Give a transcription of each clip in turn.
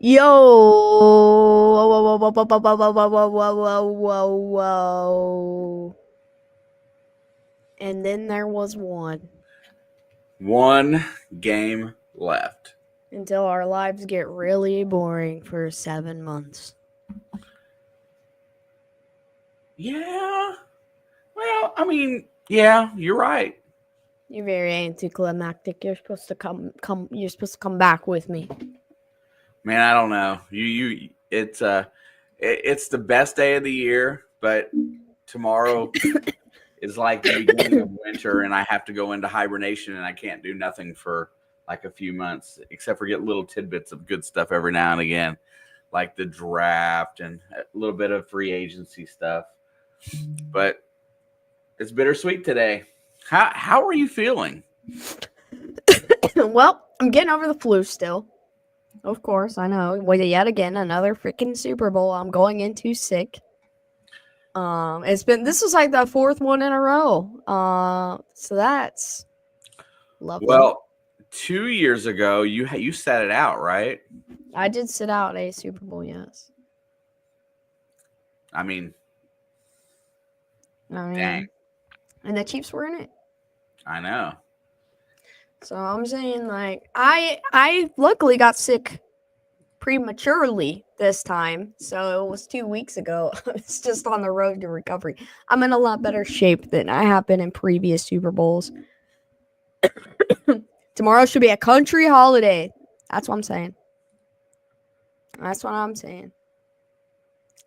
Yo! Whoa, whoa, whoa, whoa, whoa, whoa, whoa, whoa, whoa, whoa, whoa. And then there was one. One game left. Until our lives get really boring for 7 months. Yeah. Well, I mean, yeah, you're right. You're very anticlimactic. You're supposed to come back with me. Man, I don't know. It's the best day of the year, but tomorrow is like the beginning of winter, and I have to go into hibernation, and I can't do nothing for like a few months, except for get little tidbits of good stuff every now and again, like the draft and a little bit of free agency stuff. But it's bittersweet today. How are you feeling? Well, I'm getting over the flu still. Of course, I know. Well, yet again, another freaking Super Bowl. I'm going into sick. This was like the fourth one in a row. So that's lovely. Well, 2 years ago, you set it out, right? I did sit out a Super Bowl, yes. I mean, Dang. And the Chiefs were in it. I know. So I'm saying, like, I luckily got sick prematurely this time. So it was 2 weeks ago. It's just on the road to recovery. I'm in a lot better shape than I have been in previous Super Bowls. Tomorrow should be a country holiday. That's what I'm saying.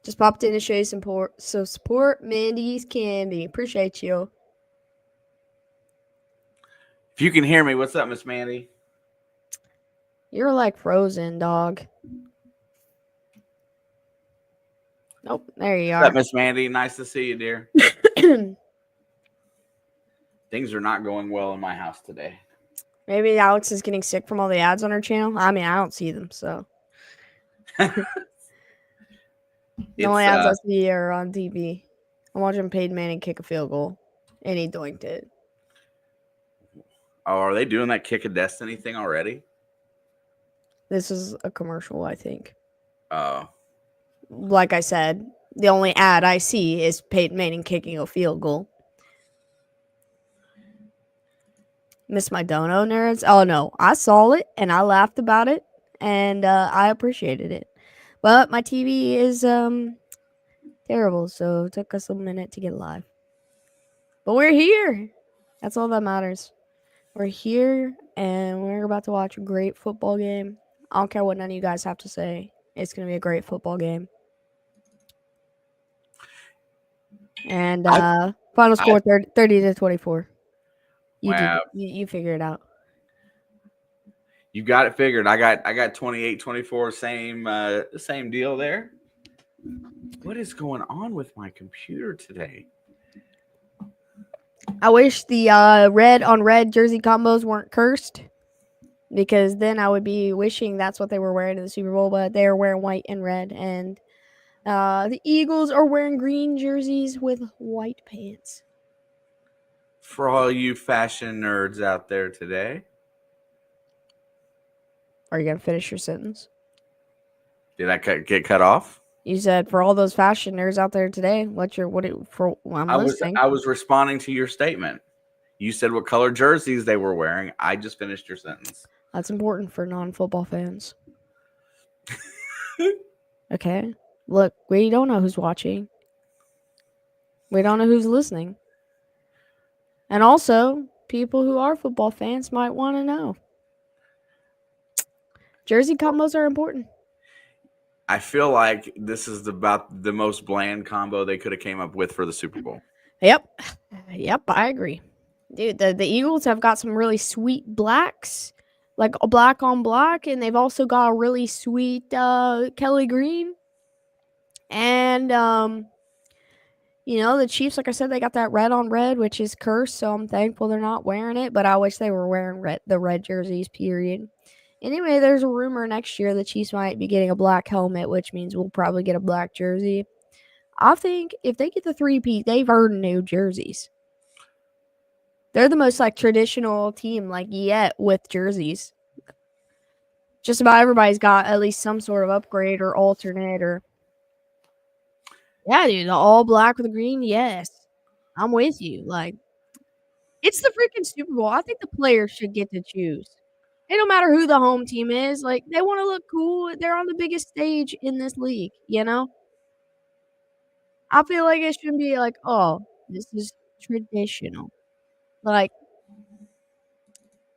Just popped in to show you support. So support Mandy's Candy. Appreciate you. If you can hear me, what's up, Miss Mandy? You're like frozen, dog. Nope, there you are. What's up, Miss Mandy? Nice to see you, dear. Things are not going well in my house today. Maybe Alex is getting sick from all the ads on her channel. I mean, I don't see them, so. The only ads I see are on TV. I'm watching Peyton Manning kick a field goal, and he doinked it. Oh, are they doing that Kick of Destiny thing already? This is a commercial, I think. Oh. Like I said, the only ad I see is Peyton Manning kicking a field goal. Miss my dono, nerds? Oh, no. I saw it, and I laughed about it, and I appreciated it. But my TV is terrible, so it took us a minute to get live. But we're here. That's all that matters. We're here, and we're about to watch a great football game. I don't care what none of you guys have to say. It's going to be a great football game. And final score 30-24. You figure it out. You got it figured. I got 28-24. Same deal there. What is going on with my computer today? I wish the red on red jersey combos weren't cursed, because then I would be wishing that's what they were wearing in the Super Bowl, but they are wearing white and red, and the Eagles are wearing green jerseys with white pants. For all you fashion nerds out there today. Are you going to finish your sentence? Did I get cut off? You said for all those fashion nerds out there today. I'm listening. I was responding to your statement. You said what color jerseys they were wearing. I just finished your sentence. That's important for non-football fans. Okay. Look, we don't know who's watching. We don't know who's listening. And also, people who are football fans might want to know. Jersey combos are important. I feel like this is about the most bland combo they could have came up with for the Super Bowl. Yep, I agree. Dude, the Eagles have got some really sweet blacks, like a black on black, and they've also got a really sweet Kelly green. And, the Chiefs, like I said, they got that red on red, which is cursed, so I'm thankful they're not wearing it, but I wish they were wearing the red jerseys, period. Anyway, there's a rumor next year the Chiefs might be getting a black helmet, which means we'll probably get a black jersey. I think if they get the 3-peat, they've earned new jerseys. They're the most, traditional team, yet with jerseys. just about everybody's got at least some sort of upgrade or alternate or. Yeah, dude, the all black with the green. Yes, I'm with you. Like, it's the freaking Super Bowl. I think the players should get to choose. It don't matter who the home team is. Like, they want to look cool. They're on the biggest stage in this league. You know, I feel like it shouldn't be like, oh, this is traditional. Like,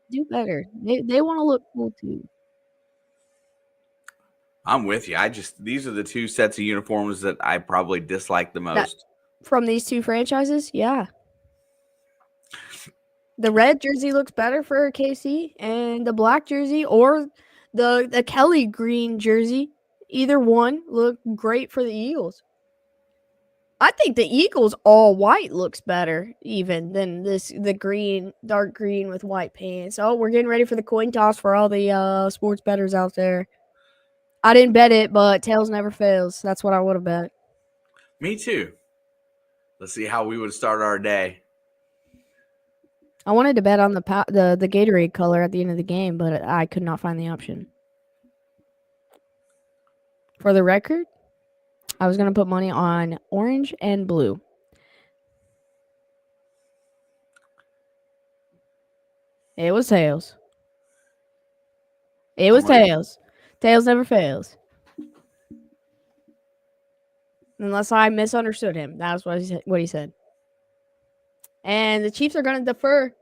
do better. They want to look cool too. I'm with you. These are the two sets of uniforms that I probably dislike the most. From these two franchises, yeah. The red jersey looks better for KC, and the black jersey or the Kelly green jersey, either one look great for the Eagles. I think the Eagles all white looks better even than the green, dark green with white pants. Oh, we're getting ready for the coin toss for all the sports bettors out there. I didn't bet it, but tails never fails. That's what I would have bet. Me too. Let's see how we would start our day. I wanted to bet on the Gatorade color at the end of the game, but I could not find the option. For the record, I was going to put money on orange and blue. It was tails. It was tails. Tails never fails. Unless I misunderstood him. That was what he said. And the Chiefs are going to defer.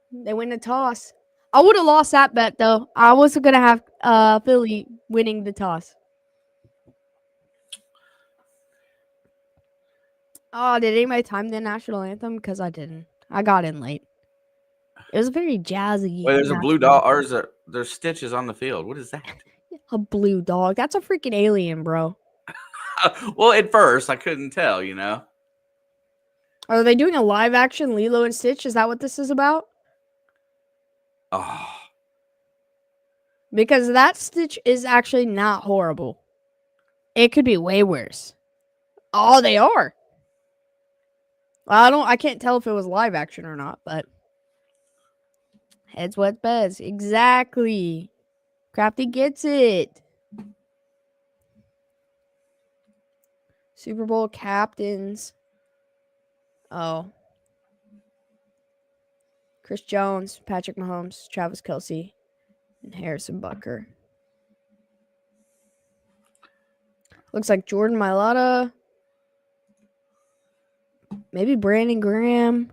They win the toss. I would have lost that bet, though. I was going to have Philly winning the toss. Oh, did anybody time the national anthem? Because I didn't. I got in late. It was very jazzy. Wait, there's a blue dog, or there's stitches on the field. What is that? A blue dog. That's a freaking alien, bro. Well, at first, I couldn't tell, you know. Are they doing a live action Lilo and Stitch? Is that what this is about? Oh. Because that Stitch is actually not horrible. It could be way worse. Oh, they are. Well, I can't tell if it was live action or not, but heads what beds. Exactly. Crafty gets it. Super Bowl captains. Oh. Chris Jones, Patrick Mahomes, Travis Kelce, and Harrison Butker. Looks like Jordan Mailata. Maybe Brandon Graham.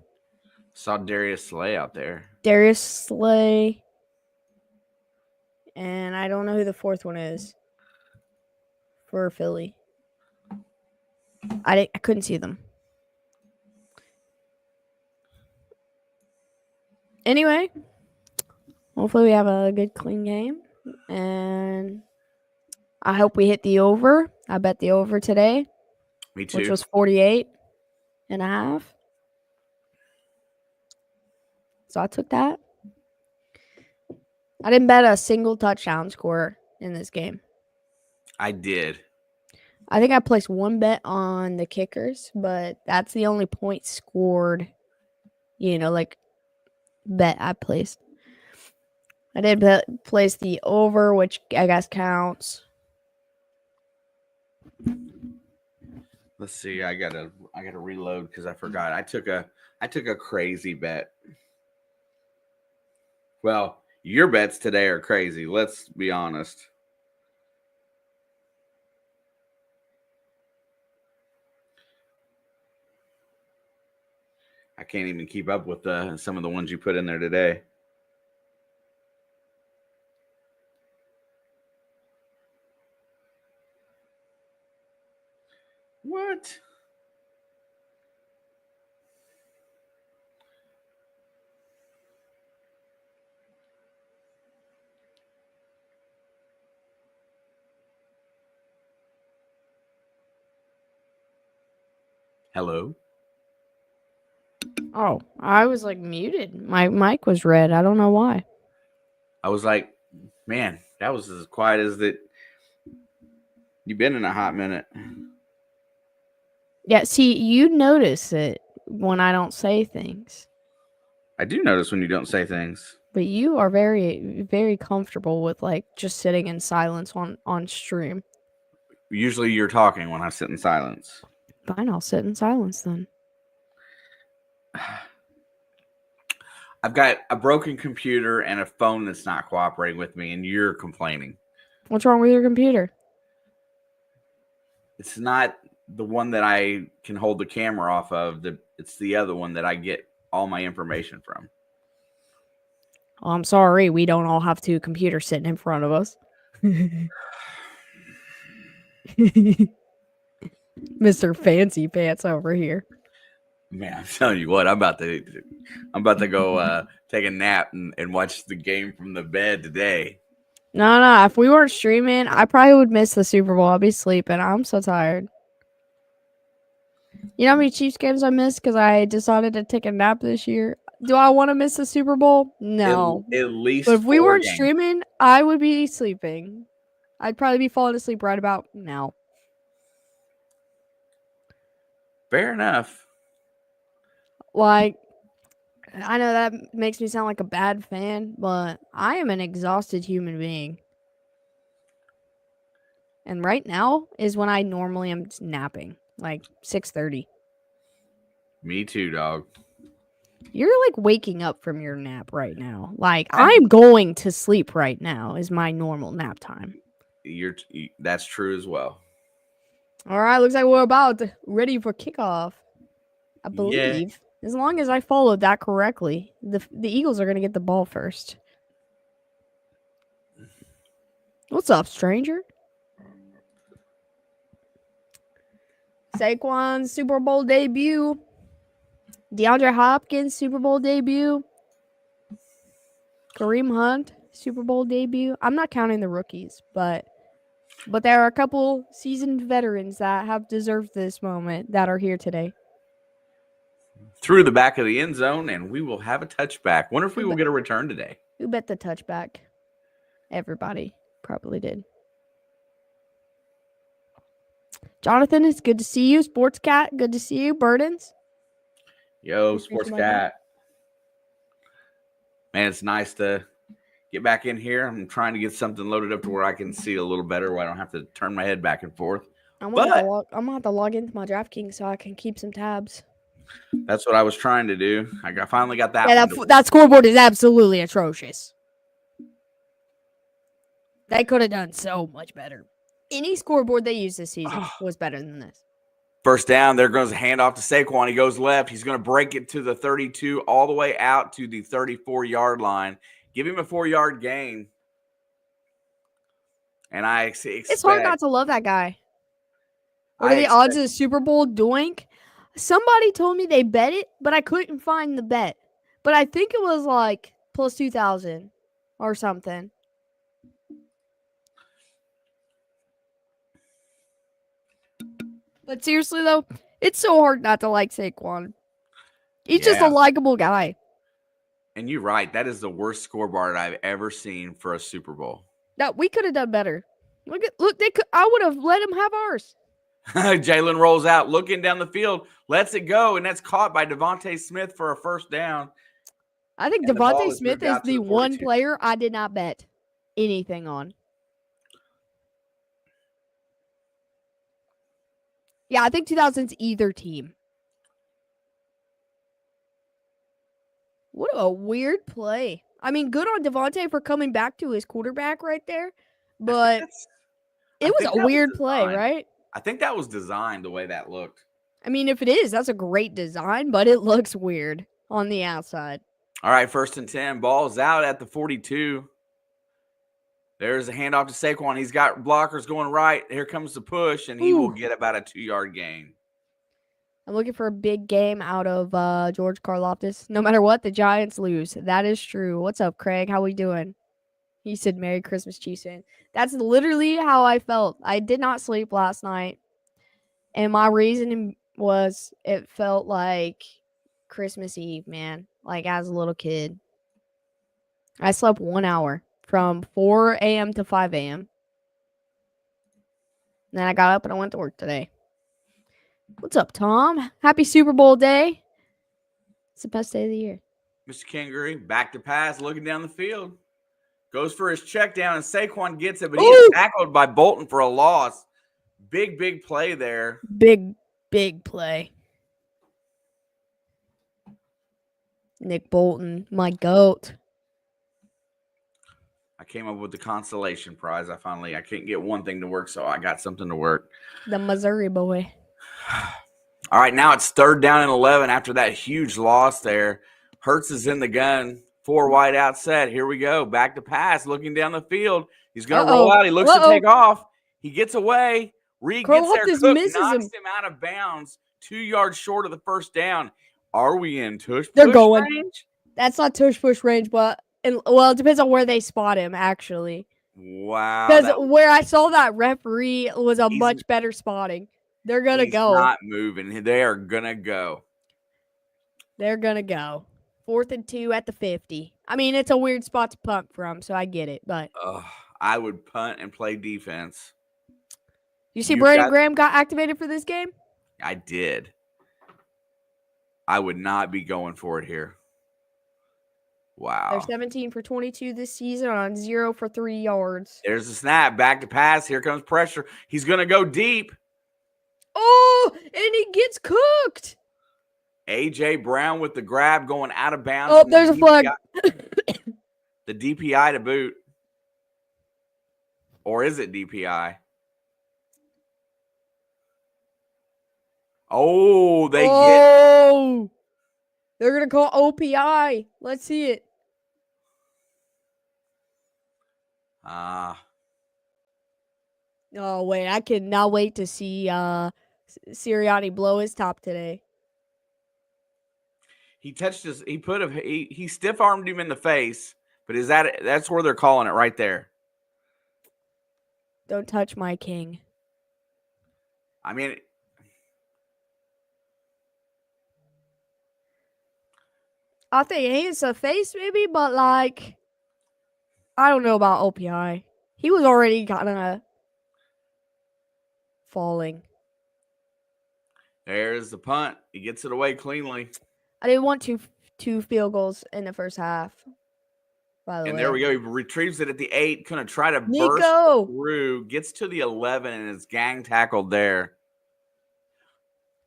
Saw Darius Slay out there. Darius Slay. And I don't know who the fourth one is for Philly. I couldn't see them. Anyway, hopefully we have a good, clean game. And I hope we hit the over. I bet the over today. Me too. Which was 48.5. So I took that. I didn't bet a single touchdown score in this game. I did. I think I placed one bet on the kickers, but that's the only point scored, bet I placed. I did place the over, which I guess counts. Let's see. I gotta reload because I forgot. I took a crazy bet. Well, your bets today are crazy. Let's be honest. I can't even keep up with some of the ones you put in there today. What? Hello? Oh, I was muted. My mic was red. I don't know why. I was like, man, that was as quiet as that. You've been in a hot minute. Yeah, see, you notice it when I don't say things. I do notice when you don't say things. But you are very, very comfortable with like just sitting in silence on stream. Usually you're talking when I sit in silence. Fine, I'll sit in silence then. I've got a broken computer and a phone that's not cooperating with me, and you're complaining. What's wrong with your computer? It's not the one that I can hold the camera off of. It's the other one that I get all my information from. Oh, I'm sorry, we don't all have two computers sitting in front of us. Mr. Fancy Pants over here. Man, I'm telling you what, I'm about to go take a nap and watch the game from the bed today. No, if we weren't streaming, I probably would miss the Super Bowl. I'll be sleeping. I'm so tired. You know how many Chiefs games I missed because I decided to take a nap this year? Do I want to miss the Super Bowl? No. At least But if we 4 weren't games. streaming, I would be sleeping. I'd probably be falling asleep right about now. Fair enough. Like, I know that makes me sound like a bad fan, but I am an exhausted human being. And right now is when I normally am napping, like 6:30. Me too, dog. You're like waking up from your nap right now. Like I'm going to sleep right now is my normal nap time. That's true as well. All right, looks like we're about ready for kickoff. I believe as long as I followed that correctly, the Eagles are going to get the ball first. What's up, stranger? Saquon's Super Bowl debut. DeAndre Hopkins Super Bowl debut. Kareem Hunt Super Bowl debut. I'm not counting the rookies, but there are a couple seasoned veterans that have deserved this moment that are here today. Through the back of the end zone, and we will have a touchback. Wonder if we will get a return today. Who bet the touchback? Everybody probably did. Jonathan, it's good to see you. Sports Cat, good to see you. Burdens. Yo, Sports Cat. Man, it's nice to get back in here. I'm trying to get something loaded up to where I can see a little better, where I don't have to turn my head back and forth. I'm gonna have to log into my DraftKings so I can keep some tabs. That's what I was trying to do. I finally got that. Yeah, that scoreboard is absolutely atrocious. They could have done so much better. Any scoreboard they used this season was better than this. First down, there goes a handoff to Saquon. He goes left. He's going to break it to the 32, all the way out to the 34-yard line. Give him a 4-yard gain. And I expect... It's hard not to love that guy. What are the odds of the Super Bowl doink? Somebody told me they bet it, but I couldn't find the bet. But I think it was like plus 2,000 or something. But seriously, though, it's so hard not to like Saquon. He's just a likable guy. And you're right. That is the worst scoreboard I've ever seen for a Super Bowl. That we could have done better. Look, I would have let him have ours. Jalen rolls out, looking down the field, lets it go, and that's caught by Devontae Smith for a first down. I think Devontae Smith is the one player I did not bet anything on. Yeah, I think 2000's either team. What a weird play. I mean, good on Devontae for coming back to his quarterback right there, but it was a weird play, right? I think that was designed the way that looked. I mean, if it is, that's a great design, but it looks weird on the outside. All right, 1st and 10. Ball's out at the 42. There's a handoff to Saquon. He's got blockers going right. Here comes the push, and he will get about a 2-yard gain. I'm looking for a big game out of George Karlaftis. No matter what, the Giants lose. That is true. What's up, Craig? How we doing? He said, Merry Christmas, Chiefs fan. That's literally how I felt. I did not sleep last night. And my reasoning was it felt like Christmas Eve, man. Like as a little kid. I slept 1 hour from 4 a.m. to 5 a.m. Then I got up and I went to work today. What's up, Tom? Happy Super Bowl day. It's the best day of the year. Mr. Kingery, back to pass, looking down the field. Goes for his check down, and Saquon gets it, but he is tackled by Bolton for a loss. Big play there. Big play. Nick Bolton, my GOAT. I came up with the consolation prize. I couldn't get one thing to work, so I got something to work. The Missouri boy. All right, now it's 3rd down and 11 after that huge loss there. Hurts is in the gun. 4 wide out set. Here we go. Back to pass, looking down the field. He's going to roll out. He looks to take off. He gets away. Reed gets there. Cook knocks him out of bounds. 2 yards short of the first down. Are we in tush push range? That's not tush push range, but it depends on where they spot him, actually. Wow. Because where I saw that referee was a much better spotting. They're going to go. He's not moving. They are going to go. They're going to go. 4th and 2 at the 50. I mean, it's a weird spot to punt from, so I get it. But I would punt and play defense. You see Brandon Graham got activated for this game? I did. I would not be going for it here. Wow. They're 17 for 22 this season on 0 for 3 yards. There's a snap. Back to pass. Here comes pressure. He's going to go deep. Oh, and he gets cooked. A.J. Brown with the grab going out of bounds. Oh, there's a flag. The DPI to boot. Or is it DPI? Oh, they're going to call OPI. Let's see it. Oh, wait. I cannot wait to see Sirianni blow his top today. He he stiff-armed him in the face, but that's where they're calling it right there. Don't touch my king. I mean, I think it's a face maybe, but like, I don't know about OPI. He was already kind of falling. There's the punt. He gets it away cleanly. I didn't want two field goals in the first half. By the way. And there we go. He retrieves it at the 8. Going to try to burst through. Gets to the 11 and is gang tackled there.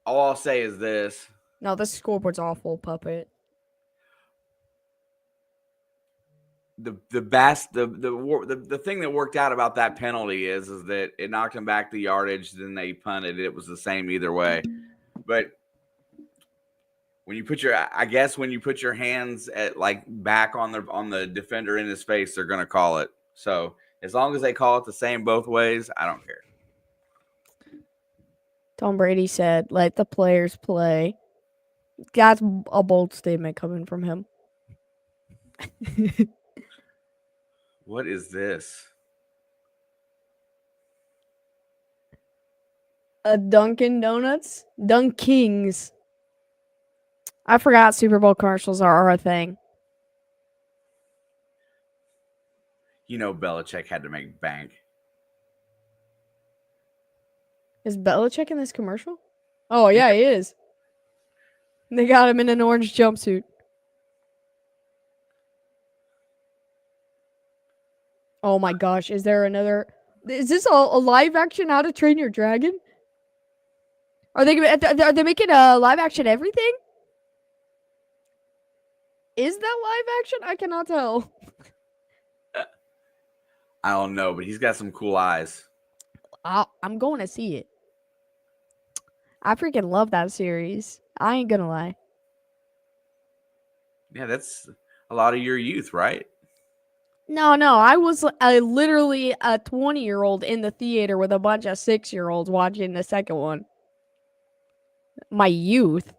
All I'll say is this. No, this scoreboard's awful, Puppet. The thing that worked out about that penalty is that it knocked him back the yardage. Then they punted. It was the same either way. But when you put your hands at like back on the defender in his face, they're going to call it. So as long as they call it the same both ways, I don't care. Tom Brady said, "Let the players play." That's a bold statement coming from him. What is this? A Dunkin' Donuts? Dunkings. I forgot Super Bowl commercials are a thing. You know Belichick had to make bank. Is Belichick in this commercial? Oh, yeah, he is. They got him in an orange jumpsuit. Oh my gosh, is there another... Is this a live action How to Train Your Dragon? Are they making a live action everything? Is that live action? I cannot tell. I don't know, but he's got some cool eyes. I'm going to see it. I freaking love that series. I ain't gonna lie. Yeah, that's a lot of your youth, right? No. I was literally a 20-year-old in the theater with a bunch of 6-year-olds watching the second one. My youth.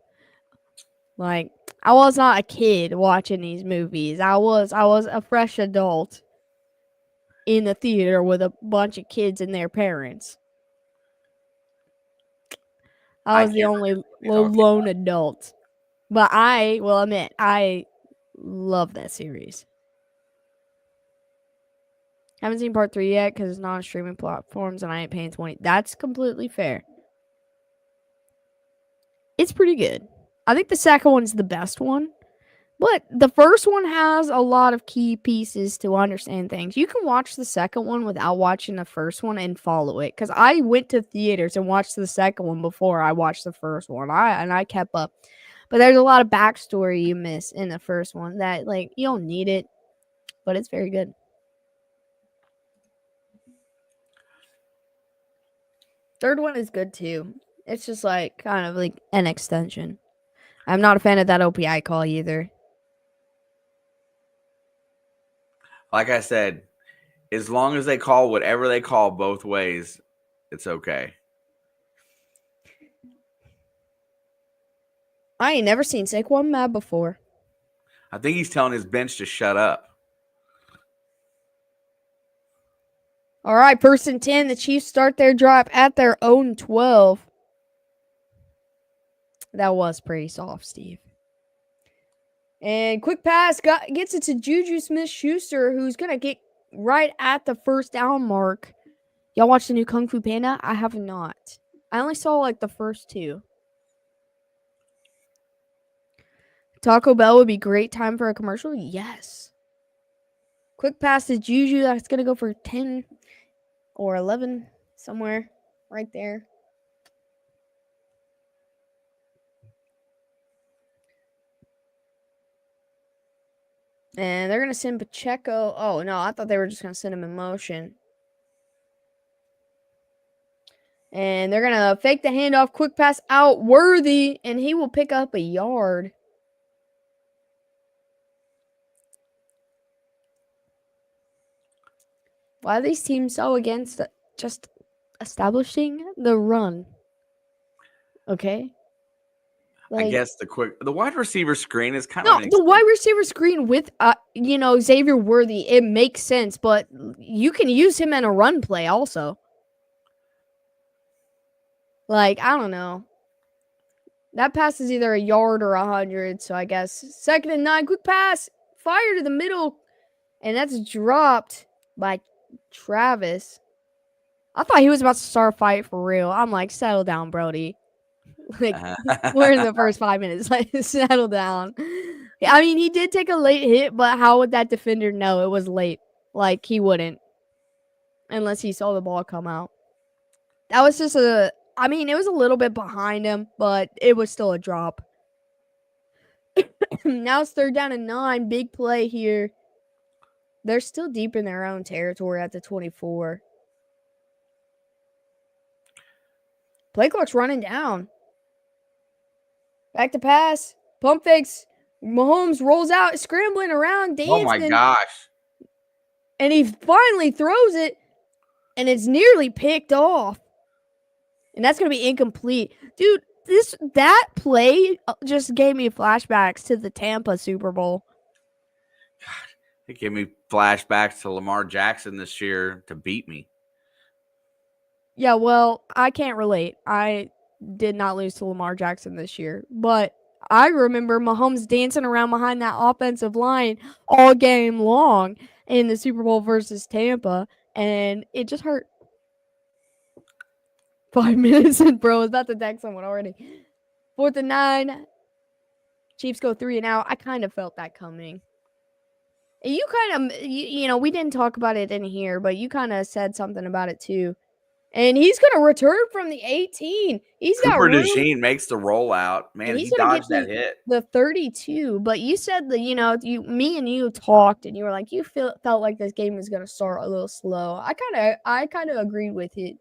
Like, I was not a kid watching these movies. I was a fresh adult in the theater with a bunch of kids and their parents. I was the only lone adult. But I will admit, I love that series. Haven't seen part 3 yet because it's not on streaming platforms and I ain't paying $20. That's completely fair. It's pretty good. I think the second one is the best one. But the first one has a lot of key pieces to understand things. You can watch the second one without watching the first one and follow it. Because I went to theaters and watched the second one before I watched the first one. I kept up. But there's a lot of backstory you miss in the first one that like you don't need it, but it's very good. Third one is good too. It's just like kind of like an extension. I'm not a fan of that OPI call either. Like I said, as long as they call whatever they call both ways, it's okay. I ain't never seen Saquon mad before. I think he's telling his bench to shut up. All right, 1st and 10. The Chiefs start their drive at their own 12. That was pretty soft, Steve. And quick pass gets it to Juju Smith-Schuster, who's going to get right at the first down mark. Y'all watch the new Kung Fu Panda? I have not. I only saw like the first two. Taco Bell would be great time for a commercial? Yes. Quick pass to Juju. That's going to go for 10 or 11 somewhere right there. And they're going to send Pacheco. Oh, no, I thought they were just going to send him in motion. And they're going to fake the handoff. Quick pass out. Worthy. And he will pick up a yard. Why are these teams so against just establishing the run? Okay. Like, I guess the wide receiver screen is kind of the wide receiver screen with Xavier Worthy. It makes sense, but you can use him in a run play also. Like, I don't know. That pass is either a yard or 100, so I guess 2nd and 9, quick pass, fire to the middle, and that's dropped by Travis. I thought he was about to start a fight for real. I'm like, settle down, Brody. Like, we're in the first 5 minutes. Like, settle down. I mean, he did take a late hit, but how would that defender know it was late? Like, he wouldn't. Unless he saw the ball come out. That was just it was a little bit behind him, but it was still a drop. Now it's 3rd down and 9. Big play here. They're still deep in their own territory at the 24. Play clock's running down. Back to pass. Pump fakes. Mahomes rolls out, scrambling around, dancing. Oh, my gosh. And he finally throws it, and it's nearly picked off. And that's going to be incomplete. Dude, that play just gave me flashbacks to the Tampa Super Bowl. God, it gave me flashbacks to Lamar Jackson this year to beat me. Yeah, well, I can't relate. I did not lose to Lamar Jackson this year. But I remember Mahomes dancing around behind that offensive line all game long in the Super Bowl versus Tampa. And it just hurt. 5 minutes and bro, I was about to text someone already. 4th and 9. Chiefs go 3 and out. I kind of felt that coming. And you kind of, we didn't talk about it in here, but you kind of said something about it too. And he's going to return from the 18. He's got Cooper room. DeJean makes the rollout. Man, he dodged that hit. The 32, but you said that, me and you talked and you were like, you felt like this game was going to start a little slow. I kind of agreed with it.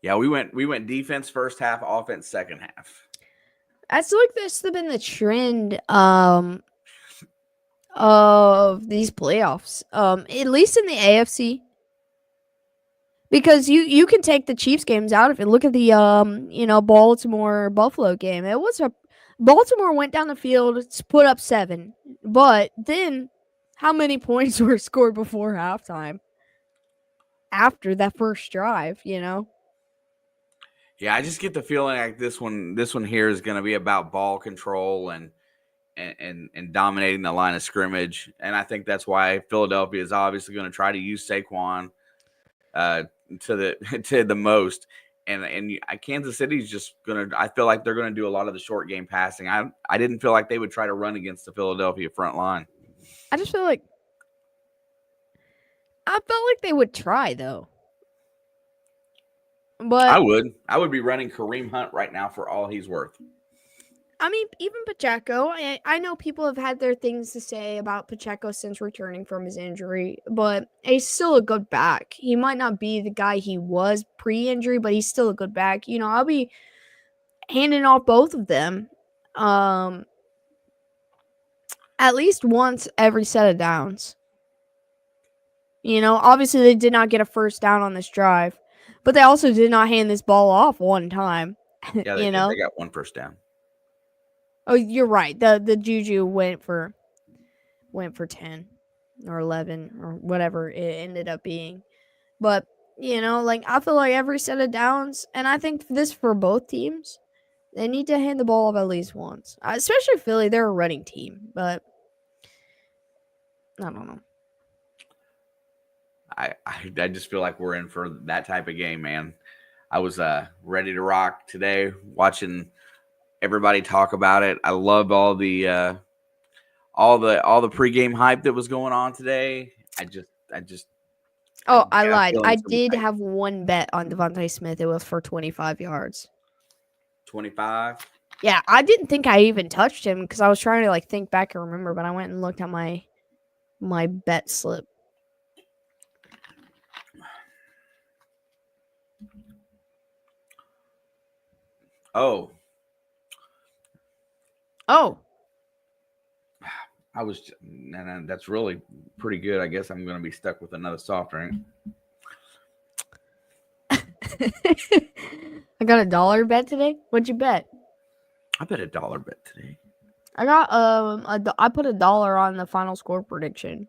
Yeah, we went defense first half, offense second half. I feel like this has been the trend of these playoffs, at least in the AFC. Because you can take the Chiefs games out of it. Look at the Baltimore Buffalo game. It was Baltimore went down the field, put up 7, but then how many points were scored before halftime? After that first drive, Yeah, I just get the feeling like this one here is going to be about ball control and dominating the line of scrimmage, and I think that's why Philadelphia is obviously going to try to use Saquon to the most. and Kansas City's just gonna. I feel like they're gonna do a lot of the short game passing. I didn't feel like they would try to run against the Philadelphia front line. I just feel like they would try though. But I would be running Kareem Hunt right now for all he's worth. I mean, even Pacheco, I know people have had their things to say about Pacheco since returning from his injury, but he's still a good back. He might not be the guy he was pre-injury, but he's still a good back. You know, I'll be handing off both of them at least once every set of downs. You know, obviously they did not get a first down on this drive, but they also did not hand this ball off one time. Yeah, they got one first down. Oh, you're right. The Juju went for 10 or 11 or whatever it ended up being. But, you know, like I feel like every set of downs, and I think this for both teams, they need to hand the ball off at least once. Especially Philly, they're a running team, but I don't know. I just feel like we're in for that type of game, man. I was ready to rock today, watching everybody talk about it. I love all the pregame hype that was going on today. I lied. I did have one bet on Devontae Smith. It was for 25 yards. 25? Yeah, I didn't think I even touched him because I was trying to like think back and remember, but I went and looked at my bet slip. Oh. That's really pretty good. I guess I'm going to be stuck with another soft drink. I got a $1 bet today. What'd you bet? I bet a $1 bet today. I got I put $1 on the final score prediction.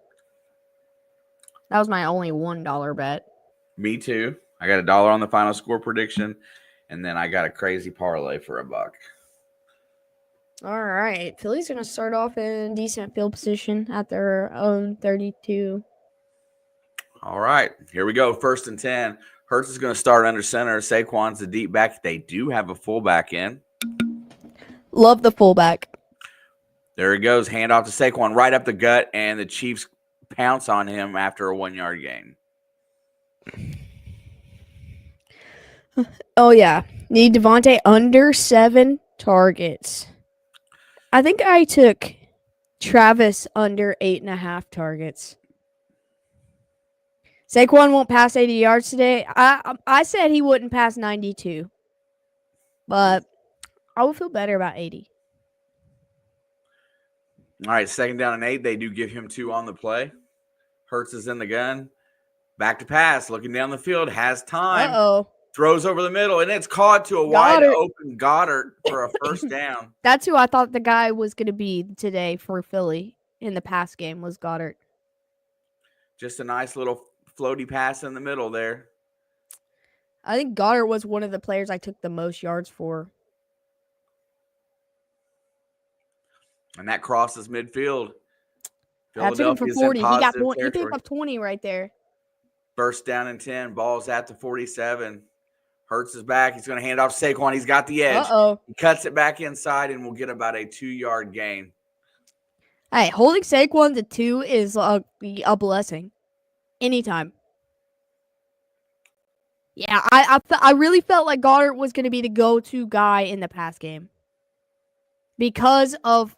That was my only $1 bet. Me too. I got $1 on the final score prediction, and then I got a crazy parlay for $1. All right. Philly's going to start off in decent field position at their own 32. All right. Here we go. 1st and 10. Hurts is going to start under center. Saquon's the deep back. They do have a fullback in. Love the fullback. There he goes. Hand off to Saquon right up the gut, and the Chiefs pounce on him after a 1-yard gain. Oh, yeah. Need Devontae under 7 targets. I think I took Travis under 8.5 targets. Saquon won't pass 80 yards today. I said he wouldn't pass 92. But I will feel better about 80. All right, 2nd down and 8. They do give him 2 on the play. Hurts is in the gun. Back to pass. Looking down the field. Has time. Uh-oh. Throws over the middle, and it's caught to a wide open Goddard for a first down. That's who I thought the guy was going to be today for Philly in the pass game was Goddard. Just a nice little floaty pass in the middle there. I think Goddard was one of the players I took the most yards for. And that crosses midfield. I took him for 40. He picked up 20 right there. 1st down and 10. Ball's at the 47. Hurts is back. He's going to hand off to Saquon. He's got the edge. Uh-oh. He cuts it back inside and will get about a 2-yard gain. Hey, holding Saquon to 2 is a blessing. Anytime. Yeah, I really felt like Goddard was going to be the go-to guy in the pass game. Because of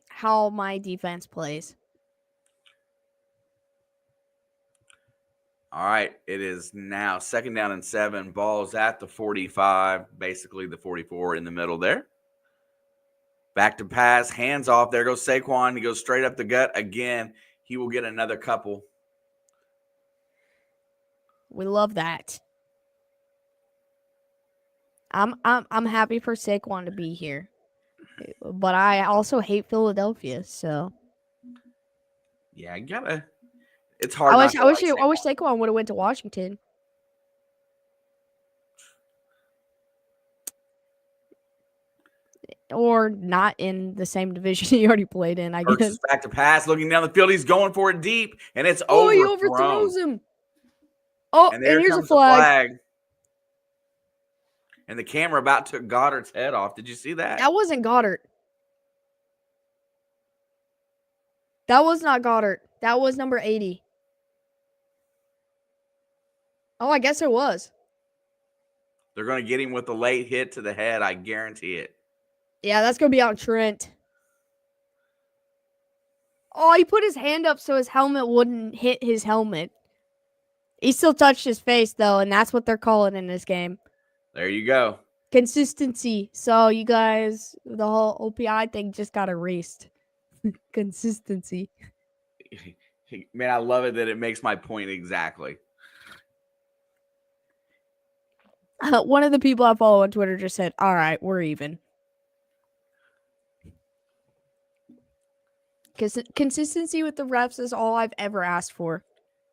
how my defense plays. All right, it is now 2nd down and 7. Ball's at the 45, basically the 44 in the middle there. Back to pass, hands off. There goes Saquon. He goes straight up the gut again. He will get another couple. We love that. I'm happy for Saquon to be here, but I also hate Philadelphia. So yeah, I gotta. It's hard. I wish Saquon would have went to Washington. Or not in the same division he already played in, I guess. Back to pass, looking down the field. He's going for it deep, and it's overthrown. He overthrows him. Oh, and here's a flag. and the camera about took Goddard's head off. Did you see that? That wasn't Goddard. That was not Goddard. That was number 80. Oh, I guess it was. They're going to get him with a late hit to the head. I guarantee it. Yeah, that's going to be on Trent. Oh, he put his hand up so his helmet wouldn't hit his helmet. He still touched his face, though, and that's what they're calling in this game. There you go. Consistency. So, you guys, the whole OPI thing just got erased. Consistency. Man, I love it that it makes my point exactly. One of the people I follow on Twitter just said, all right, we're even. Because consistency with the refs is all I've ever asked for.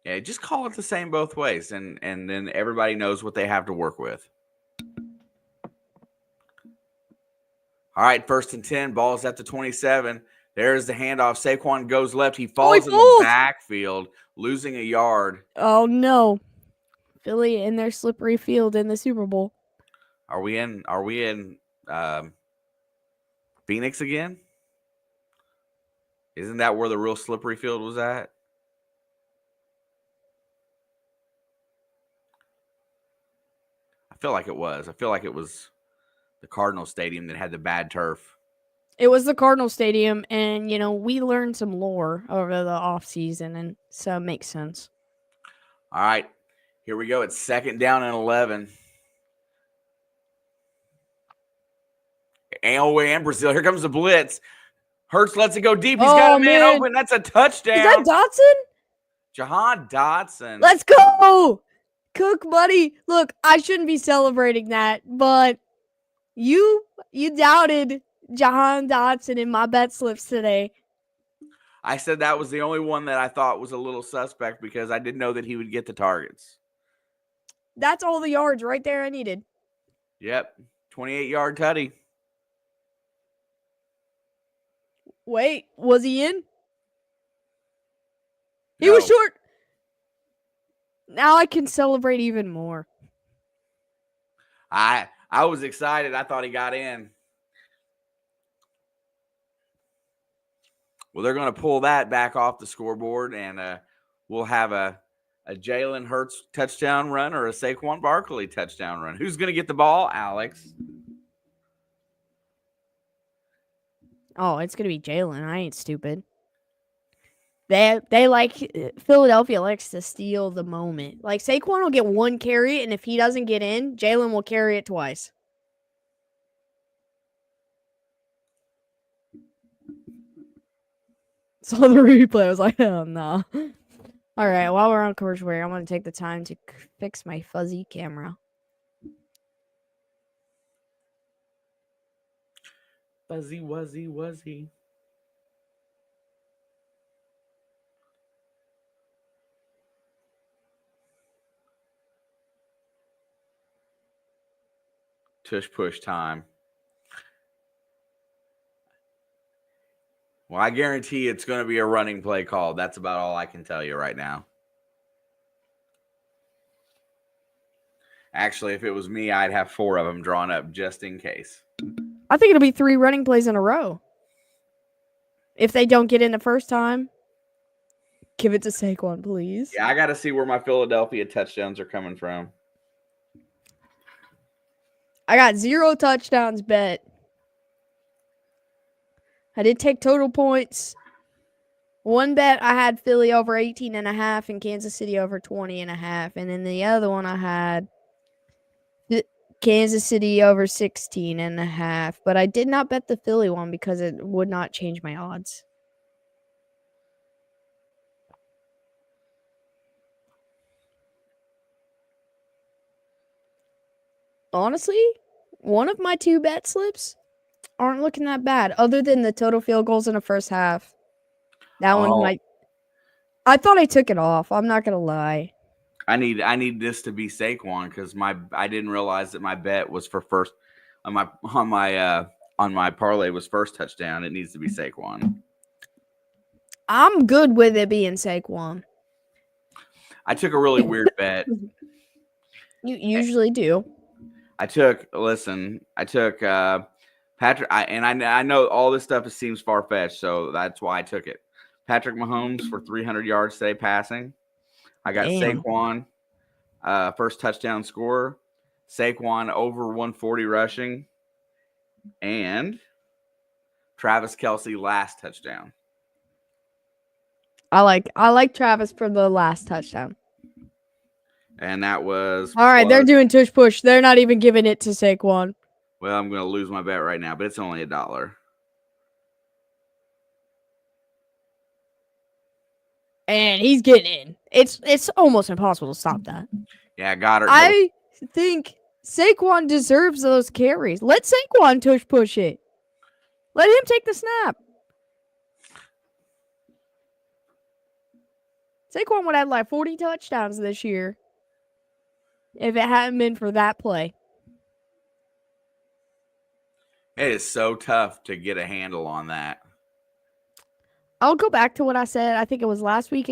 Yeah, just call it the same both ways, and then everybody knows what they have to work with. All right, 1st and 10, ball's at the 27. There's the handoff. Saquon goes left. He falls in the backfield, losing a yard. Oh, no. Philly in their slippery field in the Super Bowl. Are we in Phoenix again? Isn't that where the real slippery field was at? I feel like it was. I feel like it was the Cardinal Stadium that had the bad turf. It was the Cardinal Stadium, and, we learned some lore over the offseason, and so it makes sense. All right, here we go. It's 2nd down and 11. And Brazil. Here comes the blitz. Hurts lets it go deep. He's got a man open. That's a touchdown. Is that Dotson? Jahan Dotson. Let's go. Cook, buddy. Look, I shouldn't be celebrating that, but you doubted Jahan Dotson in my bet slips today. I said that was the only one that I thought was a little suspect because I didn't know that he would get the targets. That's all the yards right there I needed. Yep. 28-yard tutty. Wait, was he in? He was short. Now I can celebrate even more. I was excited. I thought he got in. Well, they're going to pull that back off the scoreboard, and we'll have a Jalen Hurts touchdown run or a Saquon Barkley touchdown run. Who's going to get the ball, Alex? Oh, it's going to be Jalen. I ain't stupid. They like Philadelphia likes to steal the moment. Like Saquon will get one carry, and if he doesn't get in, Jalen will carry it twice. Saw the replay. I was like, oh no. All right, while we're on commercial break, I'm going to take the time to fix my fuzzy camera. Fuzzy, wuzzy, wuzzy. Tush push time. Well, I guarantee it's going to be a running play call. That's about all I can tell you right now. Actually, if it was me, I'd have 4 of them drawn up just in case. I think it'll be 3 running plays in a row. If they don't get in the first time, give it to Saquon, please. Yeah, I got to see where my Philadelphia touchdowns are coming from. I got 0 touchdowns bet. I did take total points. One bet I had Philly over 18.5 and Kansas City over 20.5. And then the other one I had Kansas City over 16.5. But I did not bet the Philly one because it would not change my odds. Honestly, one of my 2 bet slips aren't looking that bad, other than the total field goals in the first half. That one might. I thought I took it off. I'm not gonna lie. I need this to be Saquon because I didn't realize that my bet was for first on my parlay was first touchdown. It needs to be Saquon. I'm good with it being Saquon. I took a really weird bet. You usually do. I took Patrick, I know all this stuff seems far fetched, so that's why I took it. Patrick Mahomes for 300 yards today passing. I got Damn. Saquon, first touchdown scorer. Saquon over 140 rushing, and Travis Kelce last touchdown. I like Travis for the last touchdown. And that was all right. They're doing tush push. They're not even giving it to Saquon. Well, I'm going to lose my bet right now, but it's only $1. And he's getting in. It's almost impossible to stop that. Yeah, Goddard. I think Saquon deserves those carries. Let Saquon tush push it. Let him take the snap. Saquon would have like 40 touchdowns this year if it hadn't been for that play. It is so tough to get a handle on that. I'll go back to what I said. I think it was last week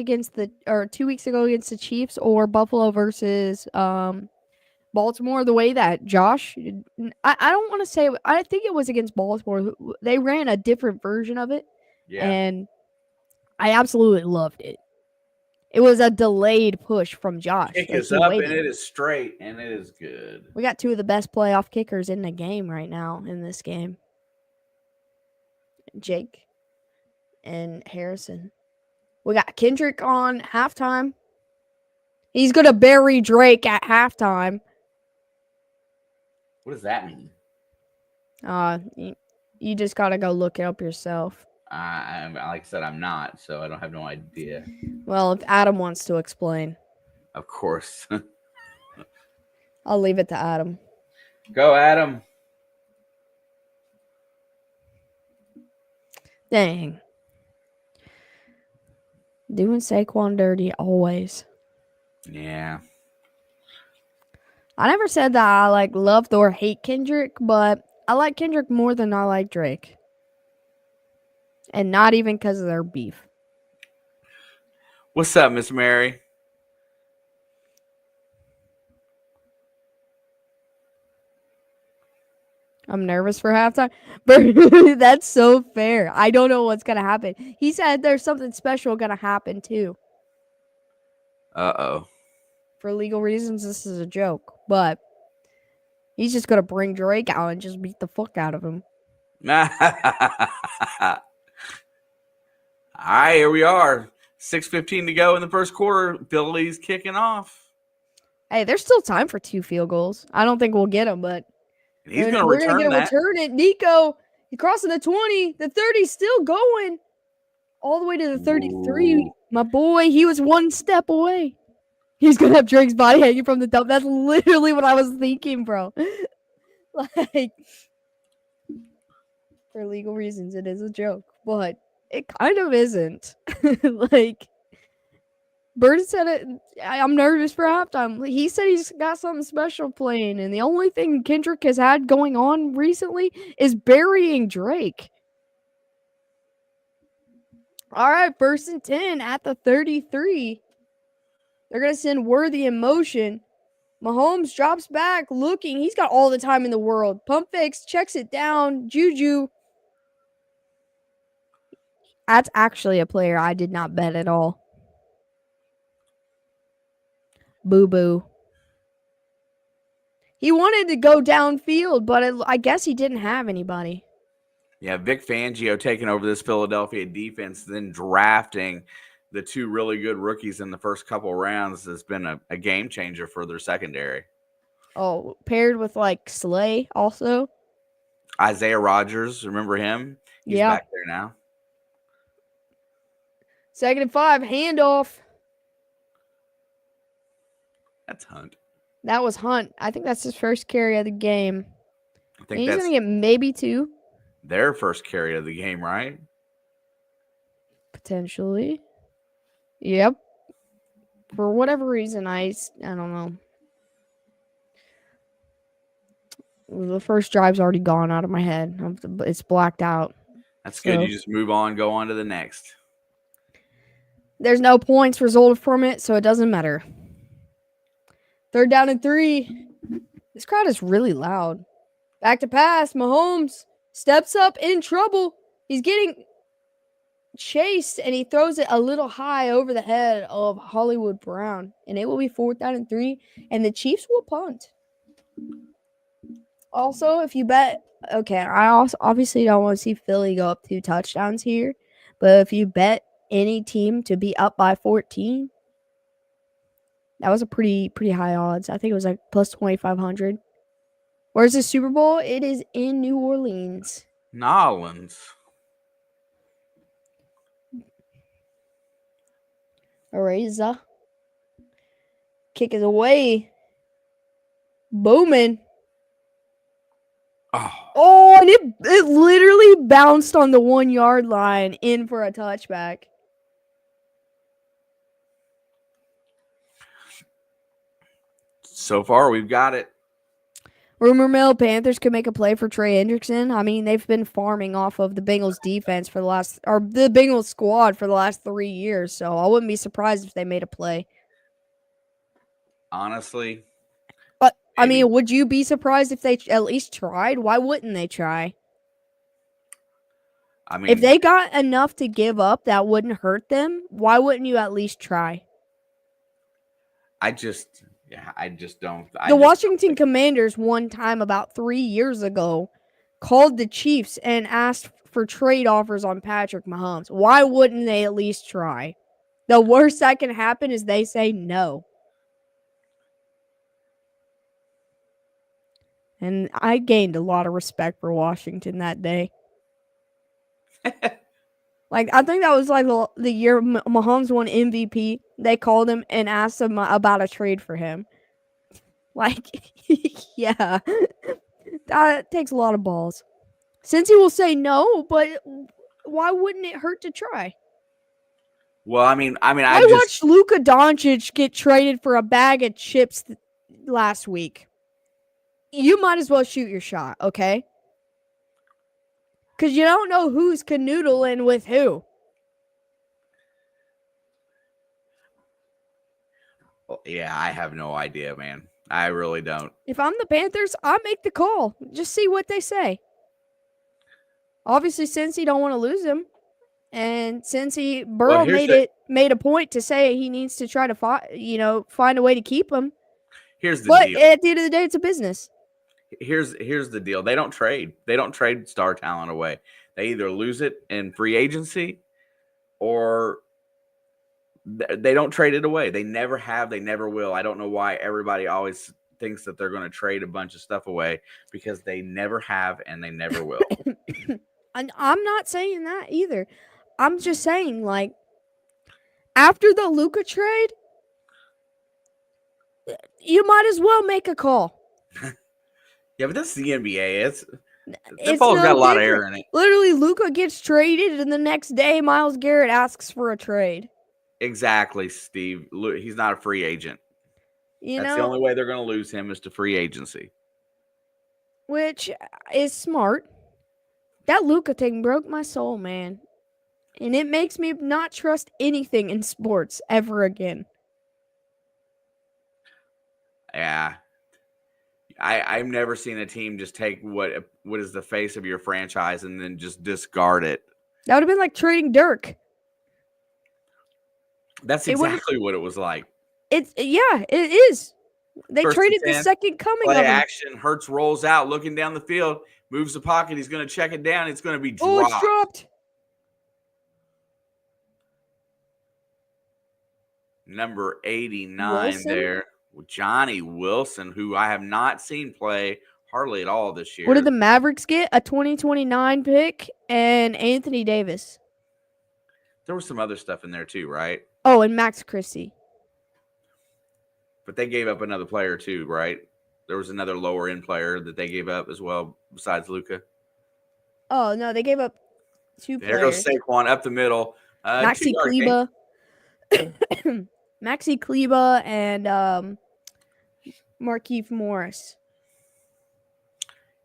or 2 weeks ago against the Chiefs, or Buffalo versus Baltimore. The way that Josh, I don't want to say, I think it was against Baltimore. They ran a different version of it. Yeah. And I absolutely loved it. It was a delayed push from Josh. Kick is up and it is straight and it is good. We got two of the best playoff kickers in the game right now in this game. Jake and Harrison. We got Kendrick on halftime. He's going to bury Drake at halftime. What does that mean? You just got to go look it up yourself. Like I said, I'm not, so I don't have no idea. Well, if Adam wants to explain. Of course. I'll leave it to Adam. Go, Adam. Dang. Doing Saquon dirty always. Yeah. I never said that I loved or hate Kendrick, but I like Kendrick more than I like Drake. And not even because of their beef. What's up, Miss Mary? I'm nervous for halftime. But that's so fair. I don't know what's going to happen. He said there's something special going to happen, too. Uh-oh. For legal reasons, this is a joke. But he's just going to bring Drake out and just beat the fuck out of him. All right, here we are. 6:15 to go in the first quarter. Philly's kicking off. Hey, there's still time for 2 field goals. I don't think we'll get them, but he's going to return that. Return it. Nico, he crossing the 20. The 30's still going. All the way to the 33. Ooh. My boy, he was one step away. He's going to have Drake's body hanging from the dump. That's literally what I was thinking, bro. For legal reasons, it is a joke. But it kind of isn't. Bird said it. I'm nervous for halftime. He said he's got something special playing, and the only thing Kendrick has had going on recently is burying Drake. All right, 1st and 10 at the 33. They're going to send Worthy in motion. Mahomes drops back, looking. He's got all the time in the world. Pump fakes, checks it down. Juju. That's actually a player I did not bet at all. Boo-boo. He wanted to go downfield, but I guess he didn't have anybody. Yeah, Vic Fangio taking over this Philadelphia defense, then drafting the 2 really good rookies in the first couple rounds has been a game changer for their secondary. Oh, paired with Slay also. Isaiah Rodgers, remember him? He's back there now. 2nd and 5, handoff. That's Hunt. That was Hunt. I think that's his first carry of the game. I think he's going to get maybe 2. Their first carry of the game, right? Potentially. Yep. For whatever reason, I don't know. The first drive's already gone out of my head. It's blacked out. That's good. You just move on, go on to the next. There's no points resulted from it, so it doesn't matter. 3rd down and 3. This crowd is really loud. Back to pass. Mahomes steps up in trouble. He's getting chased, and he throws it a little high over the head of Hollywood Brown. And it will be 4th down and 3, and the Chiefs will punt. Also, if you bet, okay, I also obviously don't want to see Philly go up 2 touchdowns here, but if you bet any team to be up by 14, that was a pretty high odds. I think it was like plus 2,500. Where's the Super Bowl? It is in New Orleans. Nolans. Areza. Kick is away. Bowman. Oh, and it literally bounced on the 1 yard line in for a touchback. So far, we've got it. Rumor mill, Panthers could make a play for Trey Hendrickson. I mean, they've been farming off of the Bengals defense for the Bengals squad for the last 3 years, so I wouldn't be surprised if they made a play. Honestly. But, I mean, would you be surprised if they at least tried? Why wouldn't they try? I mean, if they got enough to give up that wouldn't hurt them, why wouldn't you at least try? I just don't. The Washington Commanders one time about 3 years ago called the Chiefs and asked for trade offers on Patrick Mahomes. Why wouldn't they at least try? The worst that can happen is they say no. And I gained a lot of respect for Washington that day. Like, I think that was like the year Mahomes won MVP. They called him and asked him about a trade for him. Like, yeah, that takes a lot of balls. Since he will say no, but why wouldn't it hurt to try? Well, I mean, I watched Luka Doncic get traded for a bag of chips last week. You might as well shoot your shot, okay? Because you don't know who's canoodling with who. Well, yeah, I have no idea, man. I really don't. If I'm the Panthers, I make the call. Just see what they say. Obviously, since he don't want to lose him, and since Burrow made a point to say he needs to try to find a way to keep him. Here's the deal. But at the end of the day, it's a business. Here's the deal. They don't trade. They don't trade star talent away. They either lose it in free agency or they don't trade it away. They never have. They never will. I don't know why everybody always thinks that they're going to trade a bunch of stuff away, because they never have and they never will. I'm not saying that either. I'm just saying, like, after the Luka trade, you might as well make a call. Yeah, but this is the NBA. The ball's got a lot of air in it. Literally, Luka gets traded, and the next day, Myles Garrett asks for a trade. Exactly, Steve. He's not a free agent. That's the only way they're going to lose him is to free agency. Which is smart. That Luka thing broke my soul, man. And it makes me not trust anything in sports ever again. Yeah. I've never seen a team just take what is the face of your franchise and then just discard it. That would have been like trading Dirk. That's exactly what it was like. It is. They traded the second coming of him. Action. Hurts rolls out, looking down the field, moves the pocket. He's going to check it down. It's going to be dropped. Oh, it's dropped. Number 89 there. Johnny Wilson, who I have not seen play hardly at all this year. What did the Mavericks get? A 2029 pick and Anthony Davis. There was some other stuff in there too, right? Oh, and Max Christie. But they gave up another player too, right? There was another lower end player that they gave up as well besides Luka. Oh, no, they gave up two players. There goes Saquon up the middle. Maxi Kleba. Maxi Kleba and Markieff Morris.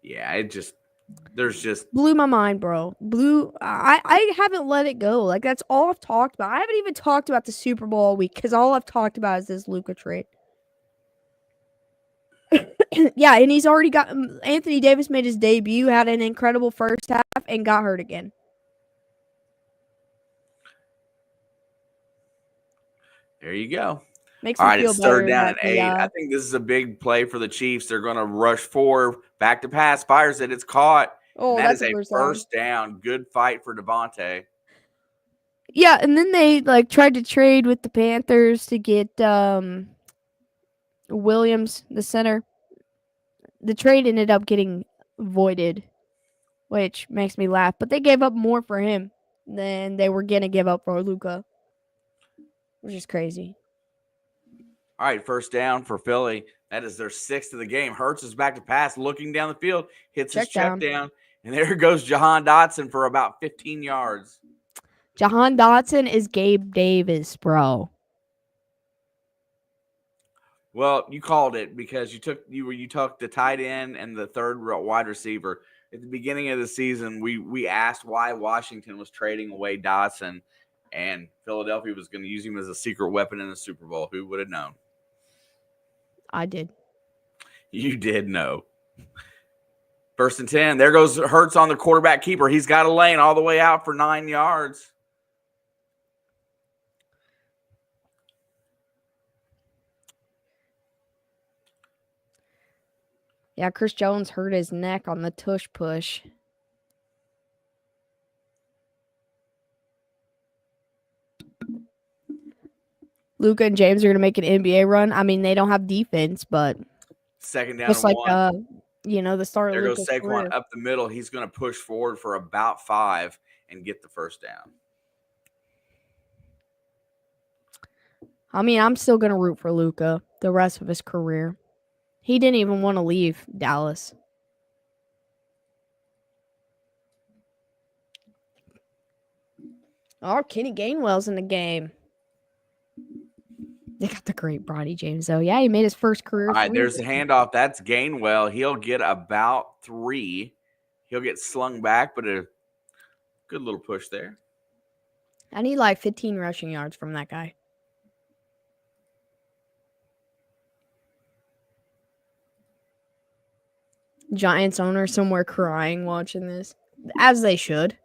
Yeah, there's just blew my mind, bro. I haven't let it go. Like, that's all I've talked about. I haven't even talked about the Super Bowl all week because all I've talked about is this Luka trade. Yeah, and he's already got Anthony Davis made his debut, had an incredible first half, and got hurt again. There you go. Makes All me right, feel it's third better down that and 8. I think this is a big play for the Chiefs. They're going to rush forward, back to pass, fires it, it's caught, and that that's is a first down. Good fight for Devontae. Yeah, and then they tried to trade with the Panthers to get Williams, the center. The trade ended up getting voided, which makes me laugh. But they gave up more for him than they were gonna give up for Luka, which is crazy. All right, first down for Philly. That is their 6th of the game. Hurts is back to pass, looking down the field, hits his check down, and there goes Jahan Dotson for about 15 yards. Jahan Dotson is Gabe Davis, bro. Well, you called it because you took the tight end and the third wide receiver. At the beginning of the season, we asked why Washington was trading away Dotson, and Philadelphia was going to use him as a secret weapon in the Super Bowl. Who would have known? I did. You did know. First and 10. There goes Hurts on the quarterback keeper. He's got a lane all the way out for 9 yards. Yeah, Chris Jones hurt his neck on the tush push. Luka and James are going to make an NBA run. I mean, they don't have defense, but second down just and like 1. The start There of goes Luka's Saquon career. up the middle. He's going to push forward for about 5 and get the first down. I mean, I'm still going to root for Luka the rest of his career. He didn't even want to leave Dallas. Oh, Kenny Gainwell's in the game. They got the great Bronny James, though. Yeah, he made his first career. All right, there's the handoff. That's Gainwell. He'll get about 3. He'll get slung back, but a good little push there. I need like 15 rushing yards from that guy. Giants owner somewhere crying watching this, as they should.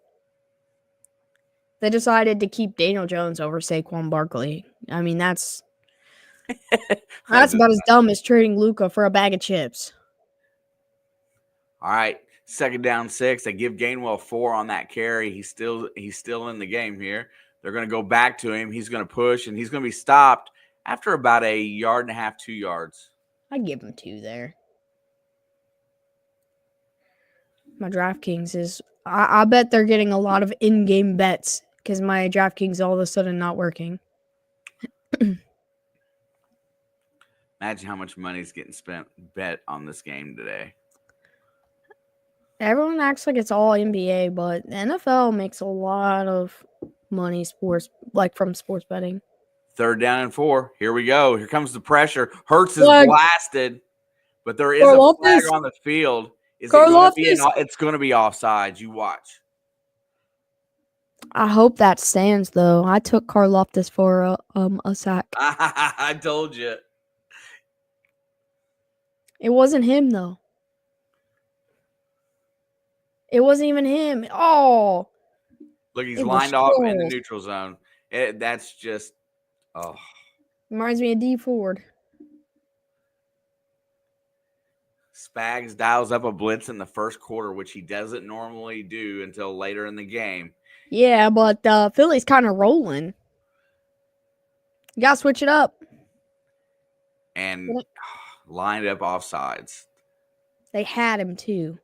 They decided to keep Daniel Jones over Saquon Barkley. I mean, that's about as dumb as trading Luka for a bag of chips. All right, second down 6. They give Gainwell 4 on that carry. He's still in the game here. They're going to go back to him. He's going to push, and he's going to be stopped after about 1.5 yards, 2 yards. I'd give him 2 there. My DraftKings is... I bet they're getting a lot of in-game bets because my DraftKings all of a sudden not working. Imagine how much money is getting bet on this game today. Everyone acts like it's all NBA, but the NFL makes a lot of money from sports betting. Third down and 4. Here we go. Here comes the pressure. Hurts is blasted, but there is a flag on the field. It's going to be offsides. You watch. I hope that stands, though. I took Karlaftis for a sack. I told you. It wasn't him, though. It wasn't even him. Oh. Look, he's lined off in the neutral zone. That's just, oh. Reminds me of D Ford. Spags dials up a blitz in the first quarter, which he doesn't normally do until later in the game. Yeah, but Philly's kind of rolling. You got to switch it up. And lined up offsides. They had him, too.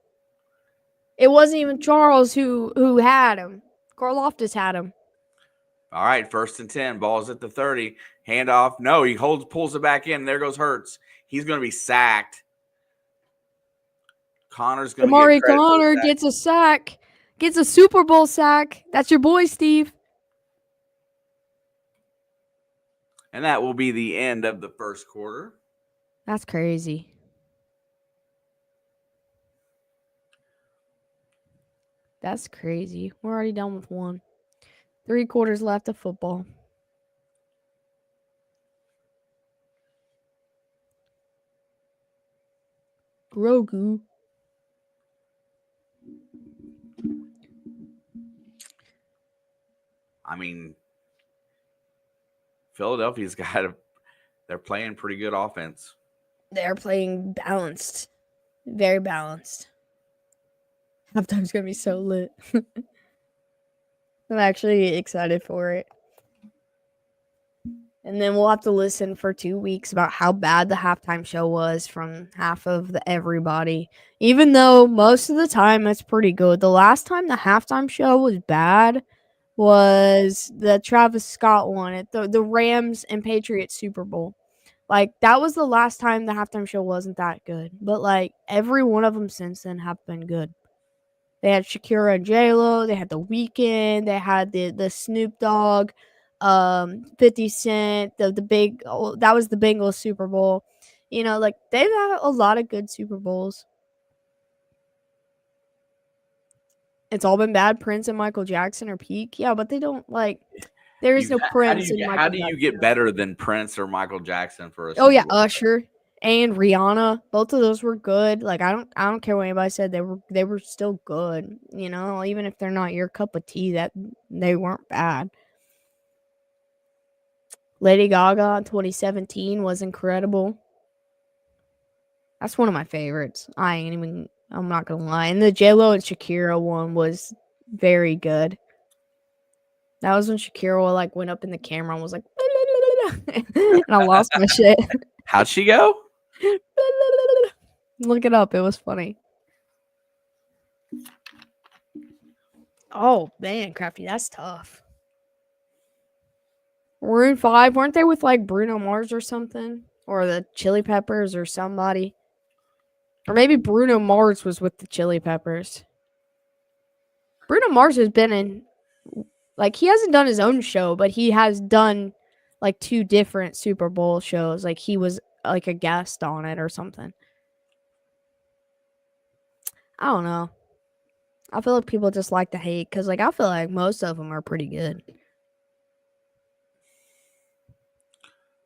It wasn't even Charles who had him. Karlaftis had him. All right, first and 10. Ball's at the 30. Handoff. No, he pulls it back in. There goes Hurts. He's going to be sacked. Connor's going to get Amari Connor gets a sack. Gets a Super Bowl sack. That's your boy, Steve. And that will be the end of the first quarter. That's crazy. That's crazy. We're already done with 1. 3 quarters left of football. Grogu. I mean, Philadelphia's they're playing pretty good offense. They're playing balanced. Very balanced. Halftime's going to be so lit. I'm actually excited for it. And then we'll have to listen for 2 weeks about how bad the halftime show was from half of everybody. Even though most of the time it's pretty good. The last time the halftime show was bad was the Travis Scott one at the Rams and Patriots Super Bowl. Like, that was the last time the halftime show wasn't that good. But, like, every one of them since then have been good. They had Shakira and J-Lo. They had The Weeknd. They had the Snoop Dogg, 50 Cent, that was the Bengals Super Bowl. You know, like, they've had a lot of good Super Bowls. It's all been bad. Prince and Michael Jackson are peak. Yeah, but they don't, like, there is no Prince and Michael Jackson. How do you get better than Prince or Michael Jackson for a Oh, yeah, Usher and Rihanna. Both of those were good. Like, I don't care what anybody said. They were still good. You know, even if they're not your cup of tea, that they weren't bad. Lady Gaga in 2017 was incredible. That's one of my favorites. I'm not gonna lie. And the J-Lo and Shakira one was very good. That was when Shakira like went up in the camera and was like, and I lost my shit. How'd she go? Look it up. It was funny. Oh man, Crafty, that's tough. Maroon 5, weren't they with like Bruno Mars or something? Or the Chili Peppers or somebody? Or maybe Bruno Mars was with the Chili Peppers. Bruno Mars has been in, like, he hasn't done his own show, but he has done like 2 different Super Bowl shows. Like, he was like a guest on it or something. I don't know. I feel like people just like to hate because, like, I feel like most of them are pretty good.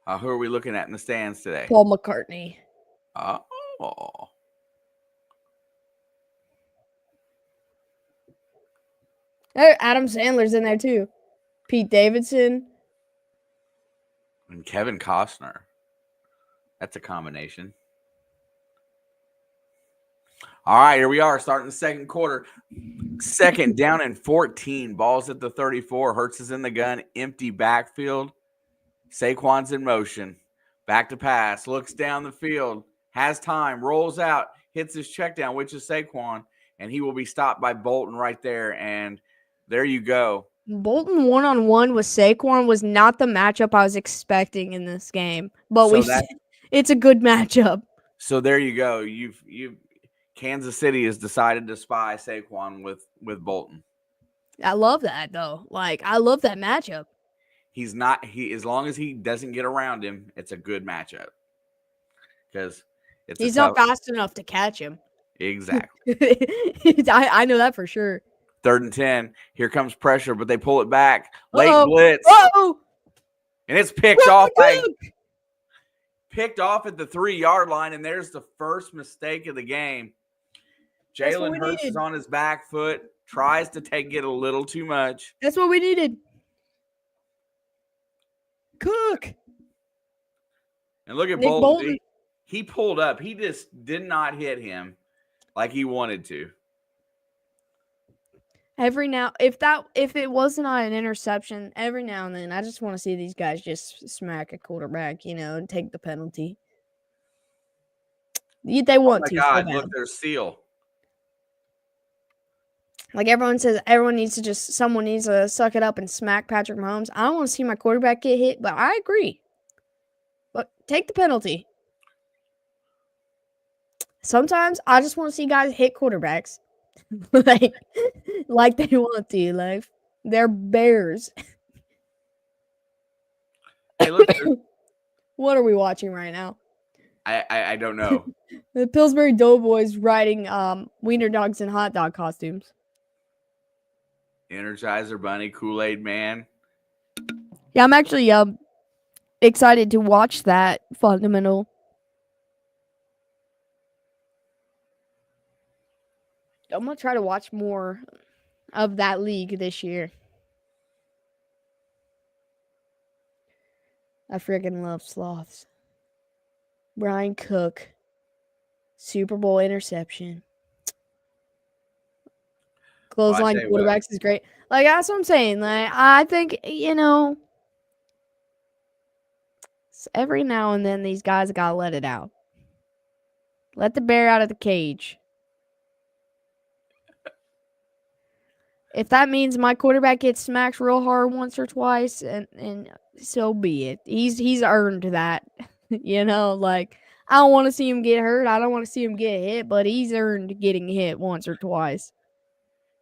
Who are we looking at in the stands today? Paul McCartney. Oh. Hey, Adam Sandler's in there too. Pete Davidson. And Kevin Costner. That's a combination. All right, here we are starting the second quarter. Second down and 14. Ball's at the 34. Hurts is in the gun. Empty backfield. Saquon's in motion. Back to pass. Looks down the field. Has time. Rolls out. Hits his check down, which is Saquon. And he will be stopped by Bolton right there. And there you go. Bolton one-on-one with Saquon was not the matchup I was expecting in this game. But it's a good matchup. So there you go. You've Kansas City has decided to spy Saquon with Bolton. I love that though. Like, I love that matchup. As long as he doesn't get around him, it's a good matchup. Because he's not fast enough to catch him. Exactly. I know that for sure. 3rd and 10. Here comes pressure, but they pull it back. Late blitz. And it's picked off at the 3-yard line, and there's the first mistake of the game. Jalen Hurts is on his back foot, tries to get a little too much. That's what we needed. Cook. And look at Bolton. He pulled up. He just did not hit him like he wanted to. If it wasn't an interception, every now and then, I just want to see these guys just smack a quarterback, and take the penalty. They want to. Oh my God! Look, there's Seal. Like everyone says, someone needs to suck it up and smack Patrick Mahomes. I don't want to see my quarterback get hit, but I agree. But take the penalty. Sometimes I just want to see guys hit quarterbacks. like they want to. Like, they're bears. Hey, look. What are we watching right now? I don't know. The Pillsbury Doughboys riding wiener dogs in hot dog costumes. Energizer Bunny, Kool-Aid Man. Yeah, I'm actually excited to watch that fundamental. I'm gonna try to watch more of that league this year. I freaking love sloths. Brian Cook, Super Bowl interception. Well, I Clothesline tell you what, quarterbacks is great. Like that's what I'm saying. Like I think every now and then these guys gotta let it out. Let the bear out of the cage. If that means my quarterback gets smacked real hard once or twice, and so be it. He's earned that. Like I don't want to see him get hurt. I don't want to see him get hit, but he's earned getting hit once or twice.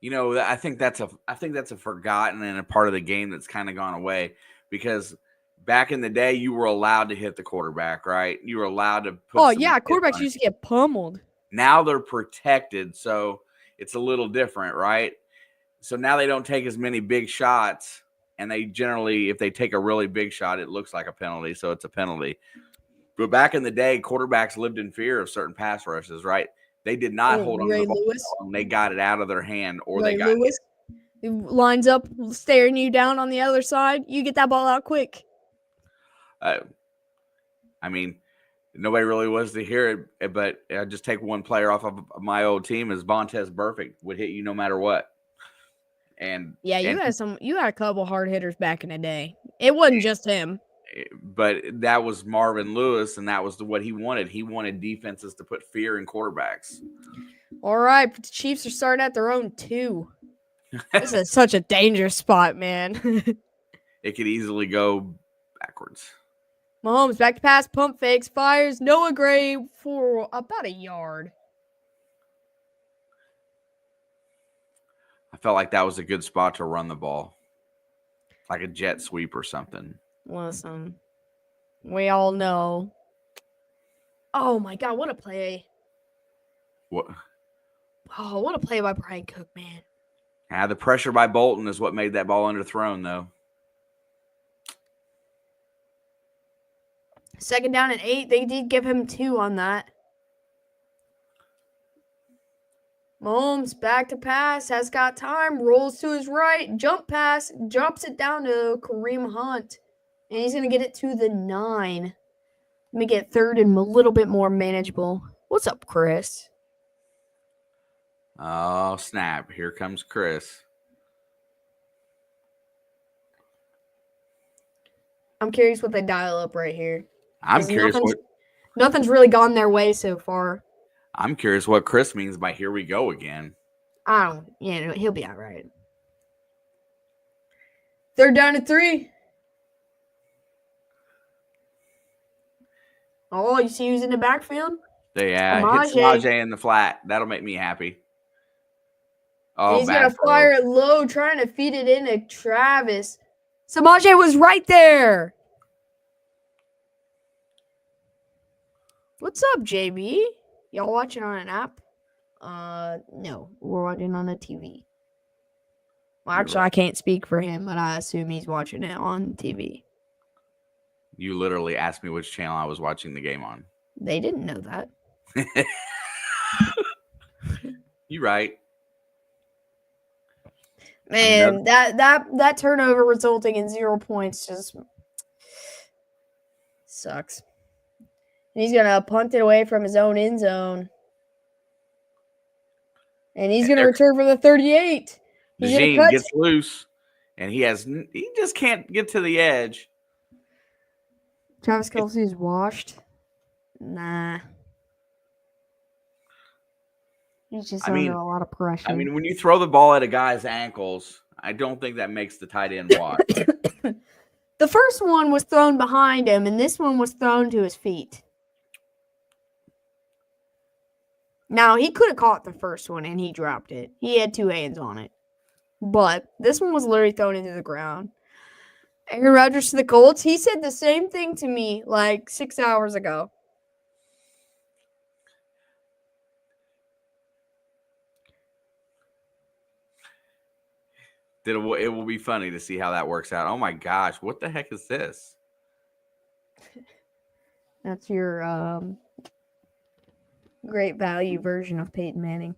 I think that's a forgotten and a part of the game that's kind of gone away, because back in the day you were allowed to hit the quarterback, right? You were allowed to put. Oh yeah, quarterbacks used to get pummeled. Now they're protected, so it's a little different, right? So now they don't take as many big shots, and they generally, if they take a really big shot, it looks like a penalty, so it's a penalty. But back in the day, quarterbacks lived in fear of certain pass rushes, right? They did not hold on to the ball long. They got it out of their hand, or they got Lewis lines up, staring you down on the other side. You get that ball out quick. I mean, nobody really was to hear it, but I just take one player off of my old team as Vontez Perfect would hit you no matter what. And yeah, you had a couple hard hitters back in the day. It wasn't just him. But that was Marvin Lewis, and that was what he wanted. He wanted defenses to put fear in quarterbacks. All right, but the Chiefs are starting at their own 2. This is such a dangerous spot, man. It could easily go backwards. Mahomes back to pass, pump fakes, fires Noah Gray for about a yard. I felt like that was a good spot to run the ball, like a jet sweep or something. Listen, we all know. Oh my God, what a play! What? Oh, what a play by Brian Cook, man. The pressure by Bolton is what made that ball underthrown, though. 2nd down and 8. They did give him 2 on that. Mahomes back to pass, has got time, rolls to his right, jump pass, drops it down to Kareem Hunt. And he's going to get it to the 9. Let me get 3rd and a little bit more manageable. What's up, Chris? Oh, snap. Here comes Chris. I'm curious what they dial up right here. I'm curious nothing's really gone their way so far. I'm curious what Chris means by "here we go again." He'll be all right. 3rd down and 3. Oh, you see who's in the backfield? Hit Samaje in the flat. That'll make me happy. Oh, he's going to fire it low, trying to feed it into Travis. Samaje was right there. What's up, JB? Y'all watching on an app? No, we're watching on a TV. Well, actually, I can't speak for him, but I assume he's watching it on TV. You literally asked me which channel I was watching the game on. They didn't know that. You're right. Man, that turnover resulting in 0 points just sucks. And he's going to punt it away from his own end zone. And he's going to return for the 38. Najee gets loose, and he just can't get to the edge. Travis Kelce's washed. Nah. He's just under a lot of pressure. I mean, when you throw the ball at a guy's ankles, I don't think that makes the tight end wash. The first one was thrown behind him, and this one was thrown to his feet. Now, he could have caught the first one, and he dropped it. He had 2 hands on it. But this one was literally thrown into the ground. Aaron Rodgers to the Colts, he said the same thing to me like 6 hours ago. It will be funny to see how that works out. Oh my gosh, what the heck is this? That's your great value version of Peyton Manning.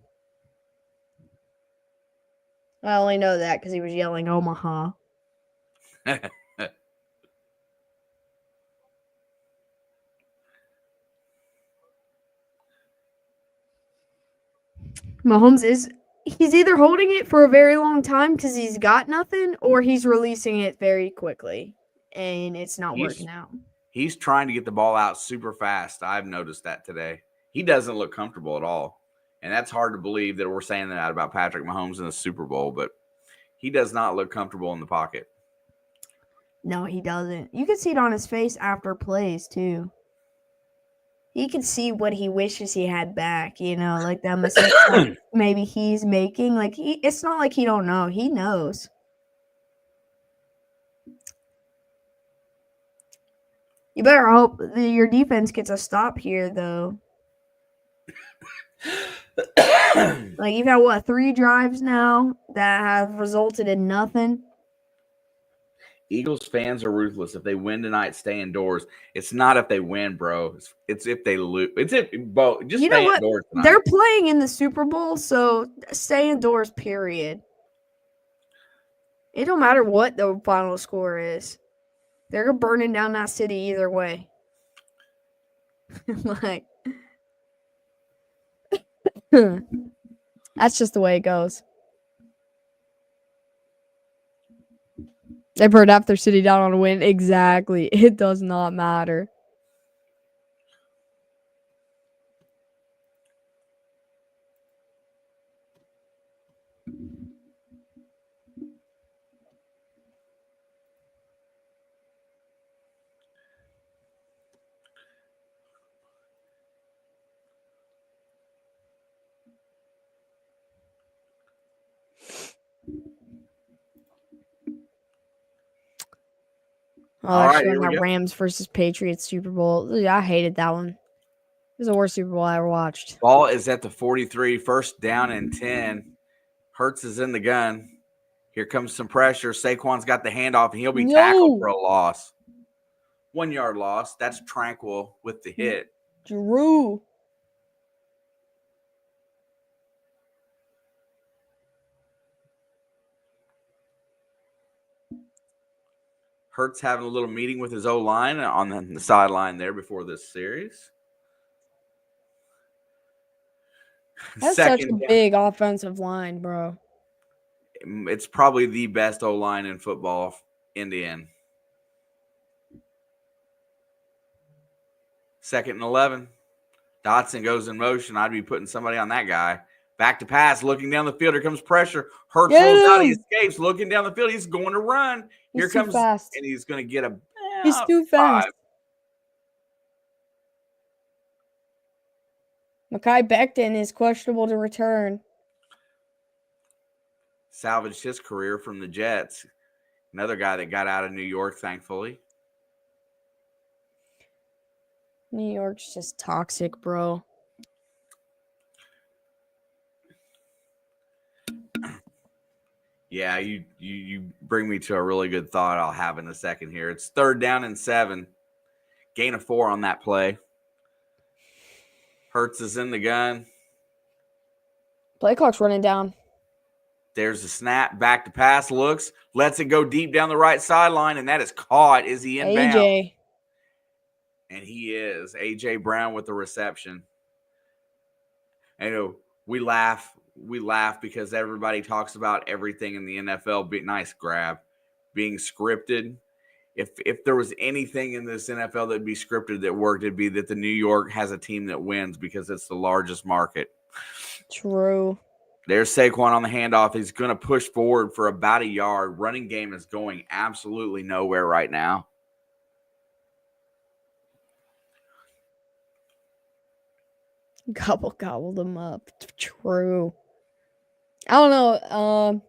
I only know that because he was yelling Omaha. Mahomes he's either holding it for a very long time because he's got nothing, or he's releasing it very quickly, and it's not working out. He's trying to get the ball out super fast. I've noticed that today. He doesn't look comfortable at all. And that's hard to believe that we're saying that about Patrick Mahomes in the Super Bowl, but he does not look comfortable in the pocket. No, he doesn't. You can see it on his face after plays, too. He can see what he wishes he had back, like that mistake that maybe he's making. Like, it's not like he don't know. He knows. You better hope that your defense gets a stop here, though. Like, you've had, 3 drives now that have resulted in nothing? Eagles fans are ruthless. If they win tonight, stay indoors. It's not if they win, bro. It's if they lose. It's if both. Just stay indoors tonight. They're playing in the Super Bowl, so stay indoors, period. It don't matter what the final score is. They're burning down that city either way. Like, that's just the way it goes. They burned half their city down on a win. Exactly. It does not matter. Oh, they're showing that Rams versus Patriots Super Bowl. I hated that one. It was the worst Super Bowl I ever watched. Ball is at the 43, first down and 10. Hurts is in the gun. Here comes some pressure. Saquon's got the handoff, and he'll be tackled for a loss. 1 yard loss. That's Tranquil with the hit. Drew. Hurts having a little meeting with his O-line on the sideline there before this series. That's such a big offensive line, bro. It's probably the best O-line in football in the end. 2nd and 11. Dotson goes in motion. I'd be putting somebody on that guy. Back to pass, looking down the field. Here comes pressure. Hurts rolls out. He escapes, looking down the field. He's going to run. Here comes, fast. And he's going to get a. He's too fast. 5. Mekhi Becton is questionable to return. Salvaged his career from the Jets. Another guy that got out of New York, thankfully. New York's just toxic, bro. Yeah, you bring me to a really good thought I'll have in a second here. It's 3rd down and 7. Gain of 4 on that play. Hurts is in the gun. Play clock's running down. There's a snap. Back to pass. Looks. Lets it go deep down the right sideline, and that is caught. Is he inbound? AJ. And he is. A.J. Brown with the reception. And we laugh because everybody talks about everything in the NFL. Nice grab. Being scripted. If there was anything in this NFL that'd be scripted that worked, it'd be that the New York has a team that wins because it's the largest market. True. There's Saquon on the handoff. He's going to push forward for about a yard. Running game is going absolutely nowhere right now. Gobbled them up. True. I don't know.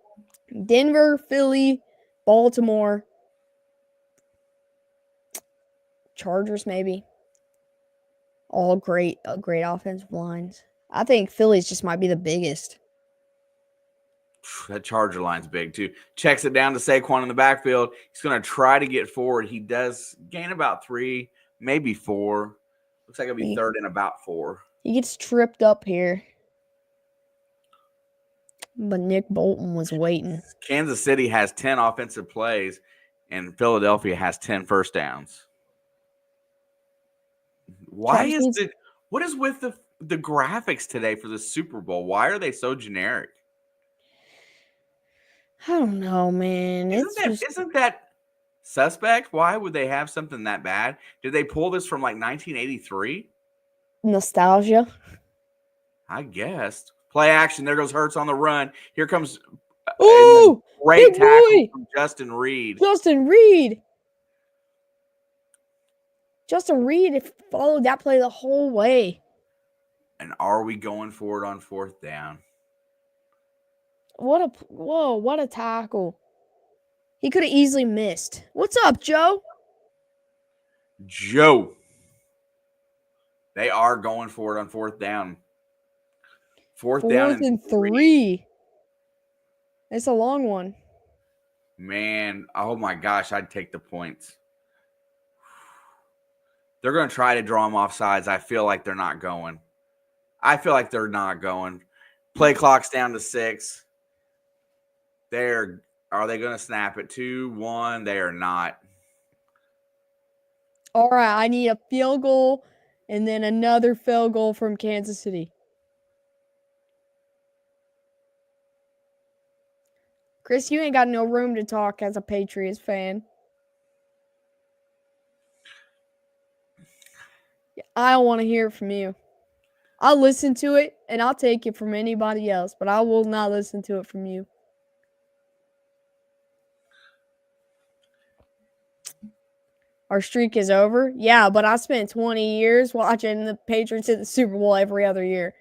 Denver, Philly, Baltimore, Chargers, maybe. All great offensive lines. I think Philly's just might be the biggest. That Charger line's big, too. Checks it down to Saquon in the backfield. He's going to try to get forward. He does gain about 3, maybe 4. Looks like it'll be 3rd and about 4. He gets tripped up here. But Nick Bolton was waiting. Kansas City has 10 offensive plays, and Philadelphia has 10 first downs. What is with the graphics today for the Super Bowl? Why are they so generic? I don't know, man. Isn't that suspect? Why would they have something that bad? Did they pull this from like 1983? Nostalgia. I guess. Play action. There goes Hurts on the run. Here comes Ooh, great tackle from Justin Reed. Justin Reed followed that play the whole way. And are we going for it on fourth down? What a tackle. He could have easily missed. What's up, Joe? Joe. They are going for it on fourth down. Fourth down and 3. It's a long one. Man, oh my gosh, I'd take the points. They're going to try to draw them off sides. I feel like they're not going. Play clock's down to 6. Are they going to snap it? 2, 1. They are not. All right, I need a field goal and then another field goal from Kansas City. Chris, you ain't got no room to talk as a Patriots fan. I don't want to hear it from you. I'll listen to it, and I'll take it from anybody else, but I will not listen to it from you. Our streak is over? Yeah, but I spent 20 years watching the Patriots hit the Super Bowl every other year.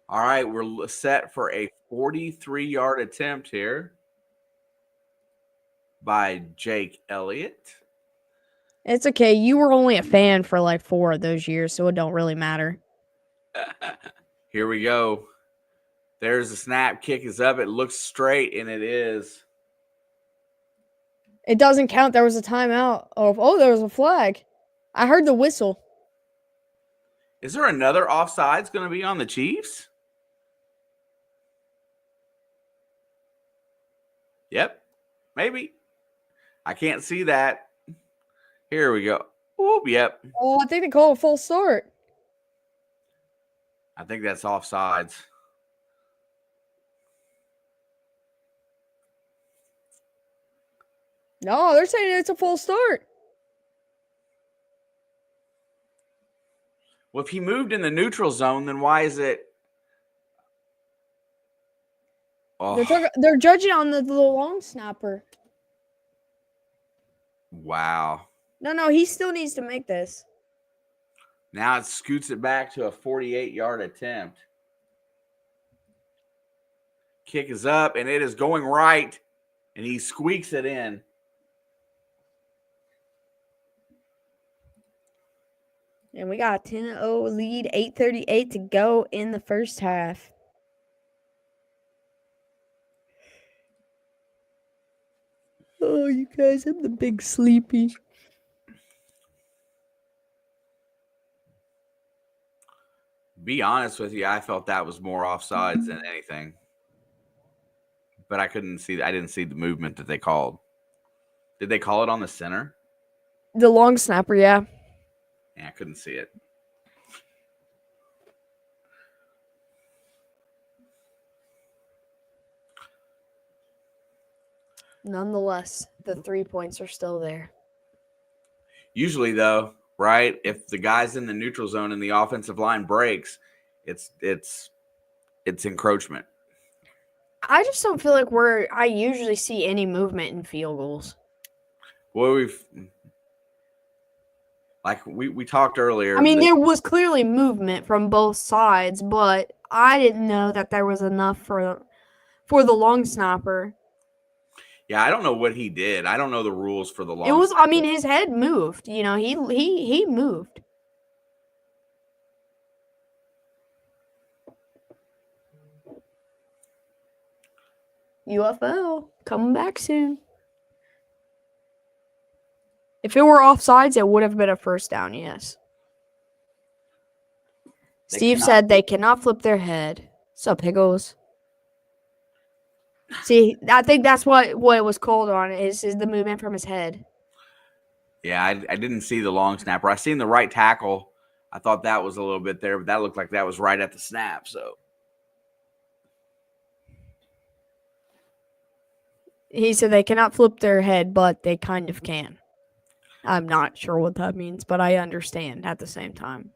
All right, we're set for a 43-yard attempt here by Jake Elliott. It's okay. You were only a fan for like 4 of those years, so it don't really matter. Here we go. There's the snap. Kick is up. It looks straight, and it is. It doesn't count. There was a timeout. There was a flag. I heard the whistle. Is there another offsides going to be on the Chiefs? Yep, maybe. I can't see that. Here we go. Oop, yep. Oh, I think they call it a full start. I think that's offsides. No, they're saying it's a full start. Well, if he moved in the neutral zone, then why is it? Oh. They're judging on the long snapper. Wow. No, he still needs to make this. Now it scoots it back to a 48-yard attempt. Kick is up, and it is going right, and he squeaks it in. And we got a 10-0 lead, 8:38 to go in the first half. Oh, you guys, I'm the big sleepy. Be honest with you, I felt that was more offsides than anything. But I didn't see the movement that they called. Did they call it on the center? The long snapper, yeah. Yeah, I couldn't see it. Nonetheless, the 3 points are still there. Usually, though, right, if the guy's in the neutral zone and the offensive line breaks, it's encroachment. I just don't feel like I usually see any movement in field goals. Well, we talked earlier. I mean, there was clearly movement from both sides, but I didn't know that there was enough for the long snapper. Yeah, I don't know what he did. I don't know the rules for the long. It was. I mean, his head moved. You know, he moved. UFO coming back soon. If it were offsides, it would have been a first down, yes. Steve said they cannot flip their head. What's up, Higgles? See, I think that's what it was called on is the movement from his head. Yeah, I didn't see the long snapper. I seen the right tackle. I thought that was a little bit there, but that looked like that was right at the snap. So he said they cannot flip their head, but they kind of can. I'm not sure what that means, but I understand at the same time.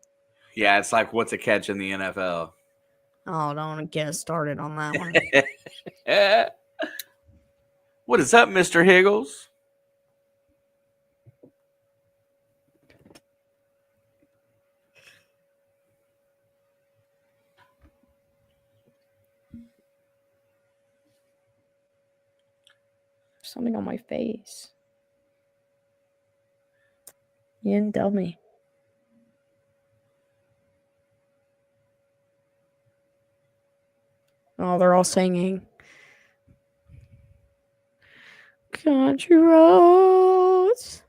yeah, it's like what's a catch in the NFL? Oh, don't get us started on that one. What is up, Mr. Higgles? Something on my face. You didn't tell me. Oh, they're all singing. Country roads.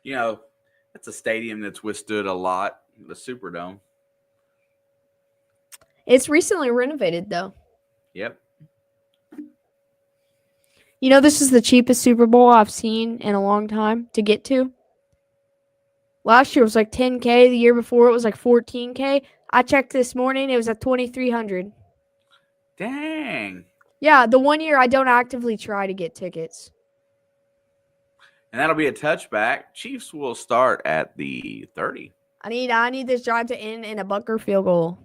You know, that's a stadium that's withstood a lot, the Superdome. It's recently renovated, though. Yep. You know, this is the cheapest Super Bowl I've seen in a long time to get to. Last year was like $10K. The year before it was like $14K. I checked this morning. It was at $2,300. Dang. Yeah, the one year I don't actively try to get tickets. And that'll be a touchback. Chiefs will start at the 30. I need this drive to end in a bunker field goal.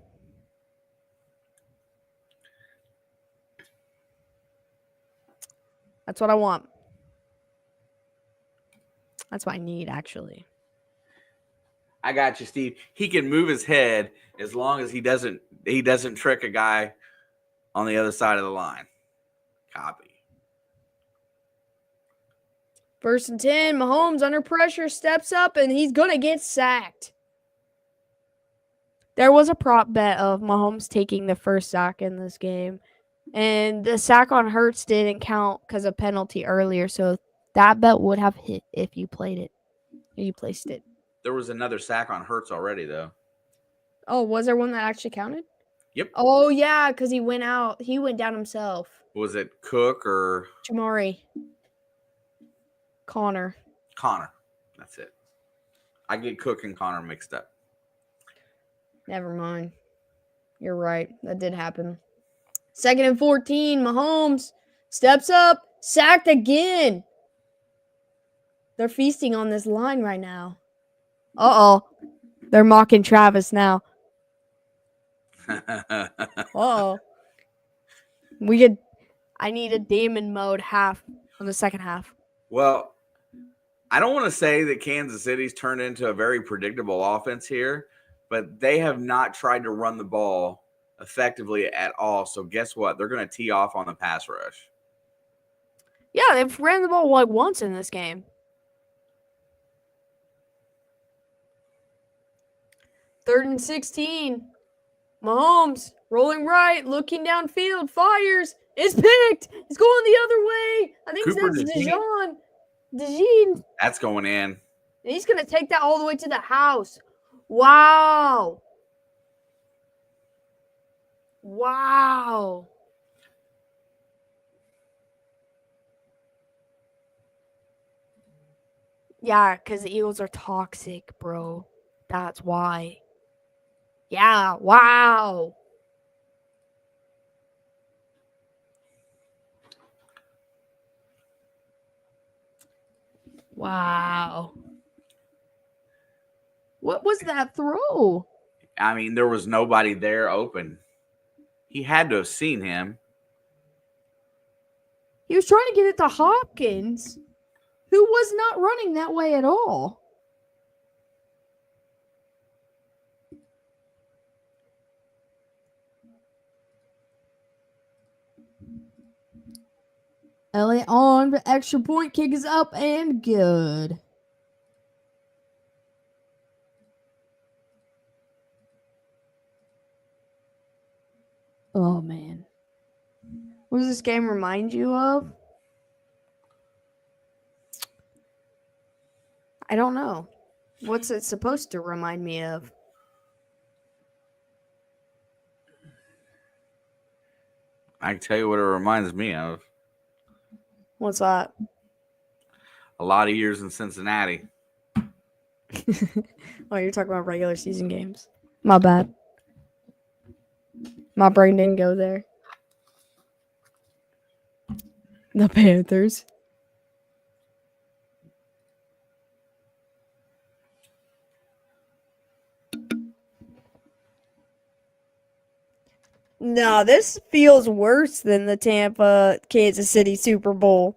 That's what I want. That's what I need, actually. I got you, Steve. He can move his head as long as he doesn't trick a guy on the other side of the line. Copy. 1st and 10. Mahomes under pressure steps up and he's gonna get sacked. There was a prop bet of Mahomes taking the first sack in this game, and the sack on Hurts didn't count because of penalty earlier. So that bet would have hit if you played it. You placed it. There was another sack on Hurts already, though. Oh, was there one that actually counted? Yep. Oh, yeah, because he went out. He went down himself. Was it Cook or Jamari. Connor. That's it. I get Cook and Connor mixed up. Never mind. You're right. That did happen. 2nd and 14. Mahomes steps up. Sacked again. They're feasting on this line right now. Uh-oh. They're mocking Travis now. Uh-oh. I need a demon mode half on the second half. Well, I don't want to say that Kansas City's turned into a very predictable offense here, but they have not tried to run the ball effectively at all. So guess what? They're going to tee off on the pass rush. Yeah, they've ran the ball like once in this game. 3rd and 16. Mahomes rolling right, looking downfield, fires. It's picked. It's going the other way. I think that's DeJean. That's going in. And he's going to take that all the way to the house. Wow. Wow. Yeah, because the Eagles are toxic, bro. That's why. Yeah, wow. Wow. What was that throw? I mean, there was nobody there open. He had to have seen him. He was trying to get it to Hopkins, who was not running that way at all. Elliott on, the extra point kick is up and good. Oh, man. What does this game remind you of? I don't know. What's it supposed to remind me of? I can tell you what it reminds me of. What's that? A lot of years in Cincinnati. Oh, you're talking about regular season games. My bad. My brain didn't go there. The Panthers. No, this feels worse than the Tampa Kansas City Super Bowl.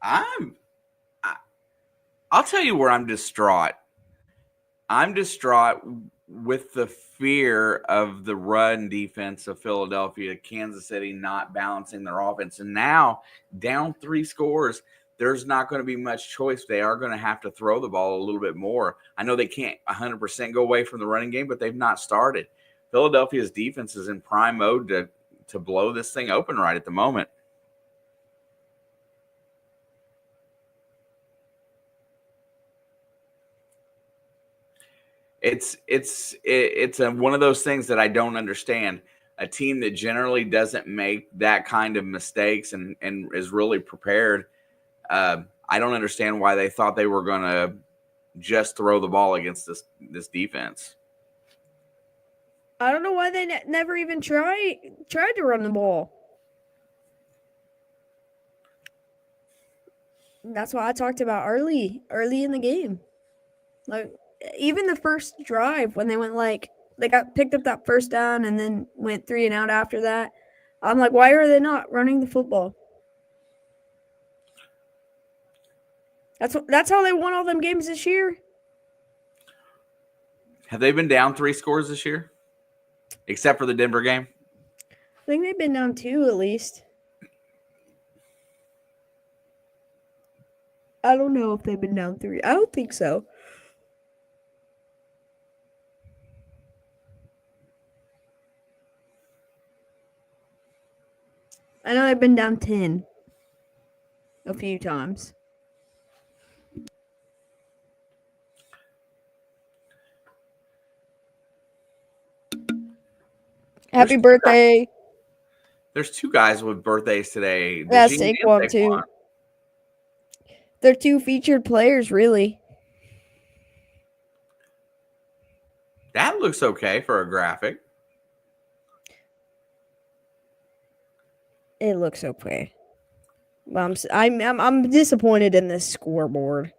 I'll tell you where I'm distraught. I'm distraught with the fear of the run defense of Philadelphia, Kansas City not balancing their offense. And now, down 3 scores, there's not going to be much choice. They are going to have to throw the ball a little bit more. I know they can't 100% go away from the running game, but they've not started. Philadelphia's defense is in prime mode to blow this thing open right at the moment. It's one of those things that I don't understand. A team that generally doesn't make that kind of mistakes and is really prepared. I don't understand why they thought they were going to just throw the ball against this defense. I don't know why they never even tried to run the ball. That's what I talked about early in the game. Like, even the first drive when they went they got picked up that first down and then went 3 and out after that. I'm like, why are they not running the football? That's how they won all them games this year. Have they been down 3 scores this year? Except for the Denver game? I think they've been down 2 at least. I don't know if they've been down 3. I don't think so. I know they've been down 10 a few times. Happy birthday. There's 2 guys with birthdays today. That's Saquon too. They're 2 featured players, really. That looks okay for a graphic. It looks okay. I'm disappointed in this scoreboard.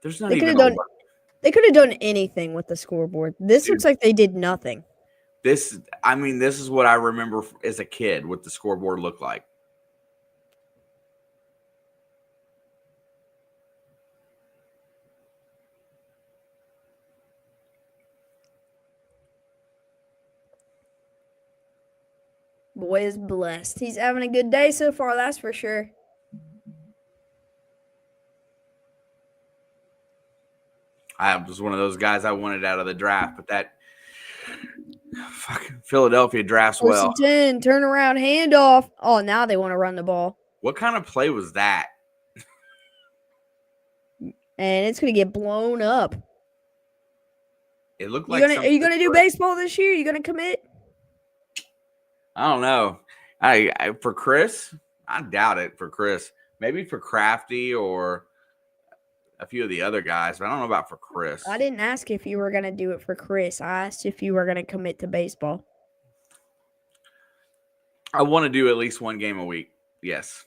There's not They could have done anything with the scoreboard. This looks like they did nothing. This is what I remember as a kid what the scoreboard looked like. Boy is blessed. He's having a good day so far, that's for sure. I was one of those guys I wanted out of the draft, but that fucking Philadelphia drafts well. 10, turn around, handoff. Oh, now they want to run the ball. What kind of play was that? And it's going to get blown up. It looked like. Are you going to do baseball this year? Are you going to commit? I don't know. I for Chris, I doubt it for Chris. Maybe for Crafty or a few of the other guys, but I don't know about for Chris. I didn't ask if you were going to do it for Chris. I asked if you were going to commit to baseball. I want to do at least 1 game a week. Yes.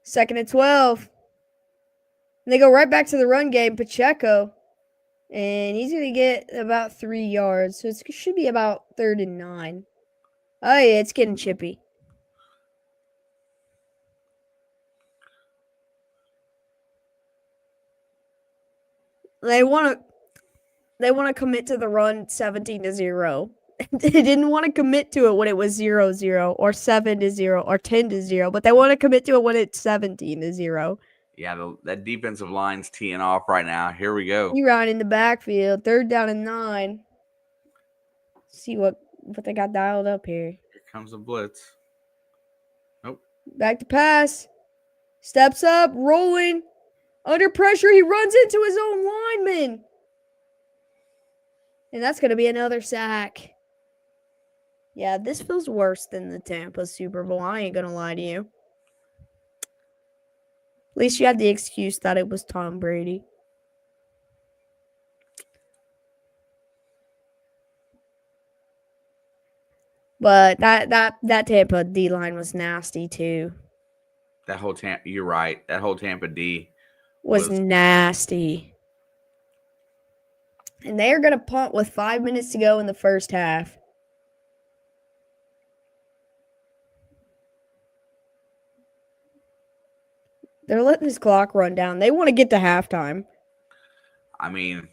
2nd and 12. And they go right back to the run game, Pacheco. And he's going to get about 3 yards. So it should be about 3rd and 9. Oh, yeah, it's getting chippy. They want to commit to the run 17-0. They didn't want to commit to it when it was 0-0 or 7-0 or 10-0, but they want to commit to it when it's 17-0. Yeah, that defensive line's teeing off right now. Here we go. You run in the backfield, 3rd down and 9. See what they got dialed up here. Here comes a blitz. Nope. Back to pass. Steps up, rolling. Under pressure, he runs into his own lineman. And that's going to be another sack. Yeah, this feels worse than the Tampa Super Bowl. I ain't going to lie to you. At least you had the excuse that it was Tom Brady. But that Tampa D line was nasty too. That whole Tampa, you're right. That whole Tampa D was nasty. And they are going to punt with 5 minutes to go in the first half. They're letting this clock run down. They want to get to halftime. I mean,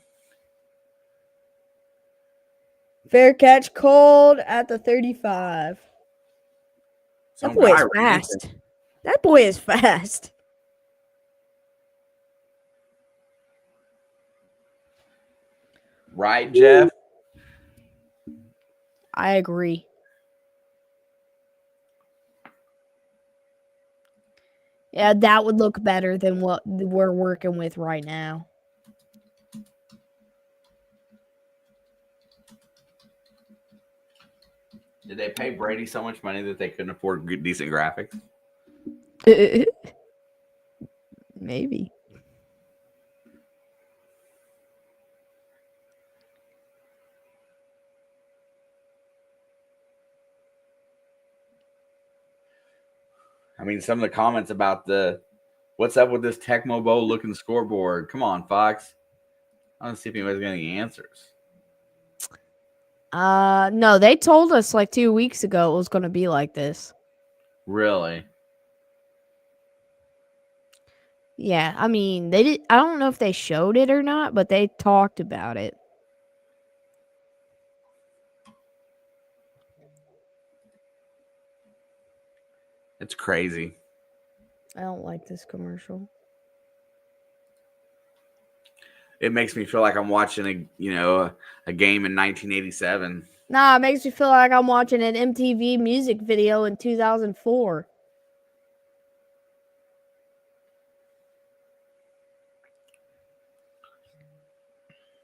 fair catch called at the 35. That boy is fast. That boy is fast. Right, Jeff? I agree. Yeah, that would look better than what we're working with right now. Did they pay Brady so much money that they couldn't afford decent graphics? Maybe. I mean, some of the comments about what's up with this Tecmo Bowl looking scoreboard? Come on, Fox. I want to see if anybody's got any answers. No, they told us like 2 weeks ago it was going to be like this. Really? Yeah, I mean, they did. I don't know if they showed it or not, but they talked about it. It's crazy. I don't like this commercial. It makes me feel like I'm watching a game in 1987. Nah, it makes me feel like I'm watching an MTV music video in 2004.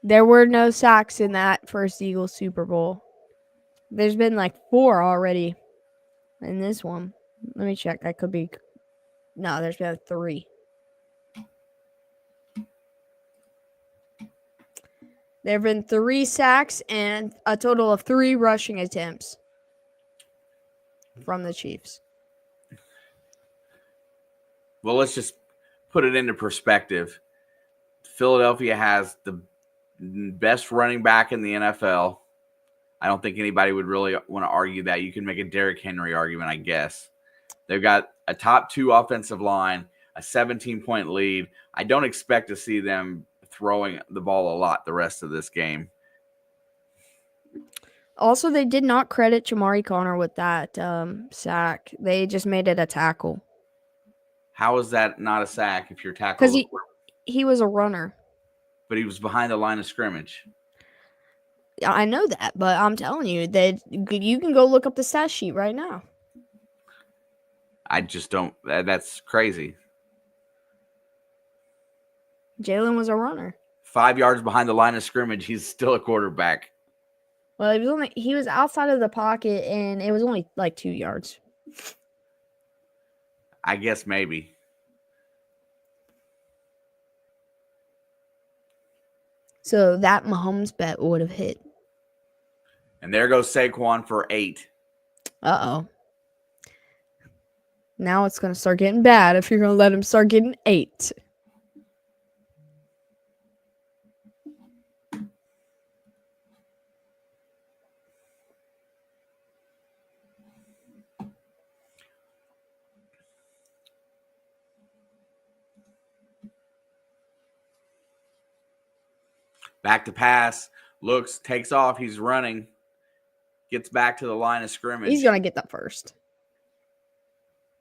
There were no sacks in that first Eagles Super Bowl. There's been like 4 already in this one. Let me check. That could be. No, there's been 3. There have been 3 sacks and a total of 3 rushing attempts from the Chiefs. Well, let's just put it into perspective. Philadelphia has the best running back in the NFL. I don't think anybody would really want to argue that. You can make a Derrick Henry argument, I guess. They've got a top 2 offensive line, a 17-point lead. I don't expect to see them throwing the ball a lot the rest of this game. Also, they did not credit Jamari Conner with that sack. They just made it a tackle. How is that not a sack if you're tackled? Because he was a runner. But he was behind the line of scrimmage. I know that, but I'm telling you that you can go look up the stat sheet right now. I just don't. That's crazy. Jalen was a runner. 5 yards behind the line of scrimmage. He's still a quarterback. Well, he was outside of the pocket, and it was only like 2 yards. I guess maybe. So that Mahomes bet would have hit. And there goes Saquon for 8. Uh-oh. Now it's going to start getting bad if you're going to let him start getting 8. Back to pass. Looks, takes off. He's running. Gets back to the line of scrimmage. He's going to get that first.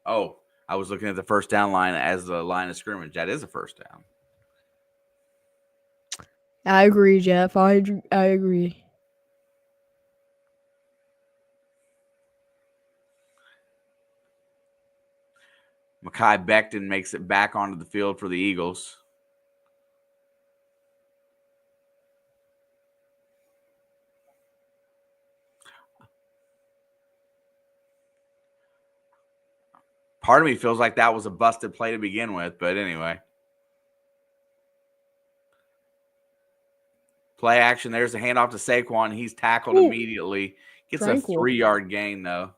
Oh, I was looking at the first down line as the line of scrimmage. That is a first down. I agree, Jeff. I agree. Mekhi Becton makes it back onto the field for the Eagles. Part of me feels like that was a busted play to begin with, but anyway. Play action. There's a handoff to Saquon. He's tackled immediately. Gets Tranquil. a 3-yard gain, though.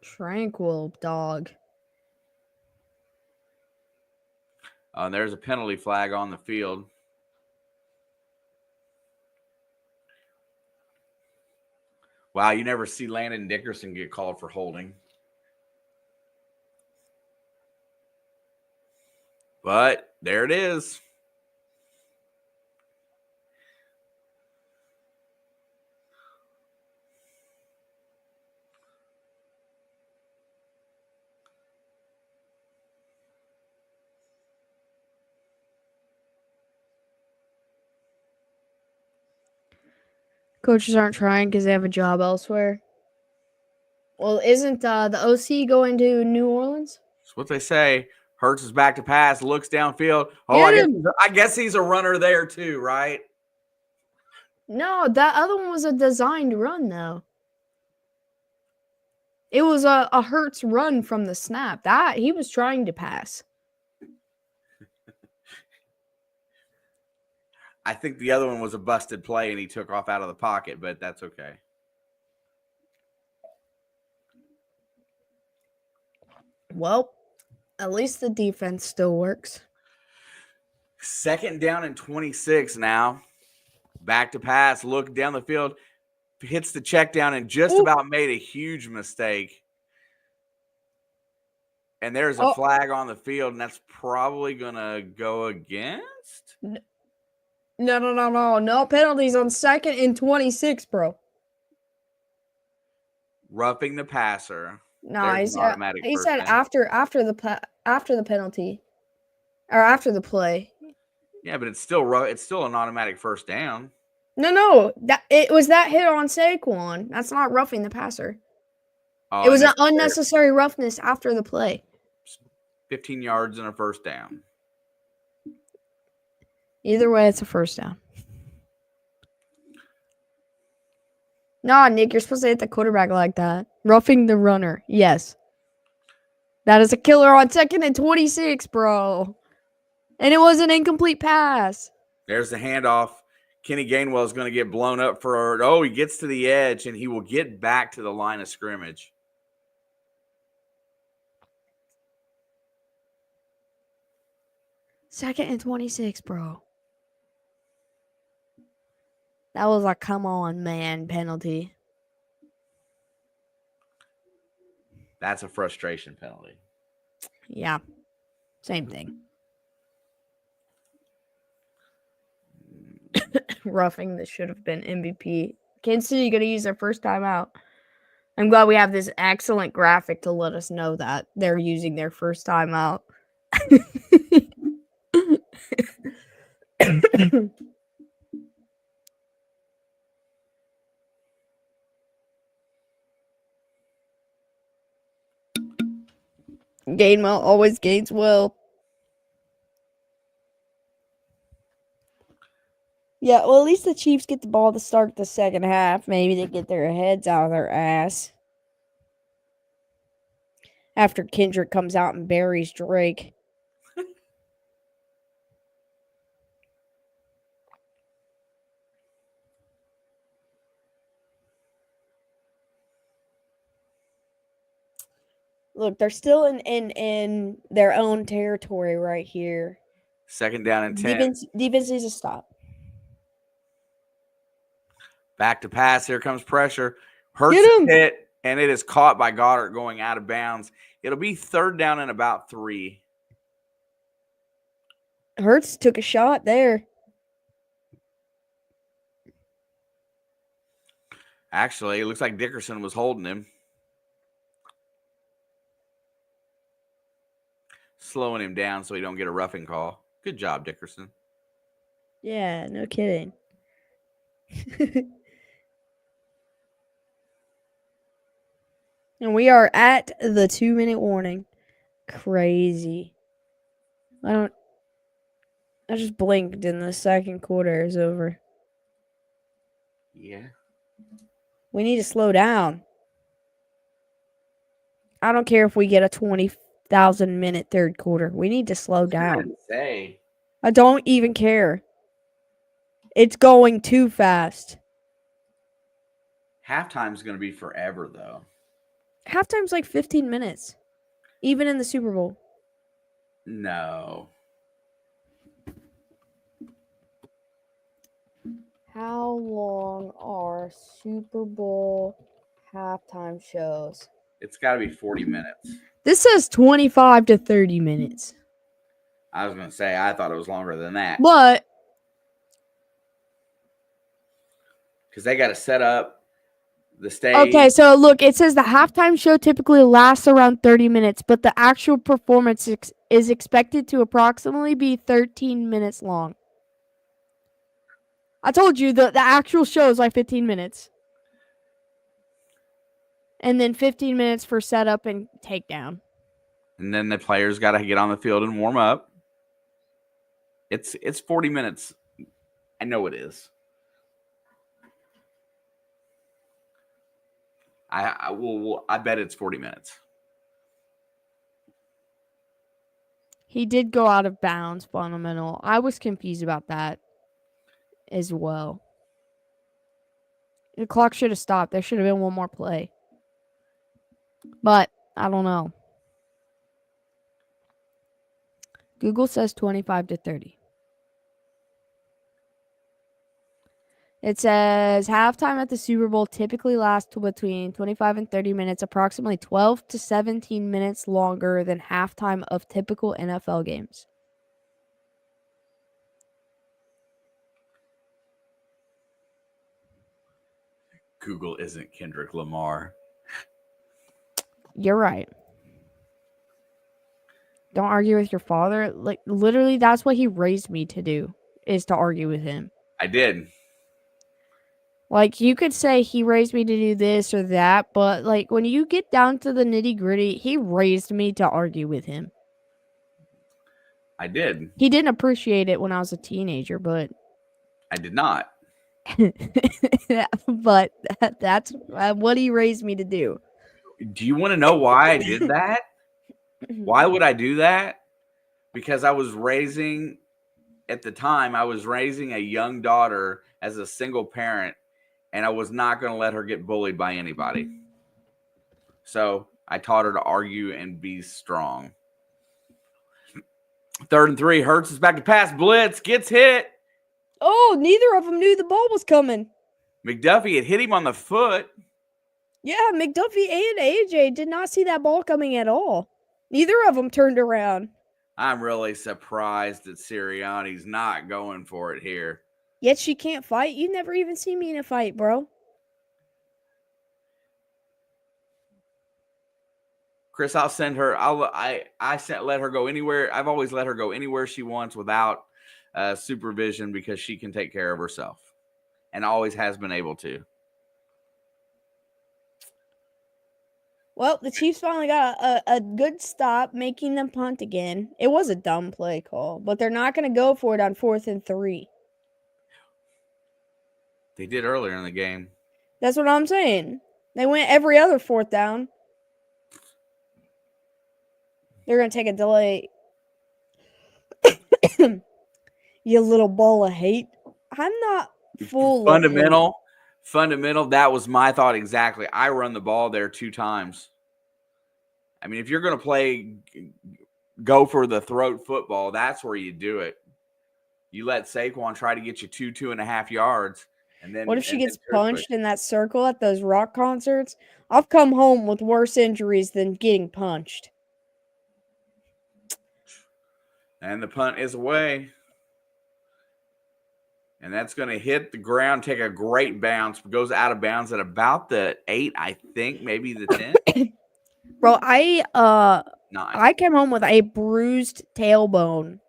Tranquil, dog. There's a penalty flag on the field. Wow, you never see Landon Dickerson get called for holding. But there it is. Coaches aren't trying because they have a job elsewhere. Well, isn't the OC going to New Orleans? That's what they say. Hurts is back to pass, looks downfield. Oh, I guess he's a runner there too, right? No, that other one was a designed run, though. It was a Hurts run from the snap. That he was trying to pass. I think the other one was a busted play and he took off out of the pocket, but that's okay. Well, at least the defense still works. 2nd down and 26 now. Back to pass, look down the field, hits the check down and just about made a huge mistake. And there's a flag on the field, and that's probably going to go against? No penalties on 2nd and 26, bro. Roughing the passer. No, he said after the penalty or after the play. Yeah, but it's still an automatic 1st down. No, it was that hit on Saquon. That's not roughing the passer. It was an unnecessary roughness after the play. 15 yards and a 1st down. Either way, it's a 1st down. Nah, Nick, you're supposed to hit the quarterback like that. Roughing the runner. Yes. That is a killer on 2nd and 26, bro. And it was an incomplete pass. There's the handoff. Kenny Gainwell is going to get blown up he gets to the edge, and he will get back to the line of scrimmage. Second and 26, bro. That was a come on, man penalty. That's a frustration penalty. Yeah. Same thing. Roughing this should have been MVP. Kansas City going to use their first time out. I'm glad we have this excellent graphic to let us know that they're using their first time out. Gainwell always gains well. Yeah, well, at least the Chiefs get the ball to start the 2nd half. Maybe they get their heads out of their ass. After Kendrick comes out and buries Drake. Look, they're still in their own territory right here. 2nd down and 10. Defense needs to stop. Back to pass. Here comes pressure. Hurts hit, and it is caught by Goddard going out of bounds. It'll be 3rd down and about 3. Hurts took a shot there. Actually, it looks like Dickerson was holding him. Slowing him down so he don't get a roughing call. Good job, Dickerson. Yeah, no kidding. And we are at the 2-minute warning. Crazy. I just blinked and the second quarter is over. Yeah. We need to slow down. I don't care if we get a 20,000 minute third quarter. We need to slow down. Say. I don't even care. It's going too fast. Halftime's going to be forever, though. Halftime's like 15 minutes, even in the Super Bowl. No. How long are Super Bowl halftime shows? It's got to be 40 minutes. This says 25 to 30 minutes. I was going to say, I thought it was longer than that. But because they got to set up the stage. Okay, so look, it says the halftime show typically lasts around 30 minutes, but the actual performance is expected to approximately be 13 minutes long. I told you the actual show is like 15 minutes. And then 15 minutes for setup and takedown. And then the players got to get on the field and warm up. It's 40 minutes. I know it is. I bet it's 40 minutes. He did go out of bounds, fundamental. I was confused about that as well. The clock should have stopped. There should have been one more play. But I don't know. Google says 25 to 30. It says halftime at the Super Bowl typically lasts between 25 and 30 minutes, approximately 12 to 17 minutes longer than halftime of typical NFL games. Google isn't Kendrick Lamar. You're right. Don't argue with your father. Like, literally, that's what he raised me to do, is to argue with him. I did. Like, you could say he raised me to do this or that, but, like, when you get down to the nitty-gritty, he raised me to argue with him. I did. He didn't appreciate it when I was a teenager, but... I did not. But that's what he raised me to do. Do you want to know why I did that? Why would I do that? Because I was raising, at the time, I was raising a young daughter as a single parent, and I was not going to let her get bullied by anybody. So I taught her to argue and be strong. 3rd and 3. Hurts is back to pass. Blitz. Gets hit. Oh, neither of them knew the ball was coming. McDuffie had hit him on the foot. Yeah, McDuffie and AJ did not see that ball coming at all. Neither of them turned around. I'm really surprised that Sirianni's not going for it here. Yet she can't fight. You never even see me in a fight, bro. Chris, I'll send her. Let her go anywhere. I've always let her go anywhere she wants without supervision because she can take care of herself, and always has been able to. Well, the Chiefs finally got a good stop, making them punt again. It was a dumb play call, but they're not going to go for it on 4th and 3. They did earlier in the game. That's what I'm saying. They went every other 4th down. They're going to take a delay. You little ball of hate. I'm not full Fundamental. That was my thought exactly. I run the ball there 2 times. I mean, if you're going to go for the throat football, that's where you do it. You let Saquon try to get you 2.5 yards. And then, what if she gets punched in that circle at those rock concerts? I've come home with worse injuries than getting punched. And the punt is away. And that's going to hit the ground, take a great bounce, goes out of bounds at about the 8, I think, maybe the 10. Bro, I came home with a bruised tailbone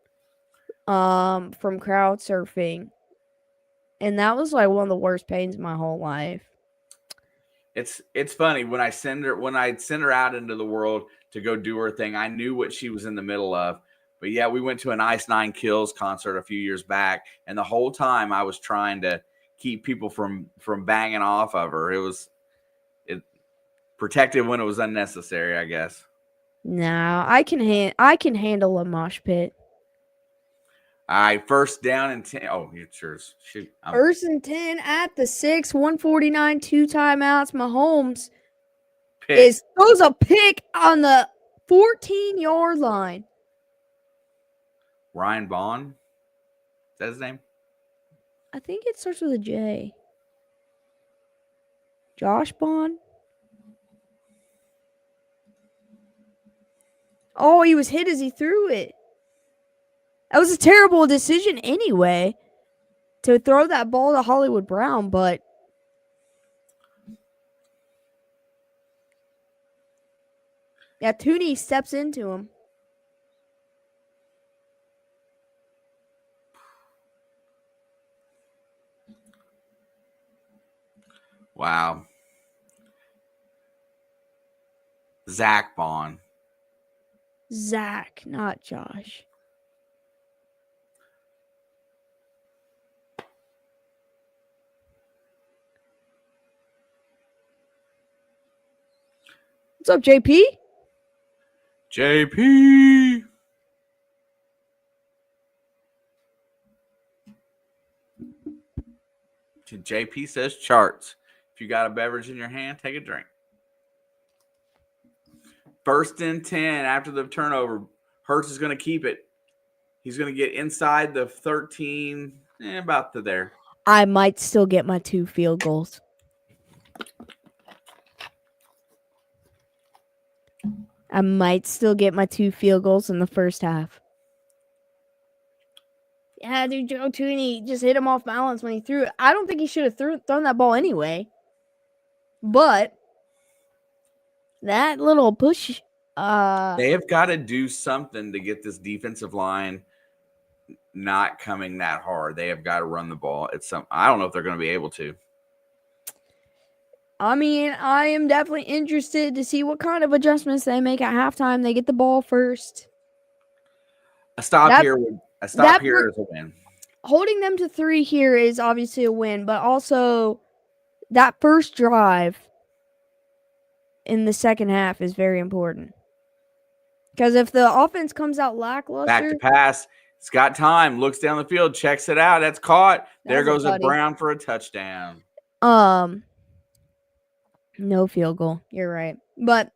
from crowd surfing. And that was like one of the worst pains of my whole life. It's funny when I'd send her out into the world to go do her thing. I knew what she was in the middle of. But yeah, we went to an Ice Nine Kills concert a few years back, and the whole time I was trying to keep people from banging off of her. It protected when it was unnecessary, I guess. No, I can handle a mosh pit. All right, first down and 10. Oh, it's yours. Shoot. First and 10 at the 6, 149, 2 timeouts. Mahomes throws a pick on the 14-yard line. Ryan Vaughn? Is that his name? I think it starts with a J. Josh Bond? Oh, he was hit as he threw it. That was a terrible decision anyway, to throw that ball to Hollywood Brown, but yeah, Tooney steps into him. Wow. Zach Bond. Zach, not Josh. What's up, JP? JP. JP says charts. If you got a beverage in your hand, take a drink. First and 10 after the turnover. Hurts is going to keep it. He's going to get inside the 13, about to there. I might still get my 2 field goals. I might still get my 2 field goals in the first half. Yeah, dude, Joe Tooney just hit him off balance when he threw it. I don't think he should have thrown that ball anyway. But that little push. They have got to do something to get this defensive line not coming that hard. They have got to run the ball. I don't know if they're going to be able to. I mean, I am definitely interested to see what kind of adjustments they make at halftime. They get the ball first. A stop here is a win. Holding them to 3 here is obviously a win, but also that first drive in the second half is very important. Because if the offense comes out lackluster. Back to pass. It's got time. Looks down the field. Checks it out. That's caught. There goes a Brown for a touchdown. No field goal. You're right. But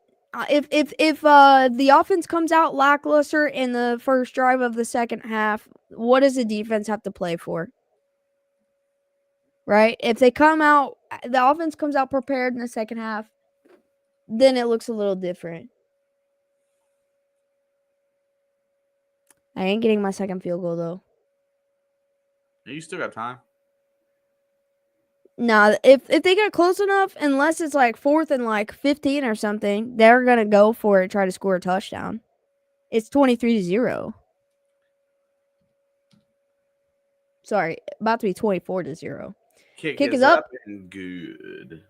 if the offense comes out lackluster in the first drive of the second half, what does the defense have to play for? Right? If they come out, the offense comes out prepared in the second half, then it looks a little different. I ain't getting my second field goal, though. You still got time. Nah, if they get close enough, unless it's like 4th and 15 or something, they're going to go for it, try to score a touchdown. It's 23-0. Sorry, about to be 24-0. Kick is up and good.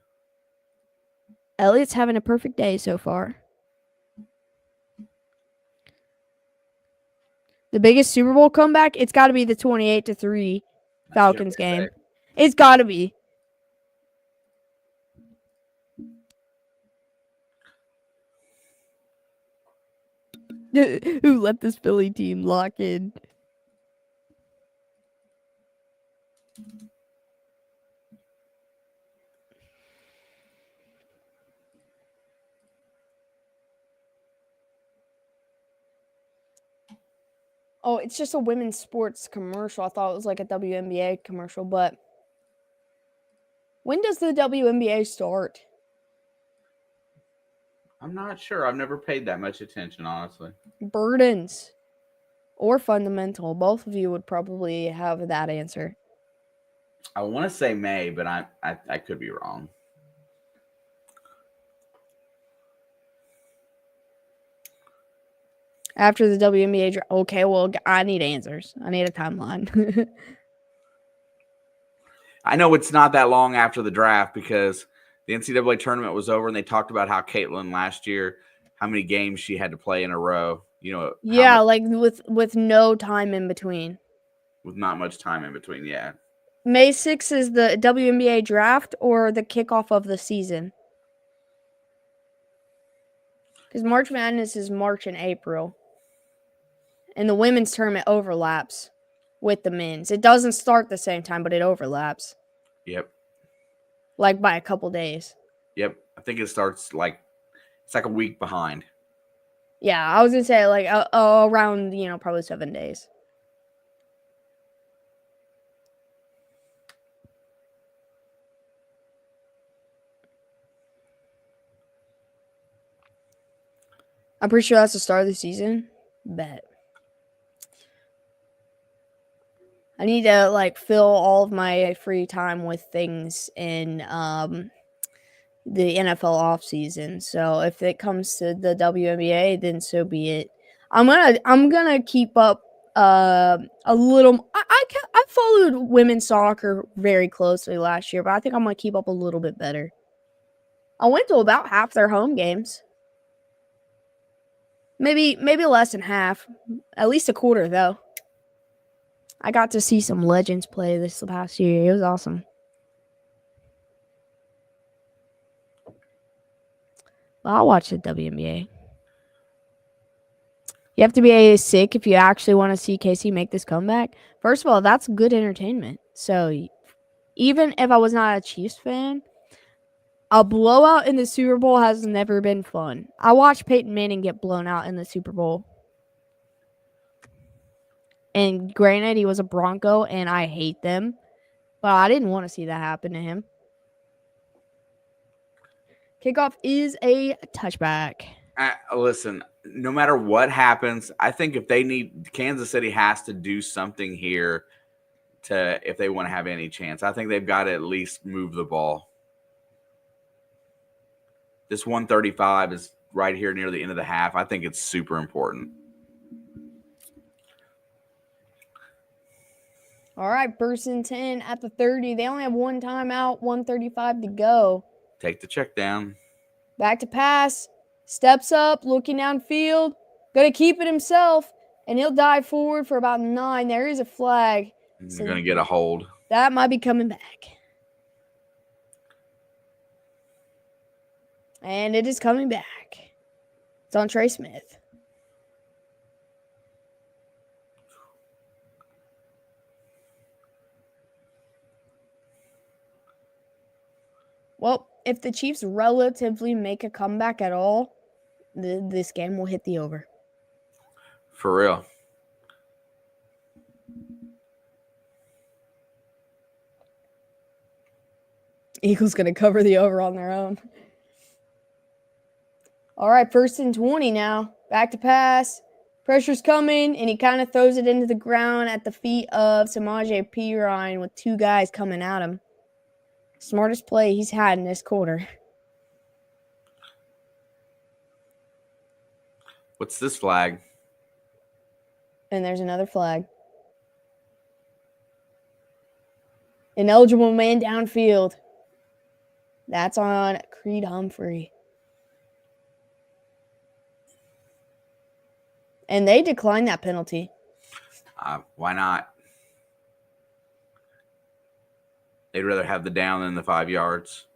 Elliott's having a perfect day so far. The biggest Super Bowl comeback, it's got to be the 28-3 Falcons game. It's got to be. Who let this Philly team lock in? Oh, it's just a women's sports commercial. I thought it was like a WNBA commercial, but when does the WNBA start? I'm not sure. I've never paid that much attention, honestly. Burdens or fundamental. Both of you would probably have that answer. I want to say May, but I could be wrong. After the WNBA draft. Okay, well, I need answers. I need a timeline. I know it's not that long after the draft because the NCAA tournament was over, and they talked about how Caitlin last year, how many games she had to play in a row. Yeah, like with no time in between. With not much time in between, yeah. May 6th is the WNBA draft or the kickoff of the season. Because March Madness is March and April. And the women's tournament overlaps with the men's. It doesn't start the same time, but it overlaps. Yep. Like by a couple days. Yep. I think it starts it's like a week behind. Yeah, I was going to say like around, probably 7 days. I'm pretty sure that's the start of the season. Bet. I need to fill all of my free time with things in the NFL off season. So if it comes to the WNBA, then so be it. I'm gonna keep up a little. I followed women's soccer very closely last year, but I think I'm gonna keep up a little bit better. I went to about half their home games. Maybe less than half. At least a quarter though. I got to see some legends play this past year. It was awesome. Well, I'll watch the WNBA. You have to be sick if you actually want to see Casey make this comeback. First of all, that's good entertainment. So even if I was not a Chiefs fan, a blowout in the Super Bowl has never been fun. I watched Peyton Manning get blown out in the Super Bowl. And granted, he was a Bronco, and I hate them. But I didn't want to see that happen to him. Kickoff is a touchback. Listen, no matter what happens, I think Kansas City has to do something here if they want to have any chance. I think they've got to at least move the ball. This 135 is right here near the end of the half. I think it's super important. All right, 1st and 10 at the 30. They only have one timeout, 1:35 to go. Take the check down. Back to pass. Steps up, looking downfield. Going to keep it himself, and he'll dive forward for about 9. There is a flag. He's going to get a hold. That might be coming back. And it is coming back. It's on Trey Smith. Well, if the Chiefs relatively make a comeback at all, this game will hit the over. For real. Eagles going to cover the over on their own. All right, 1st and 20 now. Back to pass. Pressure's coming, and he kind of throws it into the ground at the feet of Samaje Perine with 2 guys coming at him. Smartest play he's had in this quarter. What's this flag? And there's another flag. Ineligible man downfield. That's on Creed Humphrey. And they declined that penalty. Why not? They'd rather have the down than the 5 yards.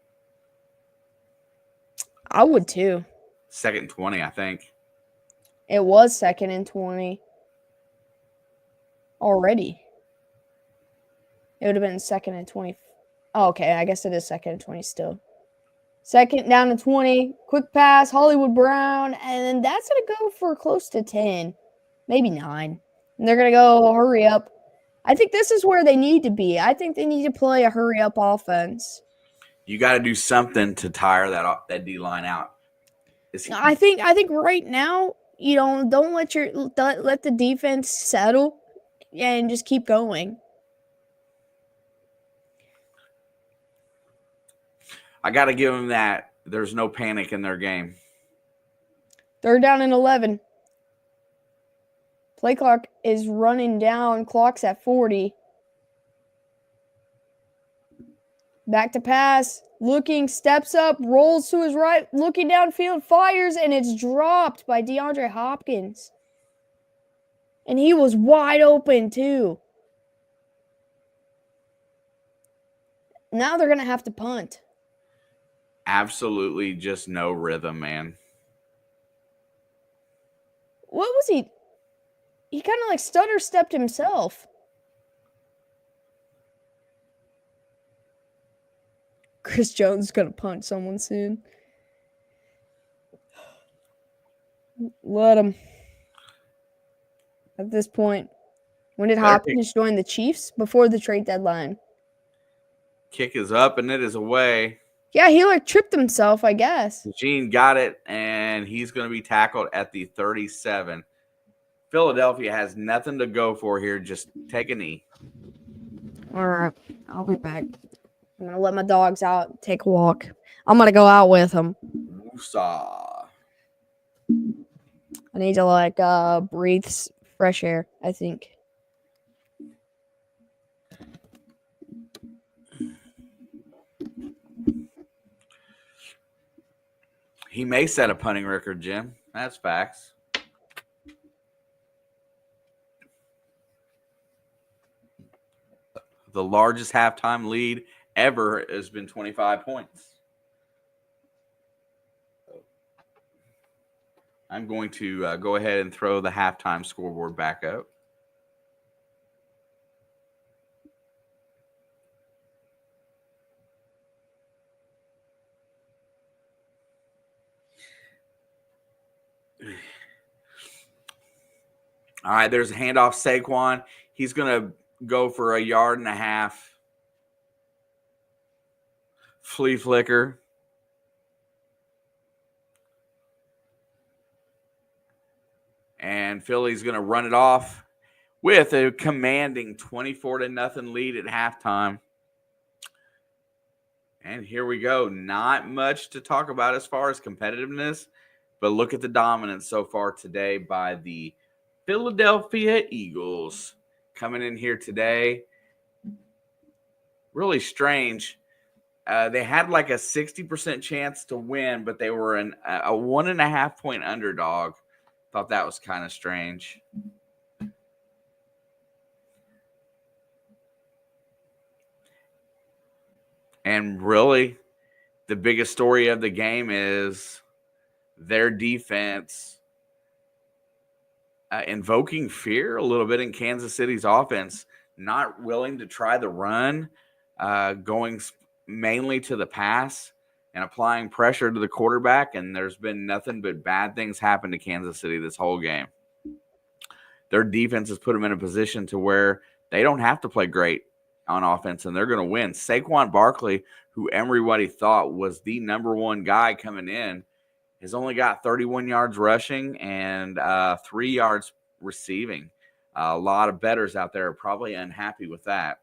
I would too. 2nd and 20, I think. It was 2nd and 20 already. It would have been 2nd and 20. Oh, okay, I guess it is 2nd and 20 still. 2nd down to 20. Quick pass, Hollywood Brown. And that's going to go for close to 10. Maybe 9. And they're going to go hurry up. I think this is where they need to be. I think they need to play a hurry-up offense. You got to do something to tire that D-line out. I think right now, don't let the defense settle and just keep going. I got to give them that. There's no panic in their game. 3rd down and 11. Play clock is running down. Clock's at 40. Back to pass. Looking, steps up, rolls to his right, looking downfield, fires, and it's dropped by DeAndre Hopkins. And he was wide open, too. Now they're going to have to punt. Absolutely just no rhythm, man. What was he? He kind of like stutter-stepped himself. Chris Jones is going to punt someone soon. Let him. At this point. When did Hopkins join the Chiefs? Before the trade deadline. Kick is up and it is away. Yeah, he like tripped himself, I guess. Gene got it, and he's going to be tackled at the 37. Philadelphia has nothing to go for here. Just take a knee. All right, I'll be back. I'm going to let my dogs out, take a walk. I'm going to go out with them. Woosah. I need to breathe fresh air, I think. He may set a punting record, Jim. That's facts. The largest halftime lead ever has been 25 points. I'm going to go ahead and throw the halftime scoreboard back up. All right, there's a handoff. Saquon. He's going to go for 1.5 yards. Flea flicker. And Philly's going to run it off with a commanding 24-0 lead at halftime. And here we go. Not much to talk about as far as competitiveness, but look at the dominance so far today by the Philadelphia Eagles. Coming in here today. Really strange. They had like a 60% chance to win, but they were a 1.5 point underdog. Thought that was kind of strange. And really, the biggest story of the game is their defense invoking fear a little bit in Kansas City's offense, not willing to try the run, going mainly to the pass and applying pressure to the quarterback, and there's been nothing but bad things happen to Kansas City this whole game. Their defense has put them in a position to where they don't have to play great on offense, and they're going to win. Saquon Barkley, who everybody thought was the number one guy coming in, has only got 31 yards rushing and 3 yards receiving. A lot of bettors out there are probably unhappy with that.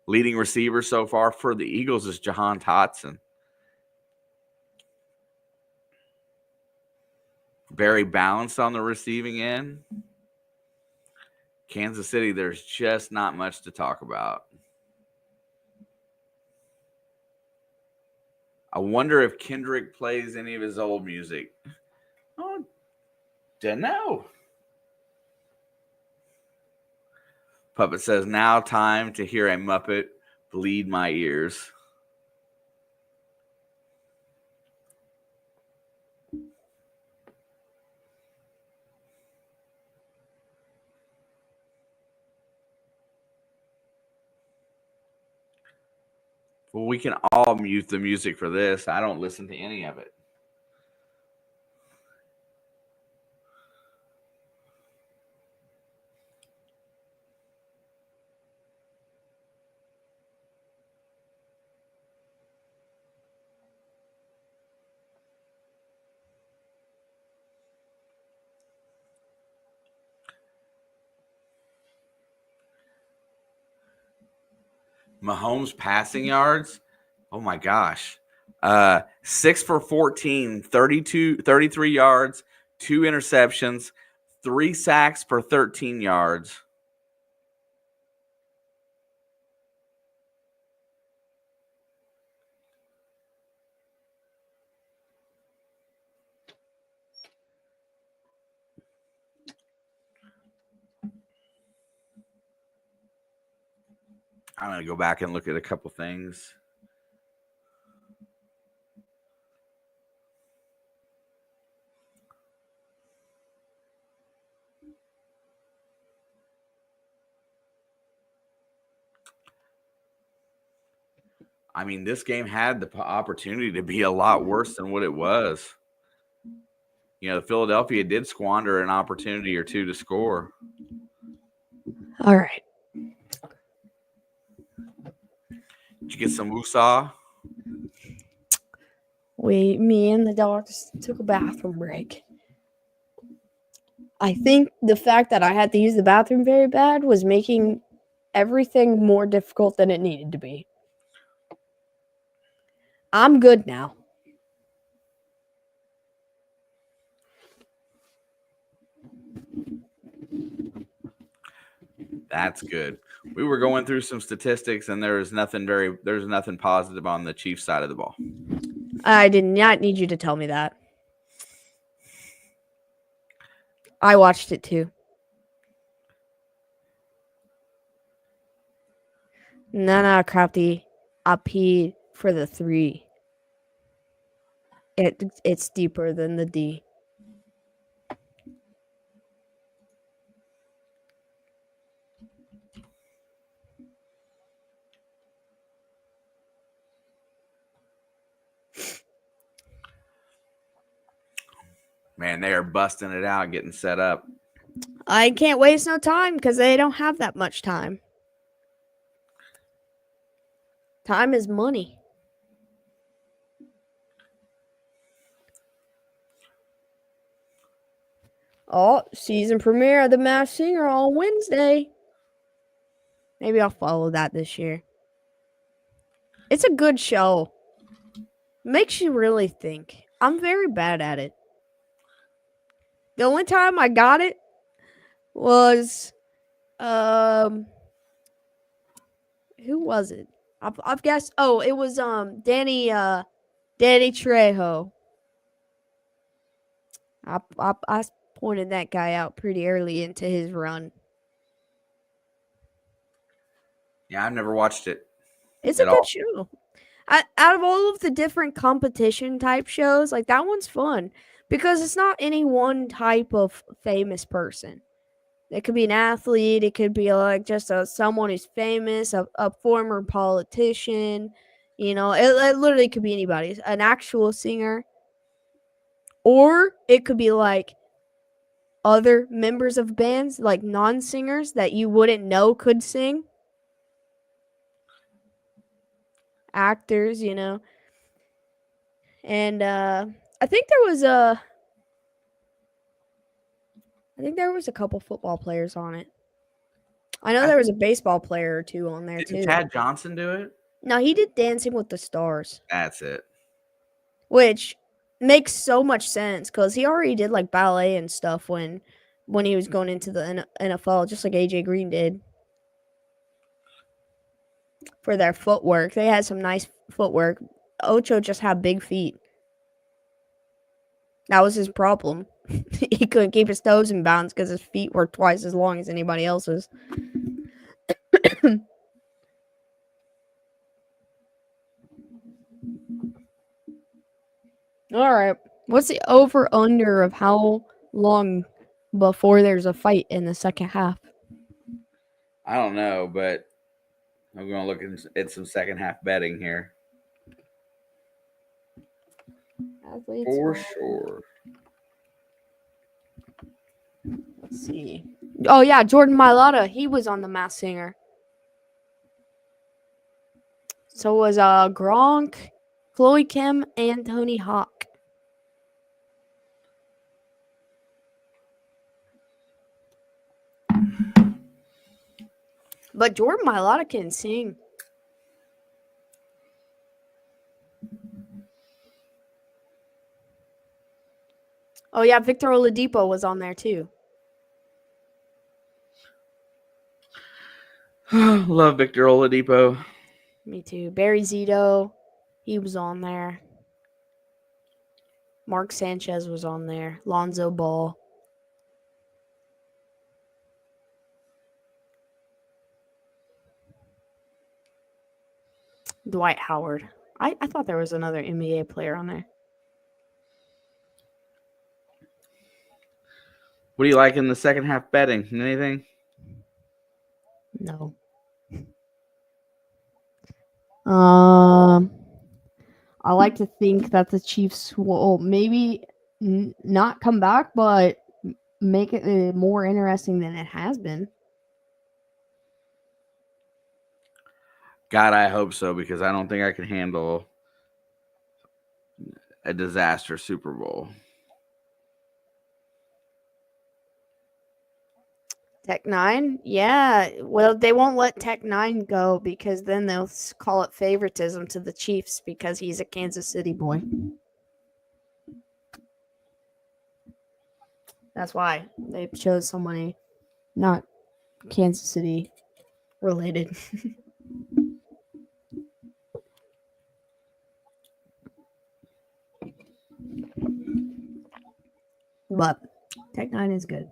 Leading receiver so far for the Eagles is Jahan Dotson. Very balanced on the receiving end. Kansas City, there's just not much to talk about. I wonder if Kendrick plays any of his old music. Oh, don't know. Puppet says, now time to hear a Muppet bleed my ears. Well, we can all mute the music for this. I don't listen to any of it. Mahomes passing yards. Oh my gosh. 6 for 14, 33 yards, 2 interceptions, 3 sacks for 13 yards. I'm going to go back and look at a couple things. I mean, this game had the opportunity to be a lot worse than what it was. Philadelphia did squander an opportunity or two to score. All right. Did you get some woosah? Me and the dog just took a bathroom break. I think the fact that I had to use the bathroom very bad was making everything more difficult than it needed to be. I'm good now. That's good. We were going through some statistics, and there's nothing positive on the Chiefs side of the ball. I did not need you to tell me that. I watched it too. No, Crafty. I peed for the 3. It's deeper than the D. Man, they are busting it out, getting set up. I can't waste no time because they don't have that much time. Time is money. Oh, season premiere of The Masked Singer on Wednesday. Maybe I'll follow that this year. It's a good show. Makes you really think. I'm very bad at it. The only time I got it was who was it? I've guessed. Oh, it was Danny Trejo. I pointed that guy out pretty early into his run. Yeah, I've never watched it. It's a good show. Out of all of the different competition type shows, like that one's fun because it's not any one type of famous person. It could be an athlete. It could be like just someone who's famous, a former politician. It literally could be anybody, an actual singer. Or it could be like other members of bands, like non-singers that you wouldn't know could sing. Actors, And I think there was a couple football players on it. I know there was a baseball player or two on there too. Chad Johnson do it? No, he did Dancing with the Stars. That's it. Which makes so much sense because he already did like ballet and stuff when he was going into the NFL, just like AJ Green did. For their footwork, they had some nice footwork. Ocho just had big feet. That was his problem. He couldn't keep his toes in bounds because his feet were twice as long as anybody else's. All right. What's the over-under of how long before there's a fight in the second half? I don't know, but I'm going to look at some second half betting here. Athletes for sure. Let's see. Oh, yeah, Jordan Mailata. He was on The Masked Singer. So was Gronk, Chloe Kim, and Tony Hawk. But Jordan Mailata can sing. Oh, yeah, Victor Oladipo was on there, too. Love Victor Oladipo. Me too. Barry Zito, he was on there. Mark Sanchez was on there. Lonzo Ball. Dwight Howard. I thought there was another NBA player on there. What do you like in the second half betting? Anything? No. Um, I like to think that the Chiefs will maybe not come back, but make it more interesting than it has been. God, I hope so, because I don't think I can handle a disaster Super Bowl. Tech 9? Yeah. Well, they won't let Tech 9 go because then they'll call it favoritism to the Chiefs because he's a Kansas City boy. That's why they chose somebody not Kansas City related. But Tech 9 is good.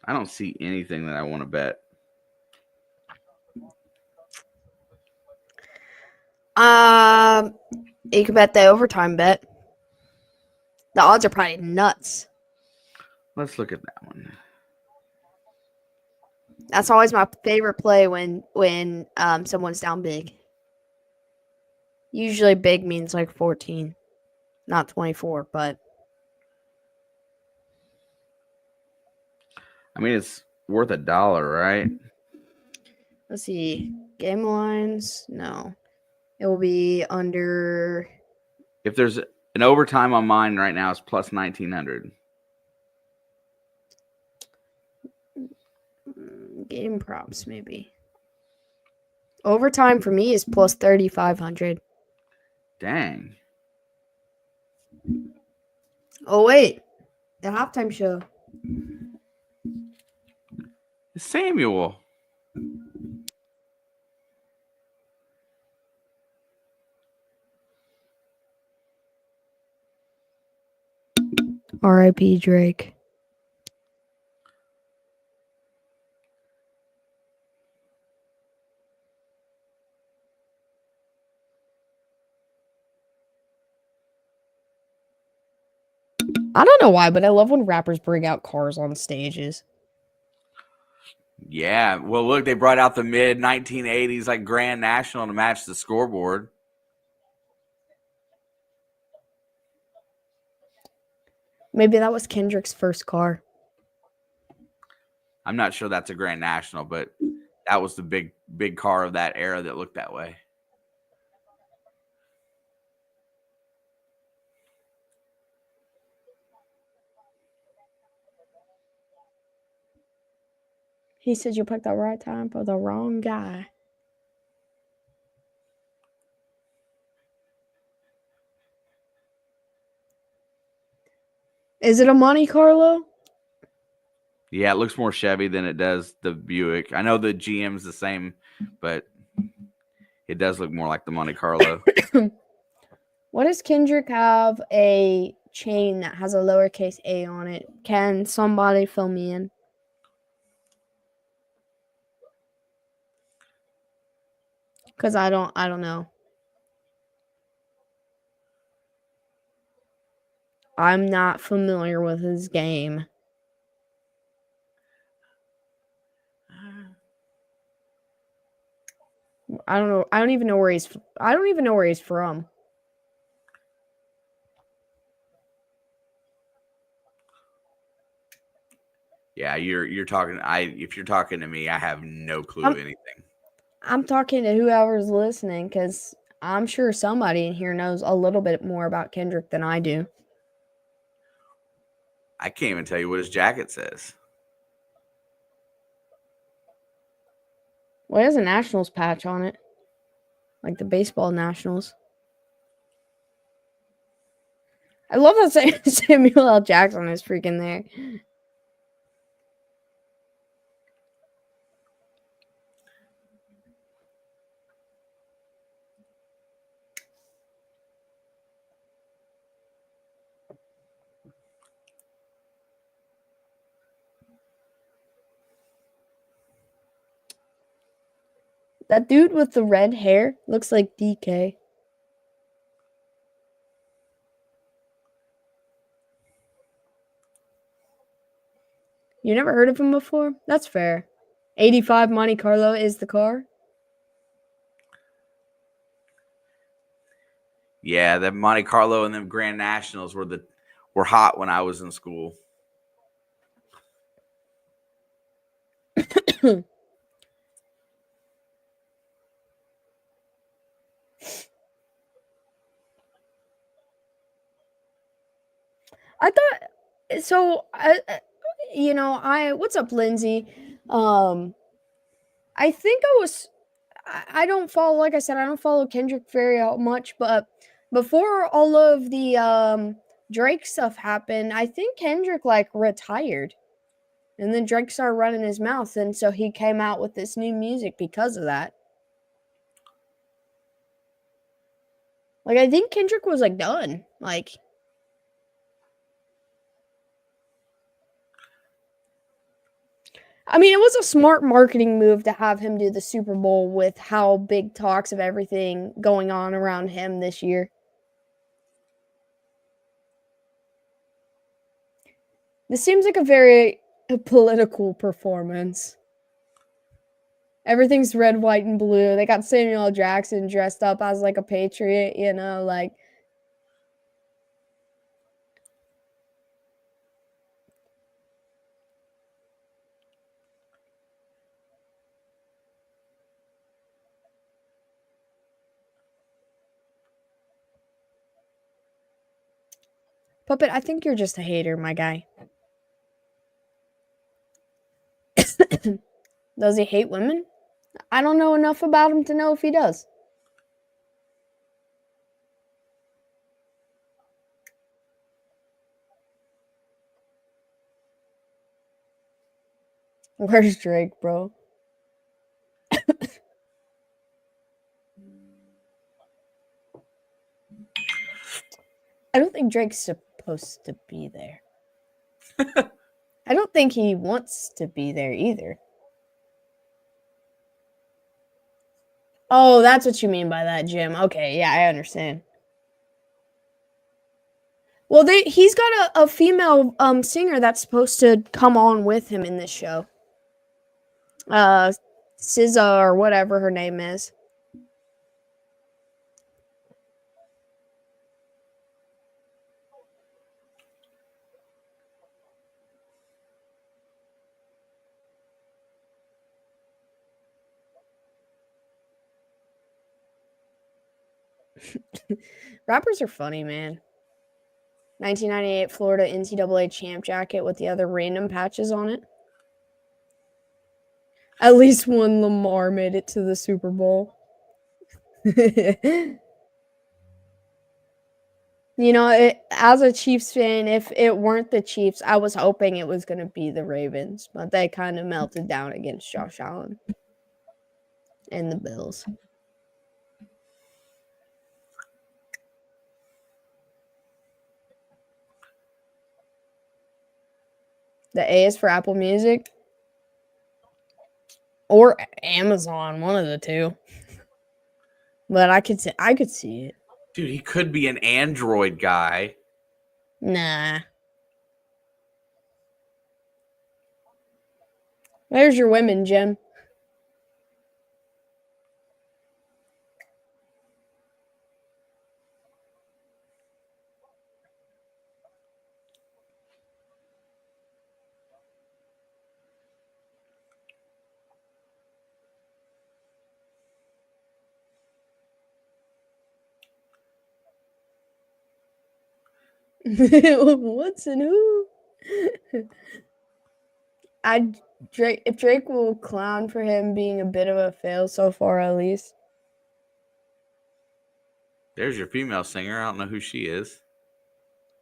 I don't see anything that I want to bet. You can bet the overtime bet. The odds are probably nuts. Let's look at that one. That's always my favorite play when someone's down big. Usually big means like 14, not 24, but I mean, it's worth $1, right? let's see. Game lines, no. It will be under. If there's an overtime on mine right now, it's plus 1,900. Game props, maybe. Overtime for me is plus 3,500. Dang. Oh, wait. The halftime show. Samuel. R.I.P. Drake. I don't know why, but I love when rappers bring out cars on stages. Yeah. Well, look, they brought out the mid 1980s like Grand National to match the scoreboard. Maybe that was Kendrick's first car. I'm not sure that's a Grand National, but that was the big car of that era that looked that way. He said you picked the right time for the wrong guy. Is it a Monte Carlo? Yeah, it looks more Chevy than it does the Buick. I know the GM's the same, but it does look more like the Monte Carlo. What does Kendrick have a chain that has a lowercase a on it? Can somebody fill me in? Because I don't know. I'm not familiar with his game. I don't know. I don't even know where he's from. Yeah, you're talking. If you're talking to me, I have no clue anything. I'm talking to whoever's listening because I'm sure somebody in here knows a little bit more about Kendrick than I do. I can't even tell you what his jacket says. Well, it has a Nationals patch on it, like the baseball Nationals. I love that Samuel L. Jackson is freaking there. That dude with the red hair looks like DK. You never heard of him before? That's fair. 85 Monte Carlo is the car. Yeah, that Monte Carlo and them Grand Nationals were hot when I was in school. I thought so. What's up, Lindsay? I think I was. I don't follow. Like I said, I don't follow Kendrick very much. But before all of the Drake stuff happened, I think Kendrick like retired, and then Drake started running his mouth, and so he came out with this new music because of that. Like I think Kendrick was like done. Like. I mean, it was a smart marketing move to have him do the Super Bowl with how big talks of everything going on around him this year. This seems like a very political performance. Everything's red, white, and blue. They got Samuel L. Jackson dressed up as like a patriot, like. Puppet, I think you're just a hater, my guy. Does he hate women? I don't know enough about him to know if he does. Where's Drake, bro? I don't think Drake's supposed to be there. I don't think he wants to be there either. Oh, that's what you mean by that, Jim. Okay, yeah, I understand. Well, he's got a female singer that's supposed to come on with him in this show. SZA or whatever her name is. Rappers are funny, man. 1998 Florida NCAA champ jacket with the other random patches on it. At least one Lamar made it to the Super Bowl. As a Chiefs fan, if it weren't the Chiefs, I was hoping it was going to be the Ravens, but they kind of melted down against Josh Allen and the Bills. The A is for Apple Music or Amazon, one of the two. But I could see it. Dude, he could be an Android guy. Nah. There's your women, Jim. What's in who? If Drake will clown for him being a bit of a fail so far, at least. There's your female singer. I don't know who she is.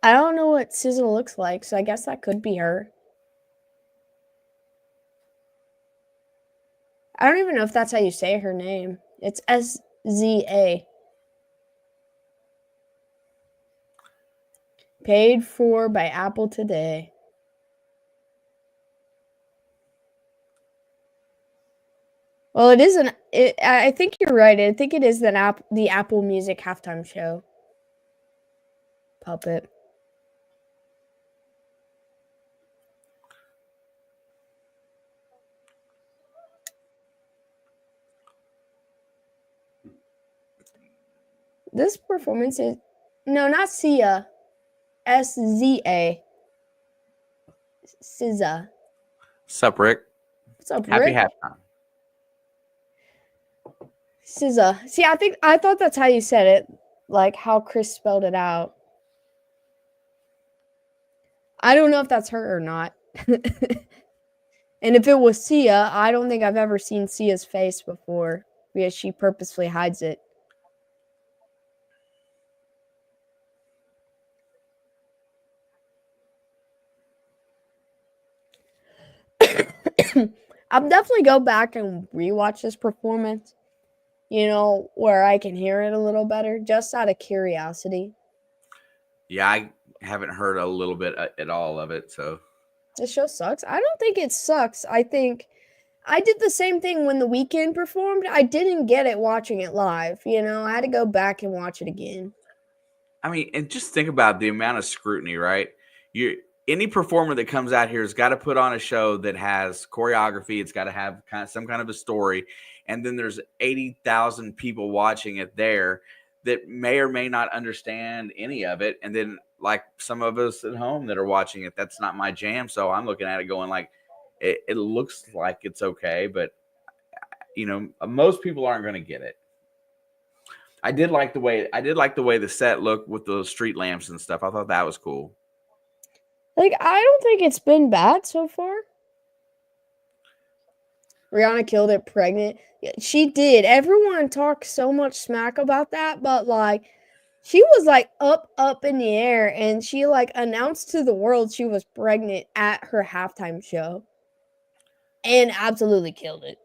I don't know what SZA looks like, so I guess that could be her. I don't even know if that's how you say her name. It's SZA. Paid for by Apple today. Well, it isn't. I think you're right. I think it is the Apple Music halftime show. Puppet. This performance is not Sia. SZA. SZA. Sup, Rick? What's up, Happy Rick? halftime. SZA. See, I thought that's how you said it, like how Chris spelled it out. I don't know if that's her or not. And if it was Sia, I don't think I've ever seen Sia's face before because she purposefully hides it. I'll definitely go back and rewatch this performance, where I can hear it a little better, just out of curiosity. Yeah, I haven't heard a little bit at all of it, so. This show sucks. I don't think it sucks. I think I did the same thing when The Weeknd performed. I didn't get it watching it live. I had to go back and watch it again. I mean, and just think about the amount of scrutiny, right? Any performer that comes out here has got to put on a show that has choreography. It's got to have some kind of a story. And then there's 80,000 people watching it there that may or may not understand any of it. And then like some of us at home that are watching it, that's not my jam. So I'm looking at it going like, it looks like it's okay, but most people aren't going to get it. I did like the way the set looked with the street lamps and stuff. I thought that was cool. Like, I don't think it's been bad so far. Rihanna killed it pregnant. Yeah, she did. Everyone talked so much smack about that, but like she was like up in the air, and she like announced to the world she was pregnant at her halftime show. And absolutely killed it.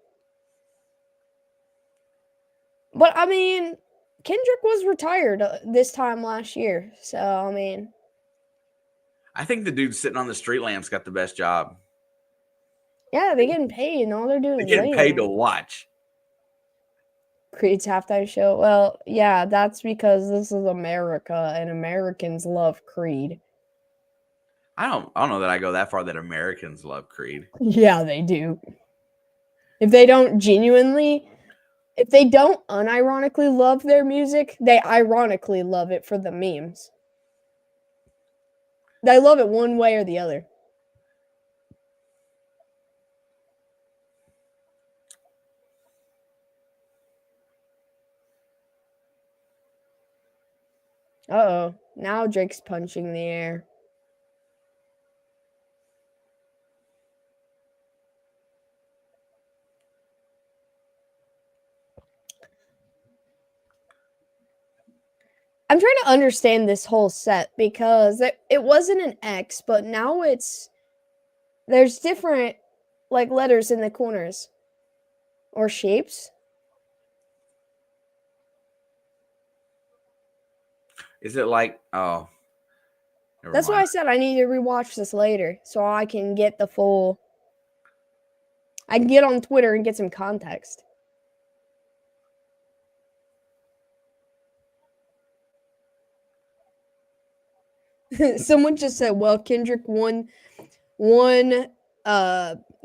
But I mean, Kendrick was retired this time last year. So, I mean, I think the dude sitting on the street lamps got the best job. yeah, they're getting paid, and all they're doing They're is getting paid to waiting. watch. Creed's halftime show. Well, yeah, that's because this is America, and Americans love Creed. I don't know that I go that far that Americans love Creed. Yeah, they do. If they don't unironically love their music, they ironically love it for the memes. They love it one way or the other. Uh-oh. Now Drake's punching the air. I'm trying to understand this whole set because it wasn't an X, but now there's different like letters in the corners or shapes. Is it like That's why I said I need to rewatch this later so I can get the full. I can get on Twitter and get some context. Someone just said, "Well, Kendrick won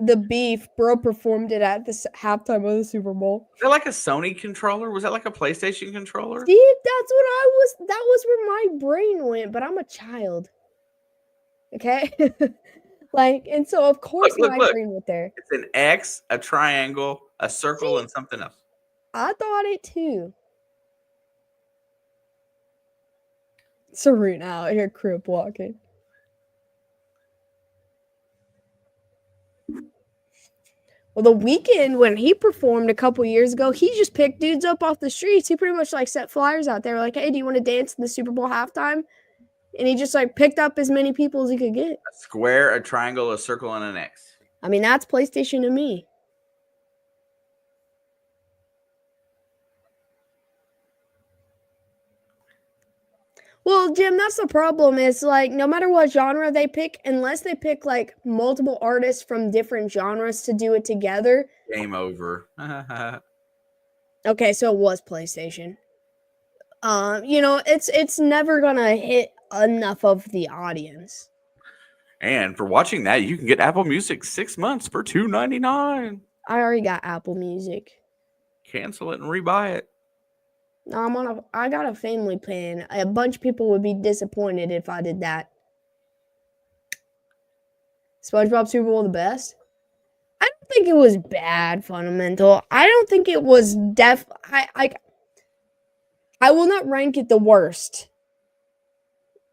the beef. Bro performed it at the halftime of the Super Bowl." Is that like a Sony controller? Was that like a PlayStation controller? See, that's what that was where my brain went, but I'm a child. Okay? Like, and so of course Look. brain went there. It's an X, a triangle, a circle, and something else. I thought it too. Serena out here crip walking. Well, The Weeknd, when he performed a couple years ago, he just picked dudes up off the streets. He pretty much like set flyers out there like, "Hey, do you want to dance in the Super Bowl halftime?" And he just like picked up as many people as he could get. A square, a triangle, a circle, and an X. I mean, that's PlayStation to me. Well, Jim, that's the problem. Is like no matter what genre they pick, unless they pick like multiple artists from different genres to do it together. Game over. Okay, so it was PlayStation. It's never gonna hit enough of the audience. And for watching that, you can get Apple Music 6 months for $2.99. I already got Apple Music. Cancel it and rebuy it. No, I got a family plan. A bunch of people would be disappointed if I did that. SpongeBob Super Bowl the best? I don't think it was bad, Fundamental. I don't think it was I will not rank it the worst.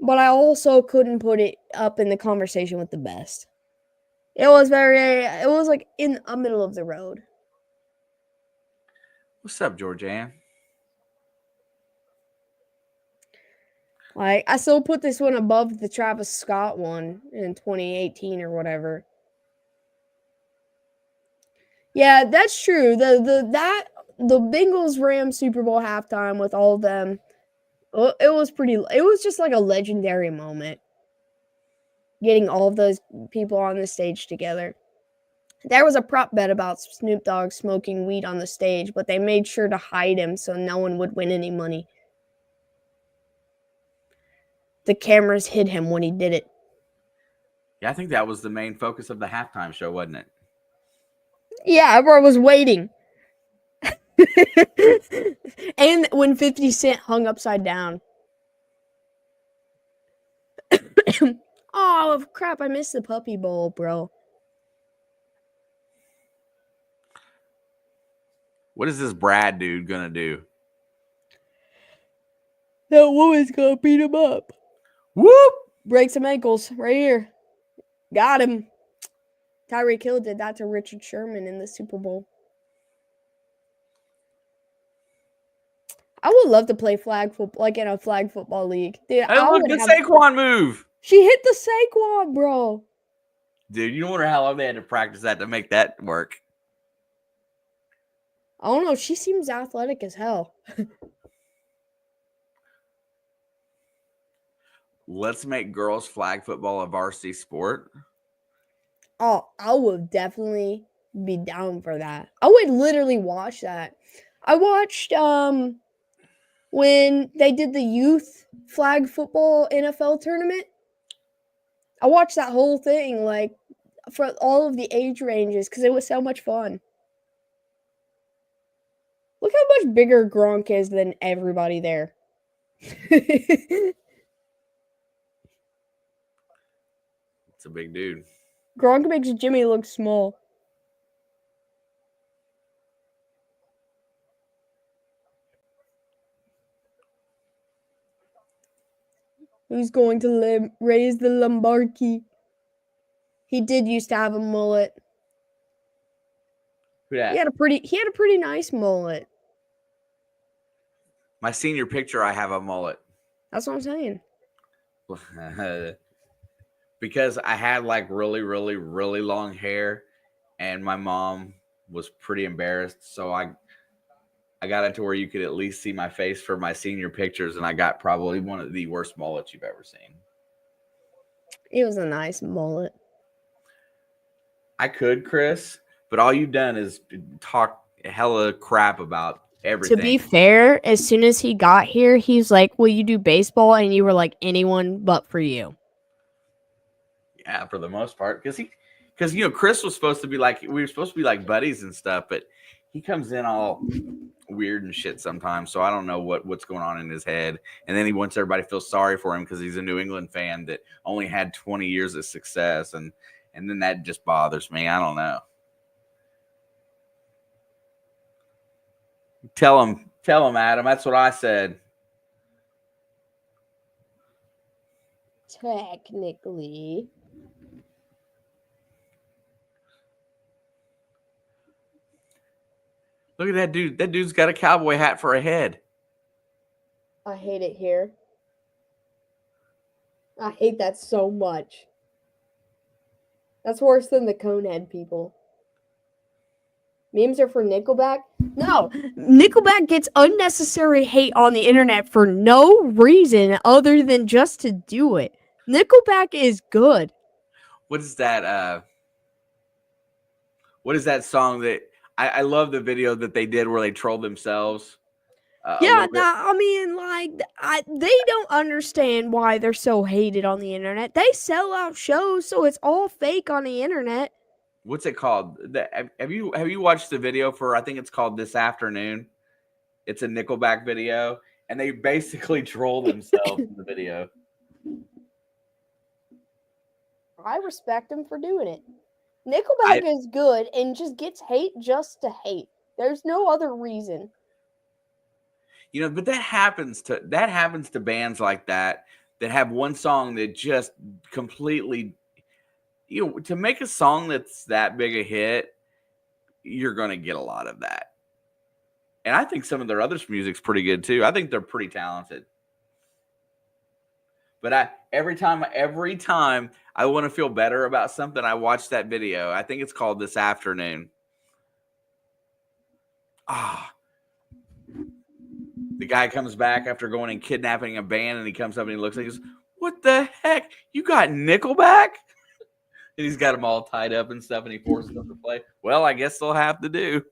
But I also couldn't put it up in the conversation with the best. It was like in the middle of the road. What's up, Georgianne? Like, I still put this one above the Travis Scott one in 2018 or whatever. Yeah, that's true. The Bengals Rams Super Bowl halftime with all of them, it was just like a legendary moment. Getting all of those people on the stage together. There was a prop bet about Snoop Dogg smoking weed on the stage, but they made sure to hide him so no one would win any money. The cameras hid him when he did it. Yeah, I think that was the main focus of the halftime show, wasn't it? Yeah, everyone was waiting. And when 50 Cent hung upside down. Oh, crap, I missed the Puppy Bowl, bro. What is this Brad dude gonna do? That woman's gonna beat him up. Whoop! Break some ankles right here. Got him. Tyreek Hill did that to Richard Sherman in the Super Bowl. I would love to play flag football, like in a flag football league. Dude, Hey, look, the Saquon move. She hit the Saquon, bro. Dude, you wonder how long they had to practice that to make that work. I don't know. She seems athletic as hell. Let's make girls flag football a varsity sport. Oh, I would definitely be down for that. I would literally watch that. I watched when they did the youth flag football NFL tournament. I watched that whole thing, like for all of the age ranges, because it was so much fun. Look how much bigger Gronk is than everybody there. It's a big dude. Gronk makes Jimmy look small. Who's going to raise the Lombardi? He did used to have a mullet. Yeah. He had a pretty nice mullet. My senior picture, I have a mullet. That's what I'm saying. Because I had like really, really, really long hair, and my mom was pretty embarrassed. So I got it to where you could at least see my face for my senior pictures, and I got probably one of the worst mullets you've ever seen. It was a nice mullet. I could, Chris, but all you've done is talk hella crap about everything. To be fair, as soon as he got here, he's like, "Will you do baseball?" And you were like, "Anyone but for you." Yeah, for the most part, because Chris was supposed to be like, we were supposed to be like buddies and stuff, but he comes in all weird and shit sometimes. So I don't know what's going on in his head. And then he wants everybody to feel sorry for him because he's a New England fan that only had 20 years of success, and then that just bothers me. I don't know. Tell him, Adam. That's what I said. Technically. Look at that dude. That dude's got a cowboy hat for a head. I hate it here. I hate that so much. That's worse than the conehead people. Memes are for Nickelback? No, Nickelback gets unnecessary hate on the internet for no reason other than just to do it. Nickelback is good. What is that? What is that song that I love the video that they did where they trolled themselves a Yeah, little bit? I mean, like, they don't understand why they're so hated on the internet. They sell out shows, so it's all fake on the internet. What's it called? Have you watched the video for? I think it's called This Afternoon. It's a Nickelback video, and they basically troll themselves in the video. I respect them for doing it. Nickelback is good and just gets hate just to hate. There's no other reason. You know, but that happens to bands like that have one song that just completely, you know, to make a song that's that big a hit, you're going to get a lot of that. And I think some of their other music's pretty good too. I think they're pretty talented. But every time I want to feel better about something, I watch that video. I think it's called This Afternoon. The guy comes back after going and kidnapping a band, and he comes up and he looks and he goes, "What the heck? You got Nickelback?" And he's got them all tied up and stuff, and he forces them to play. Well, I guess they'll have to do.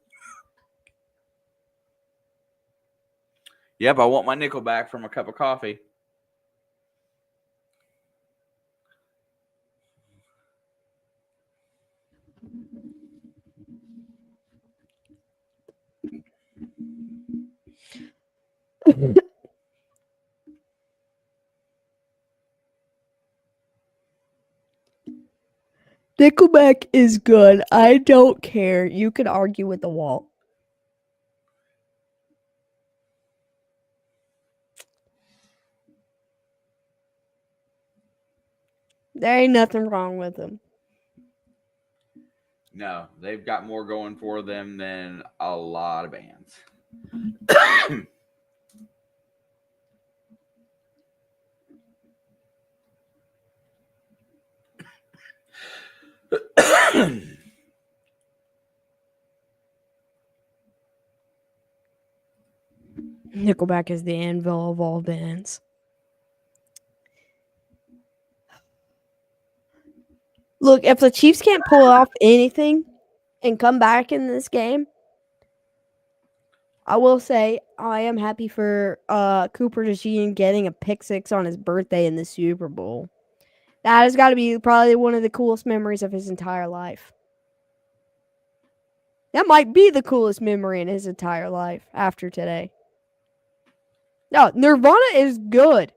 Yep, I want my Nickelback from a cup of coffee. Nickelback is good. I don't care. You can argue with the wall. There ain't nothing wrong with them. No, they've got more going for them than a lot of bands. Nickelback is the anvil of all bands. Look, if the Chiefs can't pull off anything and come back in this game, I will say I am happy for Cooper DeJean getting a pick six on his birthday in the Super Bowl. That has got to be probably one of the coolest memories of his entire life. That might be the coolest memory in his entire life after today. No, Nirvana is good.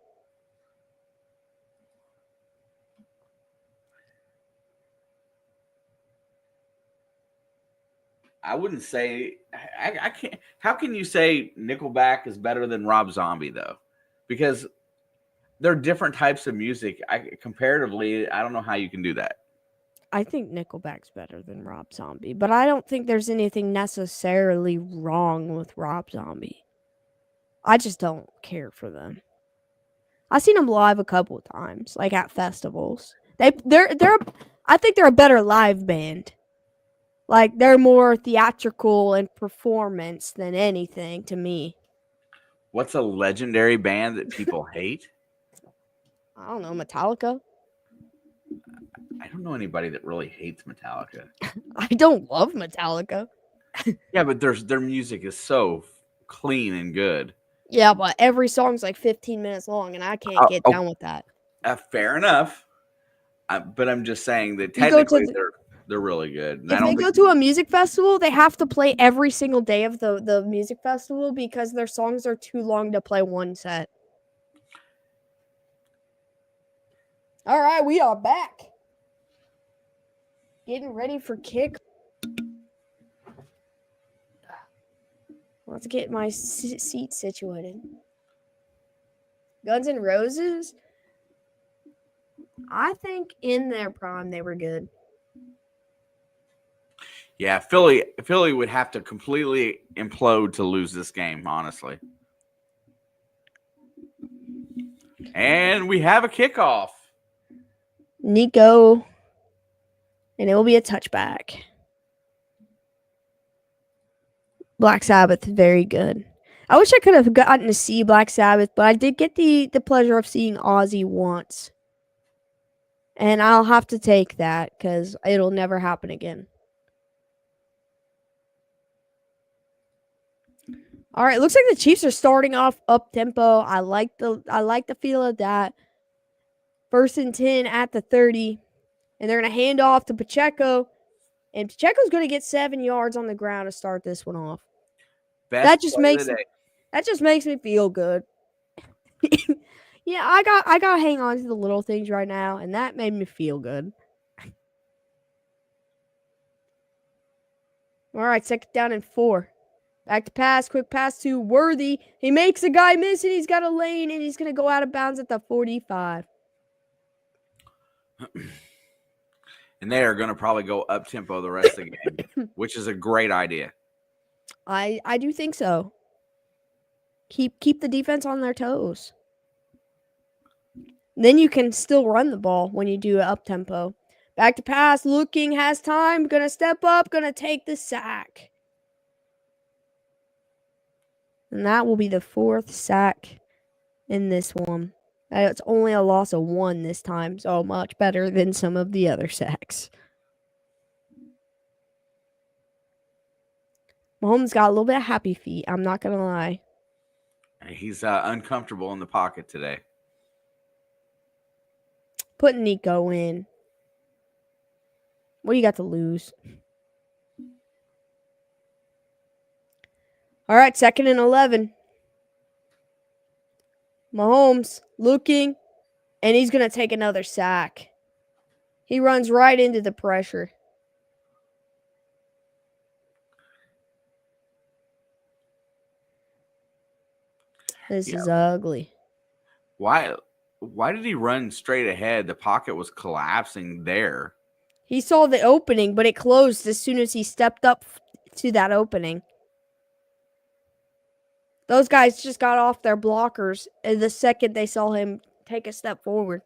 I wouldn't say I can't. How can you say Nickelback is better than Rob Zombie though? Because they're different types of music. Comparatively, I don't know how you can do that. I think Nickelback's better than Rob Zombie, but I don't think there's anything necessarily wrong with Rob Zombie. I just don't care for them. I've seen them live a couple of times, like at festivals. I think they're a better live band. Like, they're more theatrical in performance than anything to me. What's a legendary band that people hate? I don't know, Metallica? I don't know anybody that really hates Metallica. I don't love Metallica. Yeah, but their music is so clean and good. Yeah, but every song's like 15 minutes long, and I can't get down with that. Fair enough. But I'm just saying that technically they're really good. And if they go to a music festival, they have to play every single day of the music festival because their songs are too long to play one set. All right, we are back. Getting ready for kick. Let's get my seat situated. Guns N' Roses, I think in their prime they were good. Yeah, Philly would have to completely implode to lose this game, honestly. And we have a kickoff. Nico, and it will be a touchback. Black Sabbath, very good. I wish I could have gotten to see Black Sabbath, but I did get the pleasure of seeing Ozzy once. And I'll have to take that because it'll never happen again. All right, looks like the Chiefs are starting off up tempo. I like the feel of that. 1st and 10 at the 30, and they're gonna hand off to Pacheco, and Pacheco's gonna get 7 yards on the ground to start this one off. Best play of the day. That just makes me feel good. Yeah, I got to hang on to the little things right now, and that made me feel good. All right, 2nd down and 4. Back to pass, quick pass to Worthy. He makes a guy miss, and he's got a lane, and he's going to go out of bounds at the 45. And they are going to probably go up tempo the rest of the game, which is a great idea. I do think so. Keep the defense on their toes. Then you can still run the ball when you do it up tempo. Back to pass, looking, has time, gonna step up, gonna take the sack. And that will be the 4th sack in this one. It's only a loss of 1 this time, so much better than some of the other sacks. Mahomes got a little bit of happy feet, I'm not gonna lie. He's uncomfortable in the pocket today. Put Nico in. What do you got to lose? All right, 2nd and 11. Mahomes looking, and he's going to take another sack. He runs right into the pressure. This is ugly. Why did he run straight ahead? The pocket was collapsing there. He saw the opening, but it closed as soon as he stepped up to that opening. Those guys just got off their blockers the second they saw him take a step forward.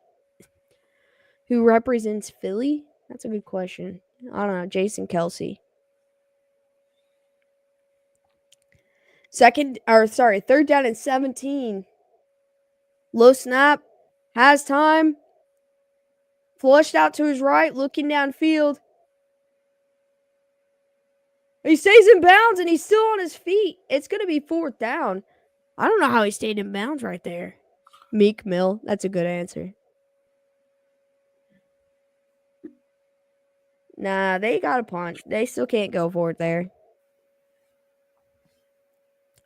Who represents Philly? That's a good question. I don't know. Jason Kelce. 3rd down and 17. Low snap. Has time. Flushed out to his right, looking downfield. He stays in bounds, and he's still on his feet. It's going to be 4th down. I don't know how he stayed in bounds right there. Meek Mill. That's a good answer. Nah, they got a punt. They still can't go for it there.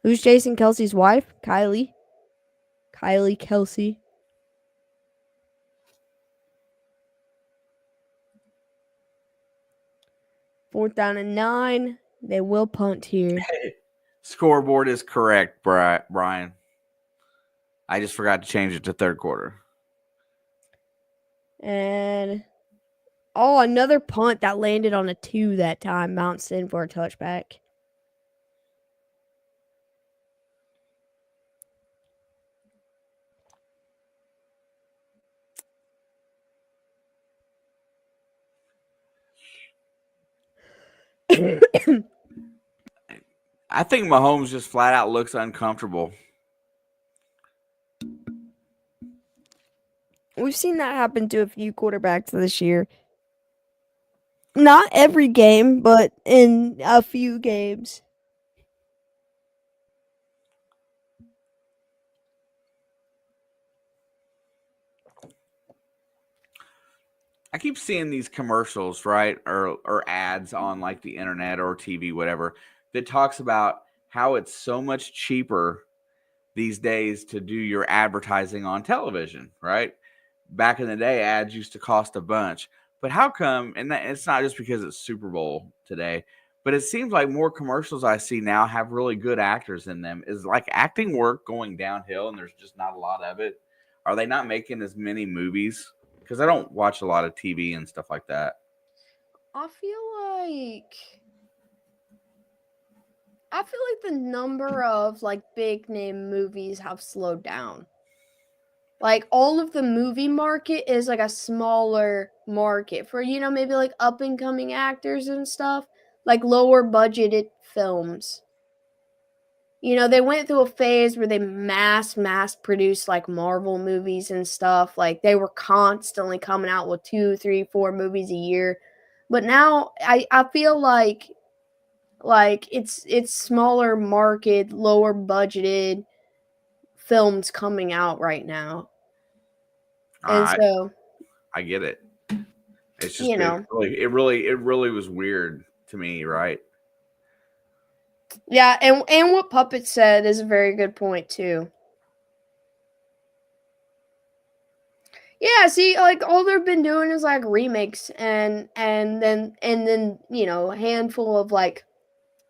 Who's Jason Kelce's wife? Kylie Kelce. Fourth down and 9. They will punt here. Scoreboard is correct, Brian. I just forgot to change it to 3rd quarter. And another punt that landed on a 2 that time. Bounced in for a touchback. I think Mahomes just flat out looks uncomfortable. We've seen that happen to a few quarterbacks this year. Not every game, but in a few games. I keep seeing these commercials, right, or ads on like the internet or TV, whatever, that talks about how it's so much cheaper these days to do your advertising on television, right? Back in the day, ads used to cost a bunch. But how come, and it's not just because it's Super Bowl today, but it seems like more commercials I see now have really good actors in them. Is like acting work going downhill and there's just not a lot of it? Are they not making as many movies? Because I don't watch a lot of TV and stuff like that. I feel like the number of like big name movies have slowed down. Like all of the movie market is like a smaller market for, maybe like up and coming actors and stuff, like lower budgeted films. they went through a phase where they mass produced like Marvel movies and stuff. Like they were constantly coming out with 2, 3, 4 movies a year. But now I feel like it's smaller market, lower budgeted films coming out right now. And I so, I get it. It's just you know, it really was weird to me, right? yeah, and what Puppet said is a very good point too. Yeah, see, like all they've been doing is like remakes and then a handful of like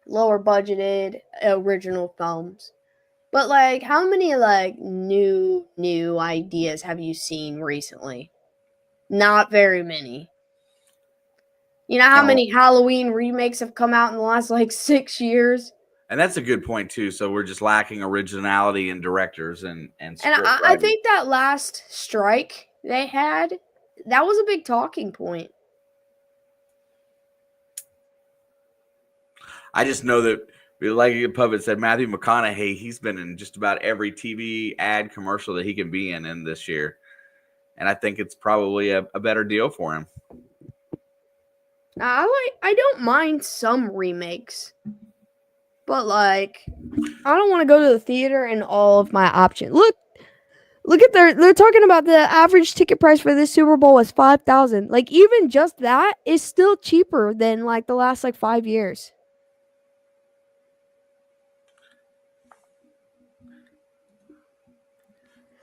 lower budgeted original films. But like how many like new ideas have you seen recently? Not very many. You know how And many Halloween remakes have come out in the last like 6 years? and that's a good point too. So we're just lacking originality in directors and And script I writing. think that last strike they had, that was a big talking point. I just know that, like Puppet said, Matthew McConaughey, he's been in just about every TV ad commercial that he can be in this year. And I think it's probably a better deal for him. Now, I don't mind some remakes, but like I don't want to go to the theater and all of my options. Look at they're talking about the average ticket price for this Super Bowl was 5,000. Like even just that is still cheaper than like the last like 5 years.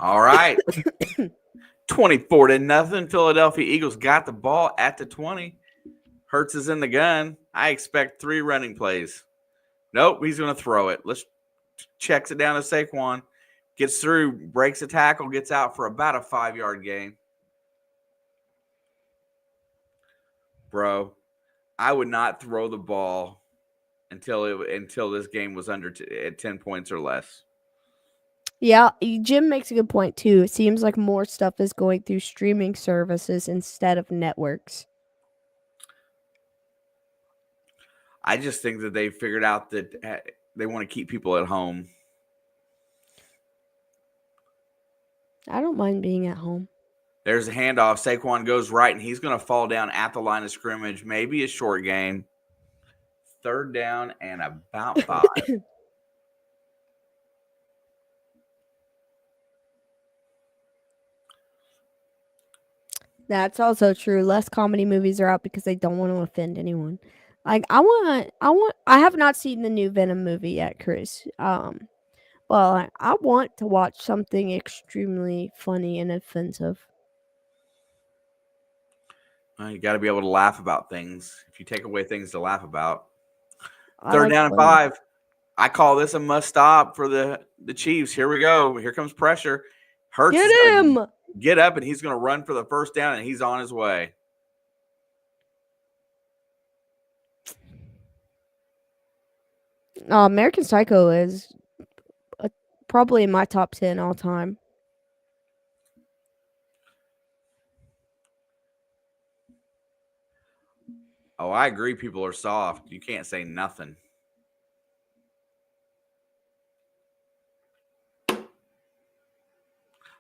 All right. 24-0. Philadelphia Eagles got the ball at the 20. Hurts is in the gun. I expect 3 running plays. Nope, he's going to throw it. Let's checks it down to Saquon. Gets through, breaks a tackle, gets out for about a 5-yard gain. Bro, I would not throw the ball until this game was under 10 points or less. Yeah, Jim makes a good point too. It seems like more stuff is going through streaming services instead of networks. I just think that they figured out that they want to keep people at home. I don't mind being at home. There's a handoff. Saquon goes right, and he's going to fall down at the line of scrimmage. Maybe a short game. 3rd down and about 5. That's also true. Less comedy movies are out because they don't want to offend anyone. Like I have not seen the new Venom movie yet, Chris. Well, I want to watch something extremely funny and offensive. You got to be able to laugh about things. If you take away things to laugh about, I 3rd like down and funny. 5. I call this a must stop for the Chiefs. Here we go. Here comes pressure. Hurts Get is going him! to get up, and he's going to run for the 1st down, and he's on his way. American Psycho is probably in my top 10 all time. Oh, I agree. People are soft. You can't say nothing.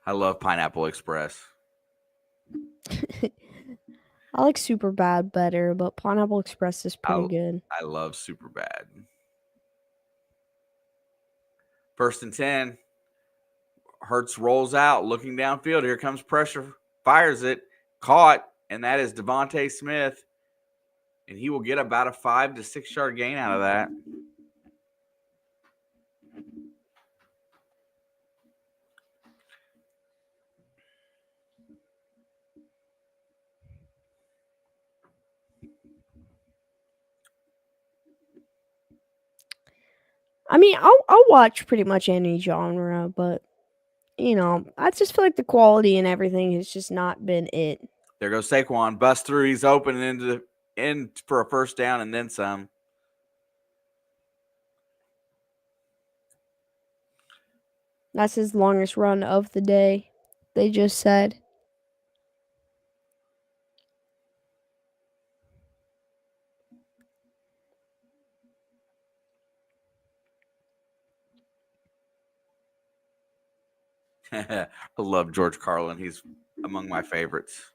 I love Pineapple Express. I like Super Bad better, but Pineapple Express is pretty good. I love Superbad. 1st and 10. Hurts rolls out, looking downfield. Here comes pressure. Fires it. Caught, and that is Devontae Smith. And he will get about a 5 to 6 yard gain out of that. I mean, I'll watch pretty much any genre, but I just feel like the quality and everything has just not been it. There goes Saquon. Bust through. He's open in for a 1st down and then some. That's his longest run of the day, they just said. I love George Carlin. He's among my favorites.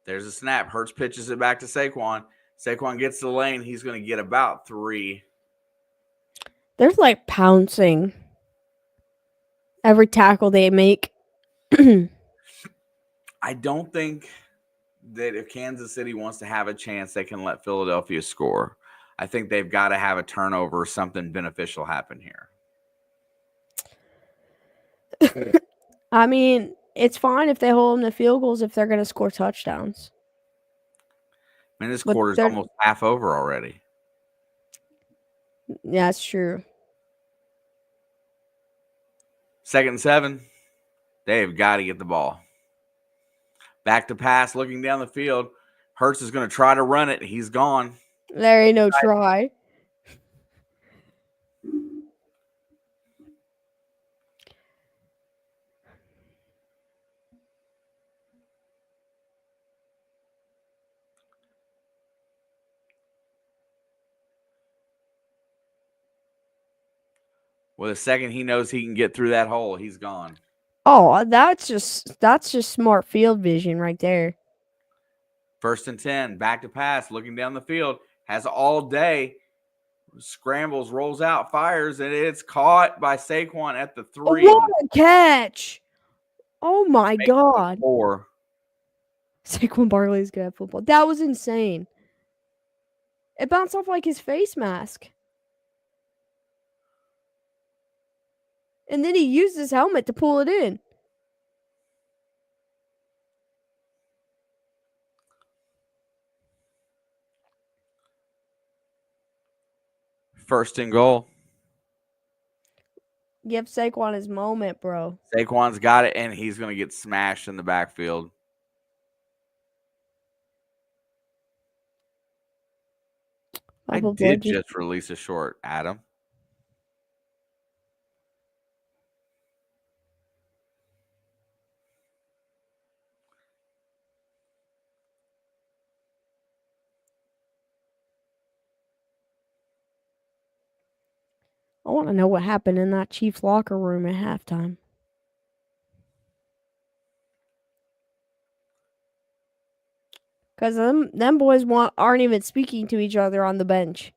There's a snap. Hurts pitches it back to Saquon. Saquon gets to the lane. He's going to get about 3. They're like pouncing every tackle they make. I don't think that if Kansas City wants to have a chance, they can let Philadelphia score. I think they've got to have a turnover or something beneficial happen here. I mean, it's fine if they hold them to field goals if they're going to score touchdowns. I mean, this quarter's almost half over already. Yeah, that's true. 2nd and 7. They've got to get the ball. Back to pass, looking down the field. Hurts is going to try to run it. He's gone. There ain't no try. Well, the second he knows he can get through that hole, he's gone. Oh, that's just smart field vision right there. 1st and 10, back to pass, looking down the field, has all day, scrambles, rolls out, fires, and it's caught by Saquon at the 3. What a catch! Oh my God! 4. Saquon Barkley's good at football. That was insane. It bounced off like his face mask. And then he used his helmet to pull it in. First and goal. Give Saquon his moment, bro. Saquon's got it, and he's going to get smashed in the backfield. I did just release a short, Adam. I want to know what happened in that Chiefs locker room at halftime. Because them boys aren't even speaking to each other on the bench.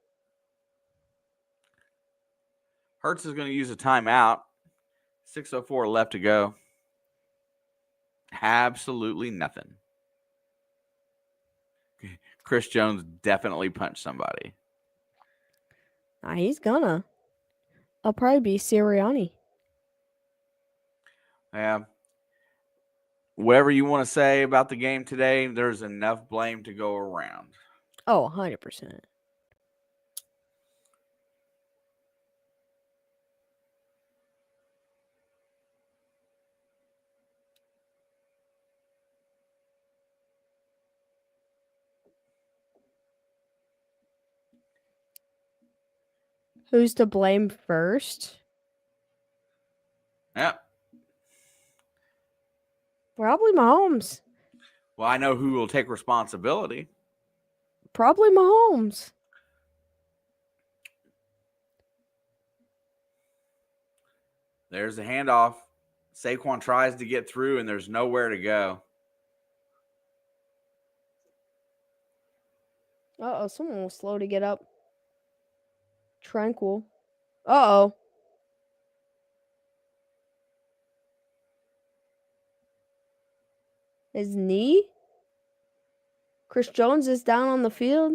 Hurts is going to use a timeout. 6:04 left to go. Absolutely nothing. Chris Jones definitely punched somebody. Nah, he's gonna. I'll probably be Sirianni. Yeah. Whatever you want to say about the game today, there's enough blame to go around. Oh, 100%. Who's to blame first? Yep. Probably Mahomes. Well, I know who will take responsibility. Probably Mahomes. There's the handoff. Saquon tries to get through, and there's nowhere to go. Uh-oh, someone was slow to get up. Tranquil. Uh-oh. His knee? Chris Jones is down on the field.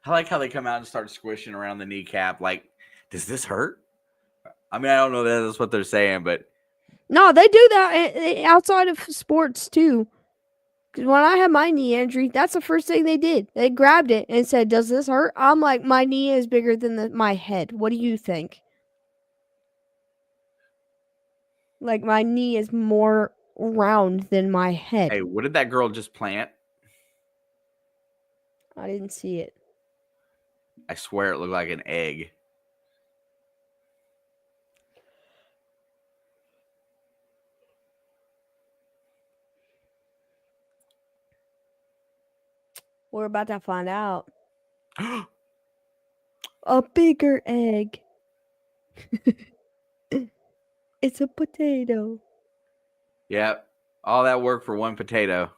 I like how they come out and start squishing around the kneecap. Like, does this hurt? I mean, I don't know that that's what they're saying, but No, they do that outside of sports too. Because when I had my knee injury, that's the first thing they did. They grabbed it and said, "Does this hurt?" I'm like, "My knee is bigger than my head. What do you think?" Like, my knee is more round than my head. hey, what did that girl just plant? I didn't see it. I swear it looked like an egg. We're about to find out. A bigger egg. It's a potato. Yep. All that work for one potato.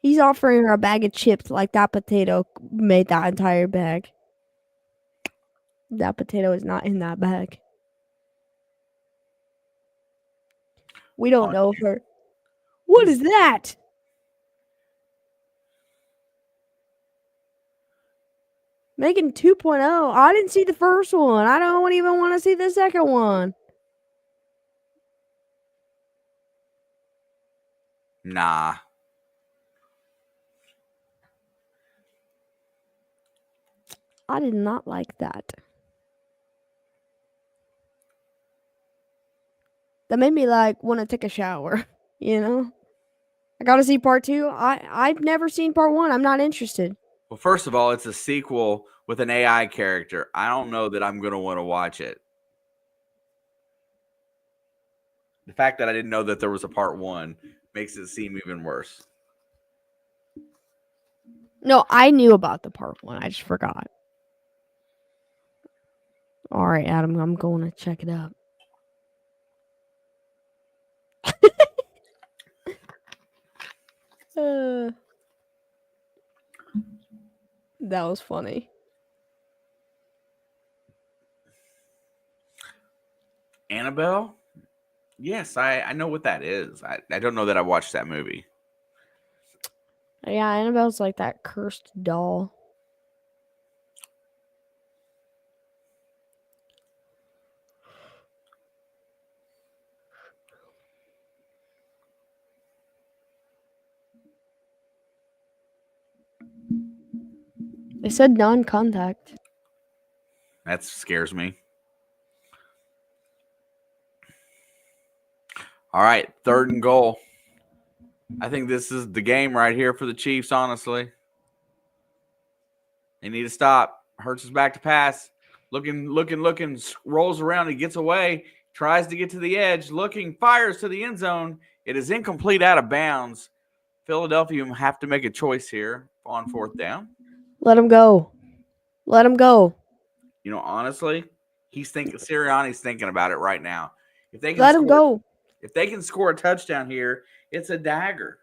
He's offering her a bag of chips like that potato made that entire bag. That potato is not in that bag. We don't know her. What is that? Megan 2.0. I didn't see the first one. I don't even want to see the second one. Nah. I did not like that. That made me like want to take a shower, you know? I got to see part 2. I've never seen part 1. I'm not interested. Well, first of all, it's a sequel with an AI character. I don't know that I'm going to want to watch it. The fact that I didn't know that there was a part 1 makes it seem even worse. No, I knew about the part 1. I just forgot. All right, Adam, I'm going to check it out. That was funny. Annabelle? Yes, I know what that is. I don't know that I watched that movie. Yeah, Annabelle's like that cursed doll. They said non-contact. That scares me. All right, 3rd and goal. I think this is the game right here for the Chiefs, honestly. They need to stop. Hurts is back to pass. Looking, rolls around. He gets away, tries to get to the edge, looking, fires to the end zone. It is incomplete, out of bounds. Philadelphia have to make a choice here on 4th down. Let him go. Let him go. You know, honestly, Sirianni's thinking about it right now. If they can Let him go. If they can score a touchdown here, it's a dagger.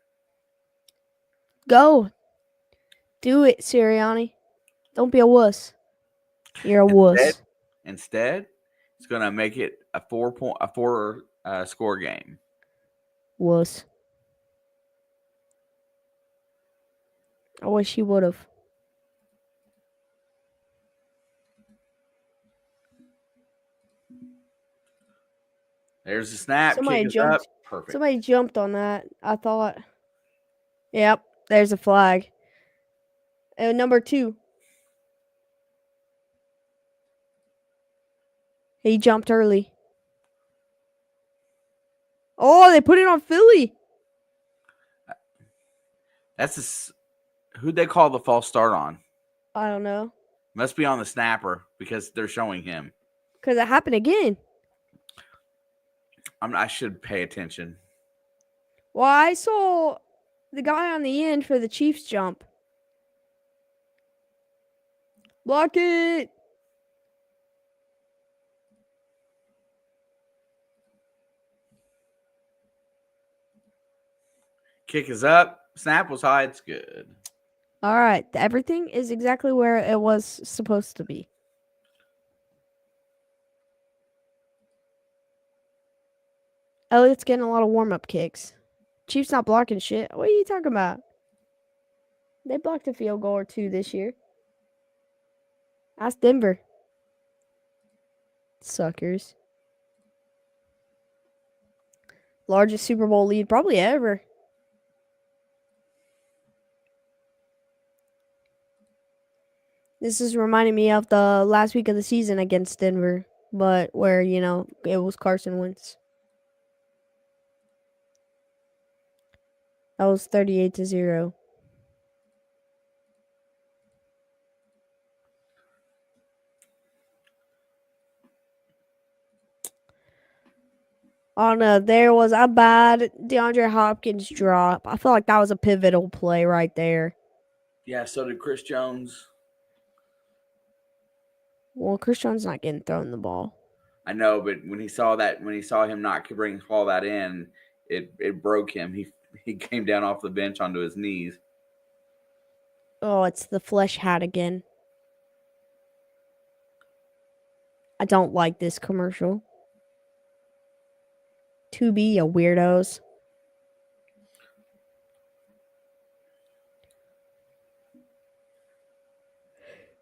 Go. Do it, Sirianni. Don't be a wuss. You're a wuss. Instead, it's going to make it a 4 score game. Wuss. I wish he would have. There's the snap. Somebody Kick is jumped. up. Perfect. Somebody jumped on that. I thought. Yep. There's a flag. And number 2. He jumped early. Oh, they put it on Philly. That's who'd they call the false start on? I don't know. Must be on the snapper because they're showing him. Because it happened again. I should pay attention. Well, I saw the guy on the end for the Chiefs jump. Block it. Kick is up. Snap was high. It's good. All right. Everything is exactly where it was supposed to be. Elliott's getting a lot of warm-up kicks. Chiefs not blocking shit. What are you talking about? They blocked a field goal or 2 this year. Ask Denver. Suckers. Largest Super Bowl lead probably ever. This is reminding me of the last week of the season against Denver, but where, it was Carson Wentz. That was 38-0. Oh no, there was a bad DeAndre Hopkins drop. I feel like that was a pivotal play right there. Yeah, so did Chris Jones. Well, Chris Jones not getting thrown the ball. I know, but when he saw him not bring all that in, it broke him. He came down off the bench onto his knees. Oh, it's the flesh hat again. I don't like this commercial. To be a weirdos.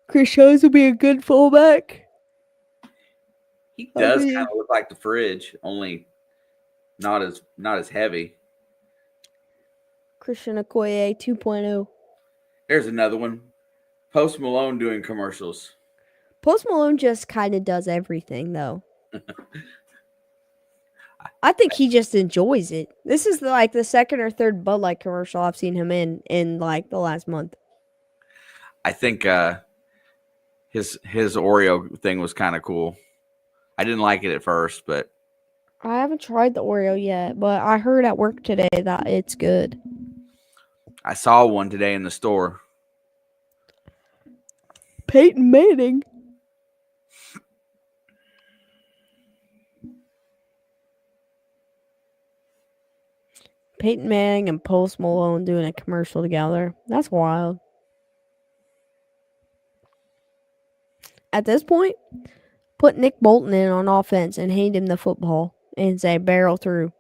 Chris Jones will be a good fullback. He does kind of look like the fridge, only not as heavy. Christian Okoye 2.0. There's another one. Post Malone doing commercials. Post Malone just kind of does everything, though. I think he just enjoys it. This is like the second or third Bud Light commercial I've seen him in like the last month. I think his Oreo thing was kind of cool. I didn't like it at first, but I haven't tried the Oreo yet, but I heard at work today that it's good. I saw one today in the store. Peyton Manning. Peyton Manning and Post Malone doing a commercial together. That's wild. At this point, put Nick Bolton in on offense and hand him the football and say barrel through.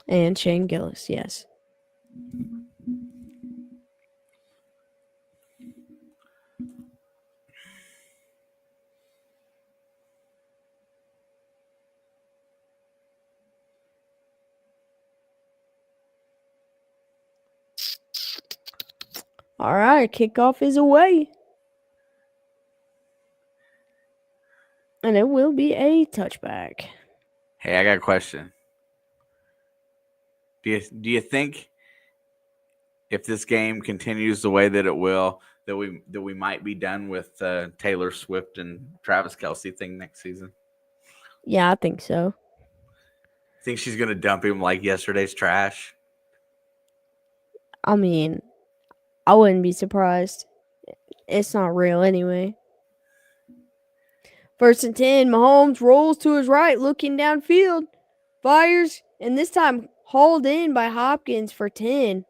And Shane Gillis, yes. All right, kickoff is away. And it will be a touchback. Hey, I got a question. Do you think if this game continues the way that it will, that we might be done with Taylor Swift and Travis Kelce thing next season? Yeah, I think so. Think she's gonna dump him like yesterday's trash? I mean, I wouldn't be surprised. It's not real anyway. 1st and 10, Mahomes rolls to his right, looking downfield. Fires, and this time hauled in by Hopkins for 10.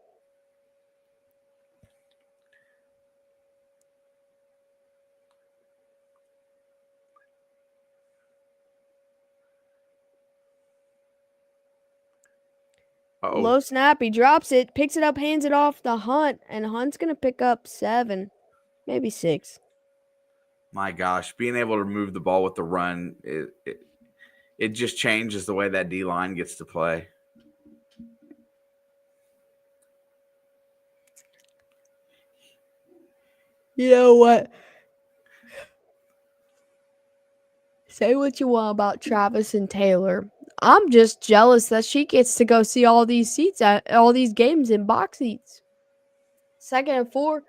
Uh-oh. Low snap, he drops it, picks it up, hands it off to Hunt, and Hunt's going to pick up 7, maybe 6. My gosh, being able to move the ball with the run, it just changes the way that D-line gets to play. You know what? Say what you want about Travis and Taylor. I'm just jealous that she gets to go see all these seats at all these games in box seats. 2nd and 4.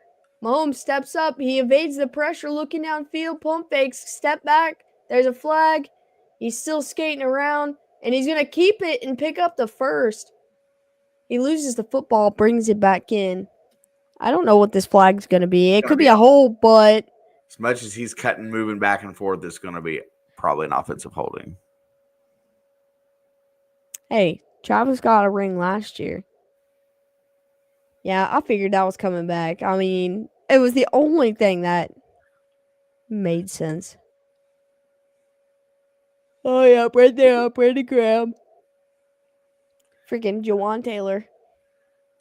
Mahomes steps up. He evades the pressure, looking downfield. Pump fakes. Step back. There's a flag. He's still skating around, and he's going to keep it and pick up the first. He loses the football, brings it back in. I don't know what this flag's going to be. It could be a hole, but as much as he's cutting, moving back and forth, it's going to be probably an offensive holding. Hey, Travis got a ring last year. Yeah, I figured that was coming back. I mean, it was the only thing that made sense. Oh, yeah, right there, Brandon Graham. Freaking Jawan Taylor.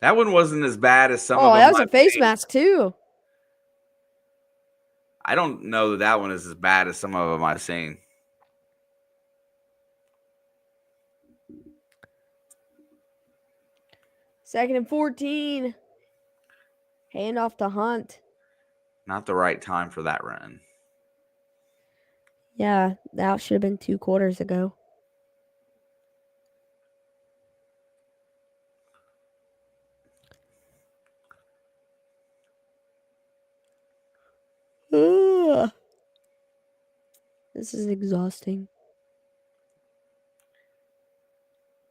That one wasn't as bad as some of them. Oh, that was a face mask, too. I don't know that one is as bad as some of them I've seen. Second and 14. Hand off to Hunt. Not the right time for that run. Yeah, that should have been 2 quarters ago. Ugh. This is exhausting.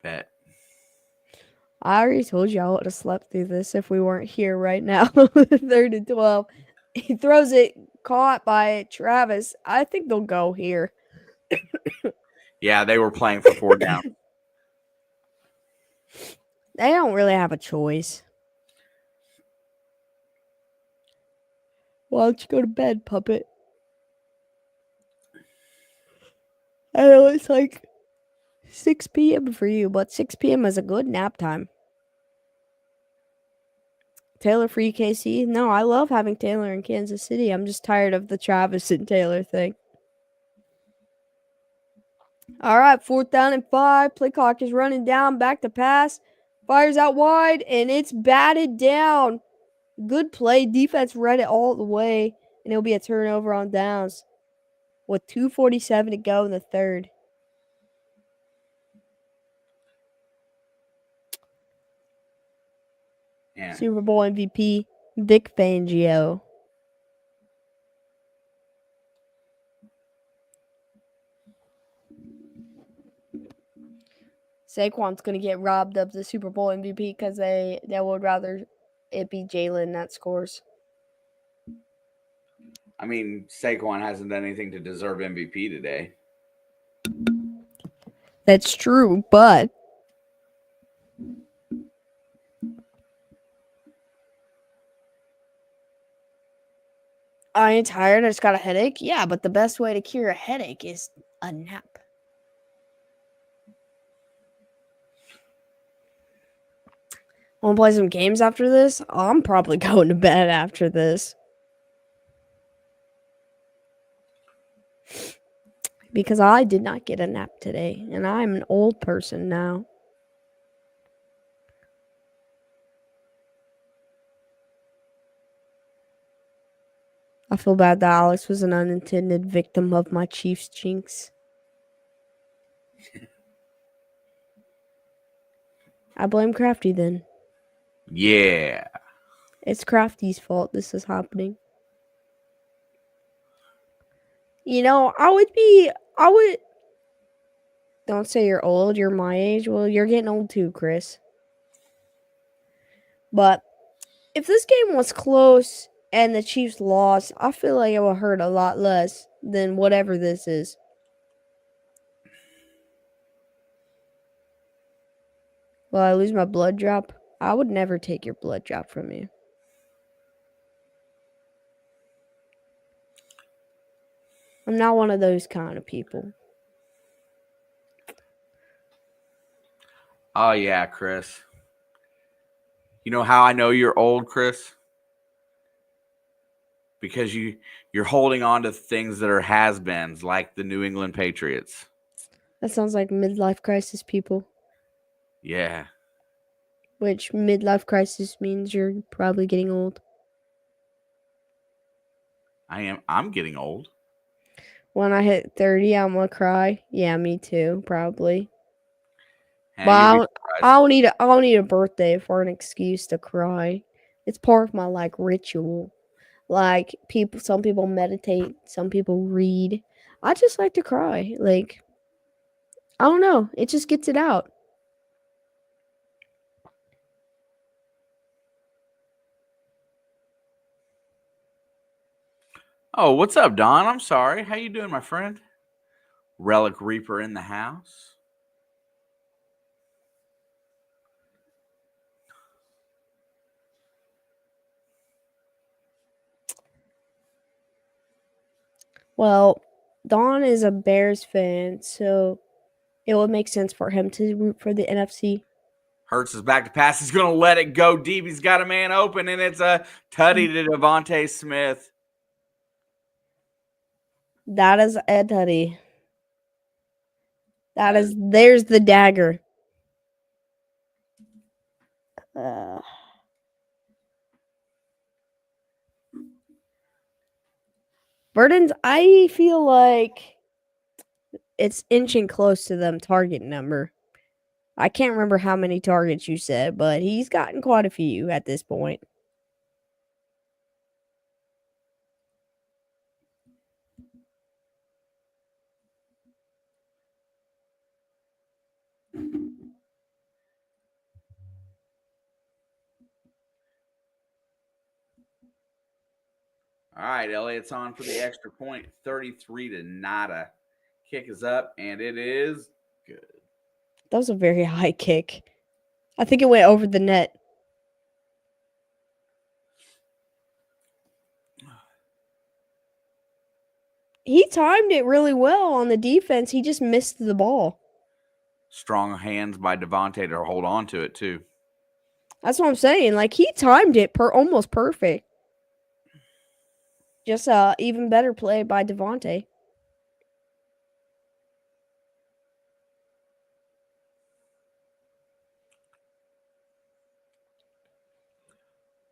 Bet. I already told you I would have slept through this if we weren't here right now. 3rd and 12. He throws it caught by Travis. I think they'll go here. Yeah, they were playing for 4 down. They don't really have a choice. Why don't you go to bed, puppet? I know it's like 6 p.m. for you, but 6 p.m. is a good nap time. Taylor for UKC? No, I love having Taylor in Kansas City. I'm just tired of the Travis and Taylor thing. All right, 4th down and 5. Play clock is running down. Back to pass. Fires out wide, and it's batted down. Good play. Defense read it all the way, and it'll be a turnover on downs with 2:47 to go in the 3rd. Yeah. Super Bowl MVP, Vic Fangio. Saquon's going to get robbed of the Super Bowl MVP because they would rather it be Jalen that scores. I mean, Saquon hasn't done anything to deserve MVP today. That's true, but I ain't tired. I just got a headache. Yeah, but the best way to cure a headache is a nap. Want to play some games after this? I'm probably going to bed after this. Because I did not get a nap today, and I'm an old person now. I feel bad that Alex was an unintended victim of my Chiefs jinx. I blame Crafty then. Yeah. It's Crafty's fault this is happening. You know, I would. Don't say you're old, you're my age. Well, you're getting old too, Chris. But if this game was close and the Chiefs lost, I feel like it would hurt a lot less than whatever this is. Will I lose my blood drop? I would never take your blood drop from you. I'm not one of those kind of people. Oh, yeah, Chris. You know how I know you're old, Chris? Because you're holding on to things that are has-beens, like the New England Patriots. That sounds like midlife crisis people. Yeah. Which midlife crisis means you're probably getting old. I'm getting old. When I hit 30, I'm gonna cry. Yeah, me too, probably. Yeah, But I don't need a birthday for an excuse to cry. It's part of my like ritual. Like some people meditate, some people read. I just like to cry. Like I don't know, it just gets it out. Oh, what's up, Don? I'm sorry. How you doing, my friend? Relic Reaper in the house. Well, Don is a Bears fan, so it would make sense for him to root for the NFC. Hurts is back to pass. He's going to let it go deep. He's got a man open, and it's a tutty to Devontae Smith. That is a tutty. There's the dagger. Burden's, I feel like it's inching close to them target number. I can't remember how many targets you said, but he's gotten quite a few at this point. All right, Elliot's on for the extra point, 33 to nada. Kick is up, and it is good. That was a very high kick. I think it went over the net. He timed it really well on the defense. He just missed the ball. Strong hands by Devontae to hold on to it, too. That's what I'm saying. Like, he timed it almost perfect. Just even better play by Devontae.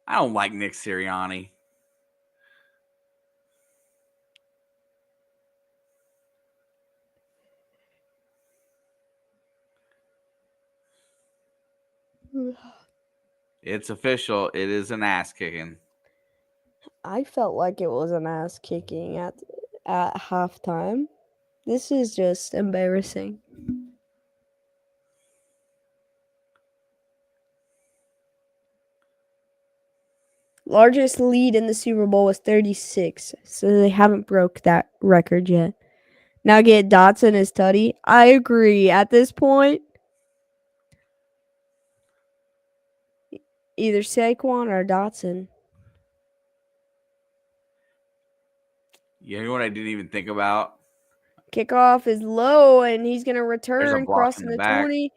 I don't like Nick Sirianni. It's official. It is an ass kicking. I felt like it was an ass kicking at halftime. This is just embarrassing. Largest lead in the Super Bowl was 36, so they haven't broke that record yet. Now get Dotson as Tutty. I agree. At this point, either Saquon or Dotson. You know what I didn't even think about? Kickoff is low, and he's going to return, block crossing in the the back. 20,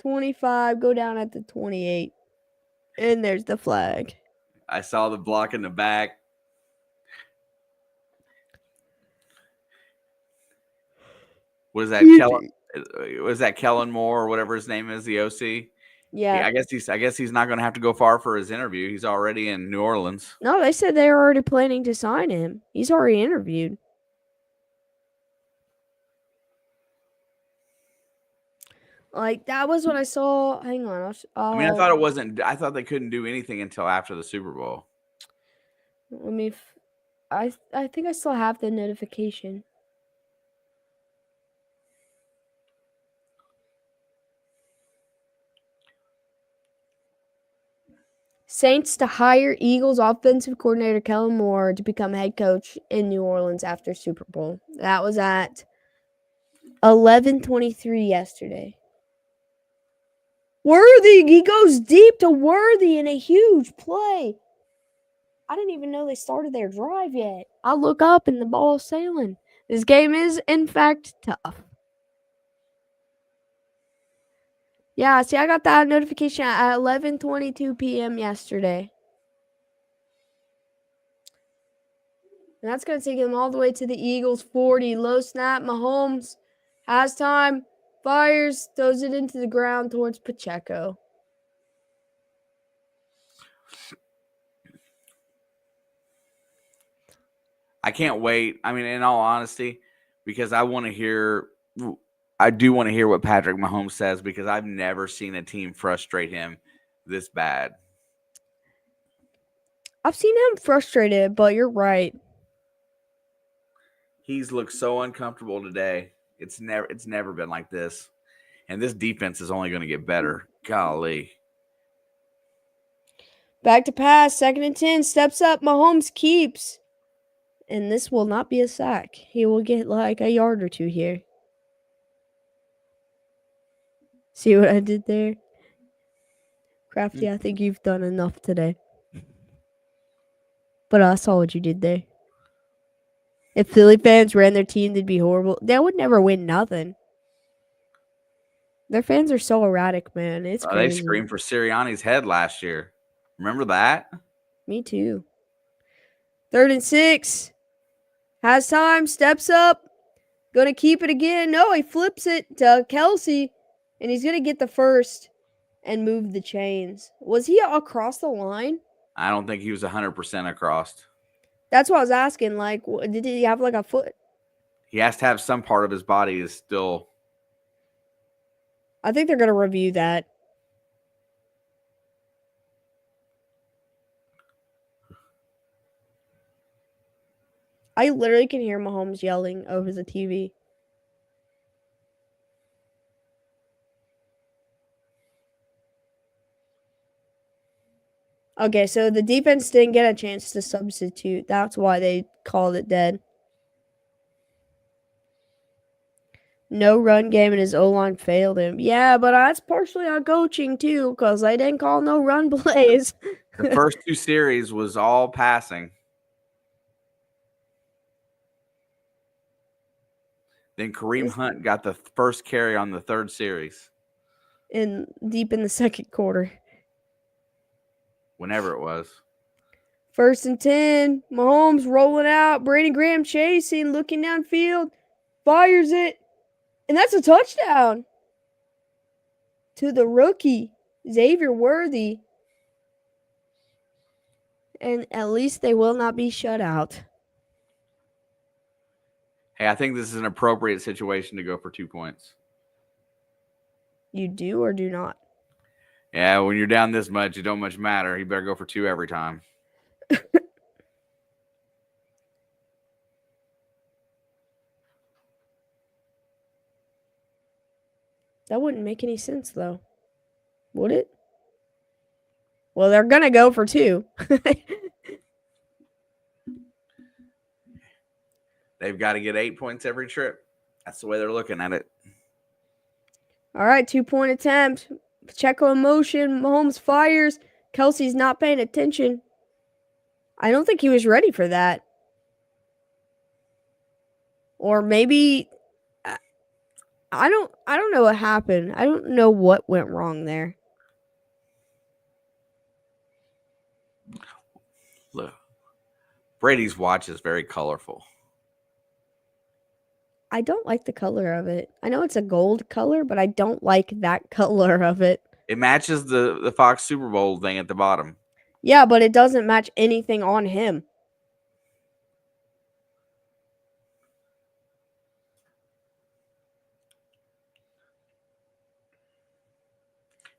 25, go down at the 28. And there's the flag. I saw the block in the back. Was that Kellen? Was that Kellen Moore or whatever his name is, the OC? Yeah. I guess he's not going to have to go far for his interview. He's already in New Orleans. No, they said they were already planning to sign him. He's already interviewed. Like, that was what I saw. Hang on. I mean, I thought it wasn't. I thought they couldn't do anything until after the Super Bowl. Let me. I think I still have the notification. Saints to hire Eagles offensive coordinator Kellen Moore to become head coach in New Orleans after Super Bowl. That was at 11:23 yesterday. Worthy, he goes deep to Worthy in a huge play. I didn't even know they started their drive yet. I look up and the ball's sailing. This game is, in fact, tough. Yeah, see, I got that notification at 11:22 p.m. yesterday. And that's going to take him all the way to the Eagles 40. Low snap, Mahomes has time, fires, throws it into the ground towards Pacheco. I can't wait. I mean, in all honesty, because I do want to hear what Patrick Mahomes says, because I've never seen a team frustrate him this bad. I've seen him frustrated, but you're right. He's looked so uncomfortable today. It's never been like this. And this defense is only going to get better. Golly. Back to pass, 2nd and 10, steps up, Mahomes keeps. And this will not be a sack. He will get like a yard or two here. See what I did there? Crafty, I think you've done enough today. But I saw what you did there. If Philly fans ran their team, they'd be horrible. They would never win nothing. Their fans are so erratic, man. It's crazy. They screamed for Sirianni's head last year. Remember that? Me too. 3rd and 6. Has time. Steps up. Gonna keep it again. No, he flips it to Kelsey. And he's gonna get the first and move the chains. Was he across the line? I don't think he was 100% across. That's what I was asking. Like, did he have like a foot? He has to have some part of his body is still. I think they're gonna review that. I literally can hear Mahomes yelling over the TV. Okay, so the defense didn't get a chance to substitute. That's why they called it dead. No run game and his O-line failed him. Yeah, but that's partially on coaching too, because they didn't call no run plays. The first 2 series was all passing. Then Kareem Hunt got the first carry on the 3rd series. Deep in the 2nd quarter. Whenever it was. 1st and 10. Mahomes rolling out. Brandon Graham chasing, looking downfield. Fires it. And that's a touchdown. To the rookie, Xavier Worthy. And at least they will not be shut out. Hey, I think this is an appropriate situation to go for 2 points. You do or do not? Yeah, when you're down this much, it don't much matter. You better go for 2 every time. That wouldn't make any sense, though. Would it? Well, they're going to go for 2. They've got to get 8 points every trip. That's the way they're looking at it. All right, 2-point attempt. Pacheco in motion. Mahomes fires. Kelsey's not paying attention. I don't think he was ready for that. Or maybe I don't know what happened. I don't know what went wrong there. Look, Brady's watch is very colorful. I don't like the color of it. I know it's a gold color, but I don't like that color of it. It matches the Fox Super Bowl thing at the bottom. Yeah, but it doesn't match anything on him.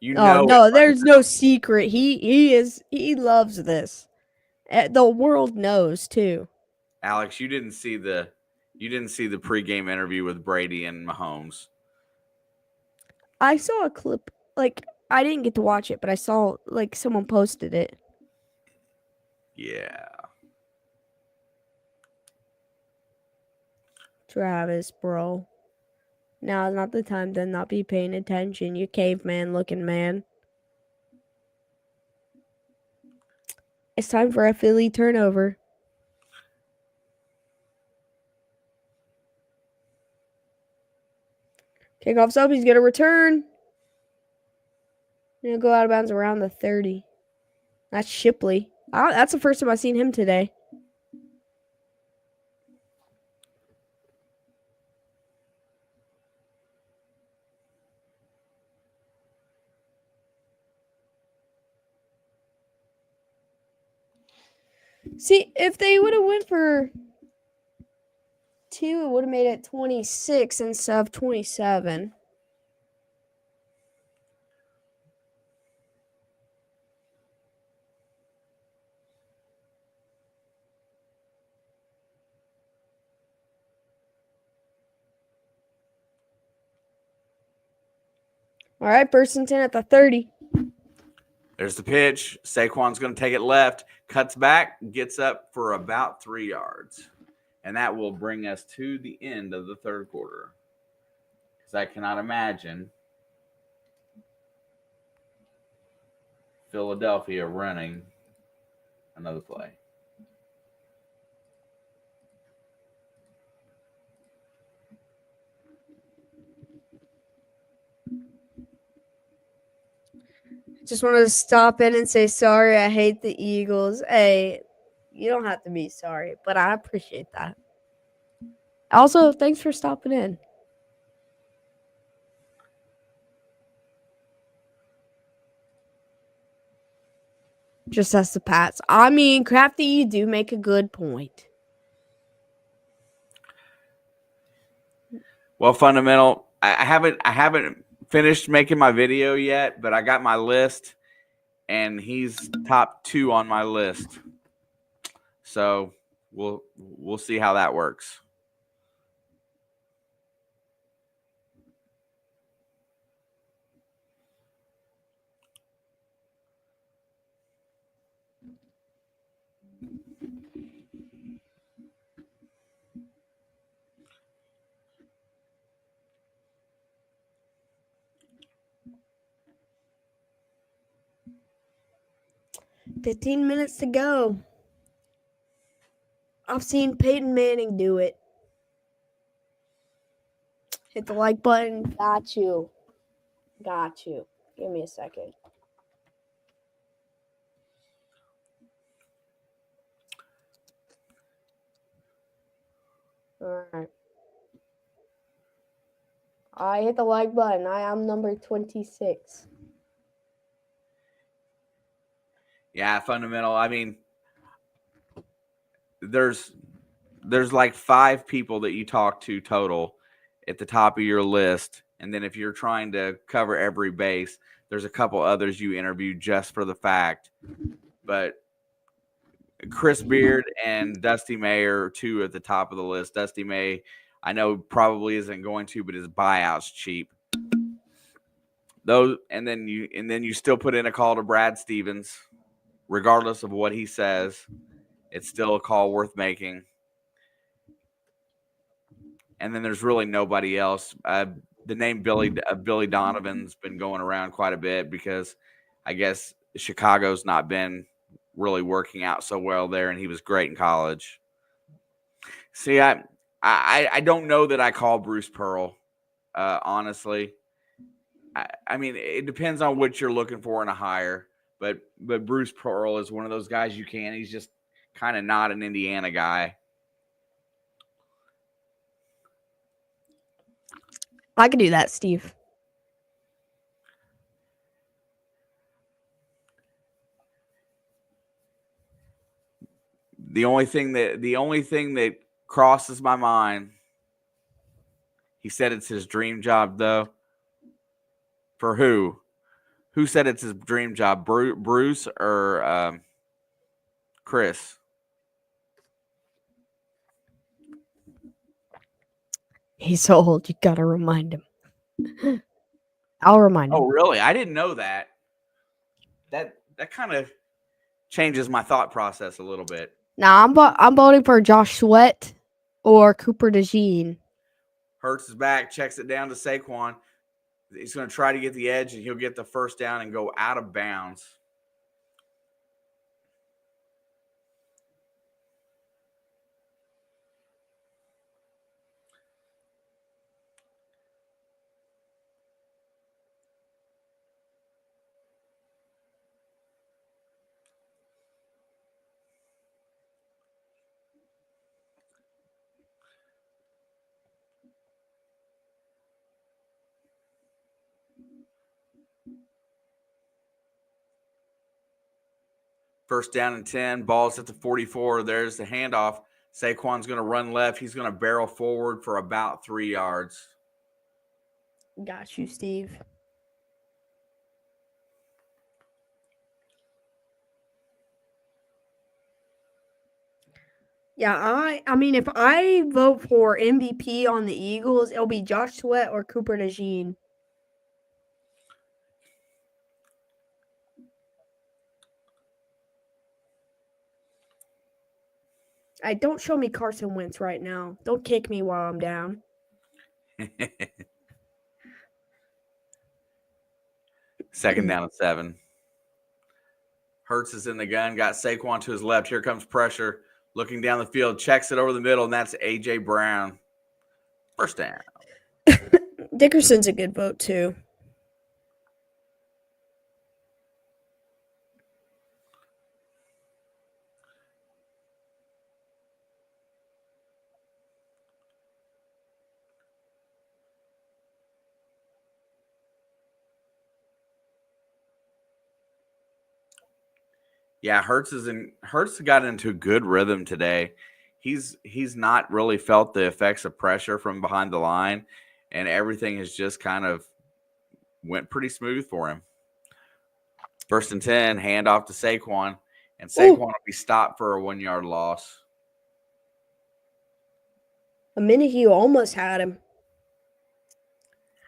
You know, no, there's no secret. He loves this. The world knows too. Alex, you didn't see the pregame interview with Brady and Mahomes. I saw a clip. Like, I didn't get to watch it, but I saw like someone posted it. Yeah. Travis, bro. Now's not the time to not be paying attention, you caveman looking man. It's time for a Philly turnover. Kickoff's up. He's going to return. He'll go out of bounds around the 30. That's Shipley. That's the first time I've seen him today. See, if they would have went for 2, it would have made it 26 instead of 27. All right, 1st and 10 at the 30. There's the pitch. Saquon's going to take it left, cuts back, gets up for about 3 yards. And that will bring us to the end of the 3rd quarter. Because I cannot imagine Philadelphia running another play. Just wanted to stop in and say sorry. I hate the Eagles. Hey, you don't have to be sorry, but I appreciate that. Also, thanks for stopping in. Just as the Pats. I mean, Crafty, you do make a good point. Well, Fundamental, I haven't finished making my video yet, but I got my list, and he's top 2 on my list. So we'll see how that works. $15 to go. I've seen Peyton Manning do it. Hit the like button. Got you. Give me a second. All right. I hit the like button. I am number 26. Yeah, fundamental. I mean, there's like 5 people that you talk to total at the top of your list, and then if you're trying to cover every base, there's a couple others you interview just for the fact. But Chris Beard and Dusty May are 2 at the top of the list. Dusty May, I know probably isn't going to, but his buyout's cheap. Those, and then you still put in a call to Brad Stevens, regardless of what he says. It's still a call worth making. And then there's really nobody else. The name Billy Donovan's been going around quite a bit because I guess Chicago's not been really working out so well there, and he was great in college. See, I don't know that I call Bruce Pearl, honestly. I mean, it depends on what you're looking for in a hire, but Bruce Pearl is one of those guys you can. He's just kind of not an Indiana guy. I could do that, Steve. The only thing that crosses my mind, he said it's his dream job, though. For who? Who said it's his dream job? Bruce or Chris? He's so old, you gotta remind him. I'll remind him. Oh, really? I didn't know that. That kind of changes my thought process a little bit. Now I'm voting for Josh Sweat or Cooper DeJean. Hurts is back, checks it down to Saquon. He's going to try to get the edge, and he'll get the first down and go out of bounds. First down and 10. Ball's at the 44. There's the handoff. Saquon's going to run left. He's going to barrel forward for about 3 yards. Got you, Steve. Yeah, I mean, if I vote for MVP on the Eagles, it'll be Josh Sweat or Cooper DeJean. Don't show me Carson Wentz right now. Don't kick me while I'm down. Second down and 7. Hurts is in the gun. Got Saquon to his left. Here comes pressure. Looking down the field. Checks it over the middle, and that's A.J. Brown. First down. Dickerson's a good vote, too. Yeah, Hurts got into a good rhythm today. He's not really felt the effects of pressure from behind the line, and everything has just kind of went pretty smooth for him. First and 10, handoff to Saquon, and Saquon will be stopped for a 1-yard loss. A minute he almost had him.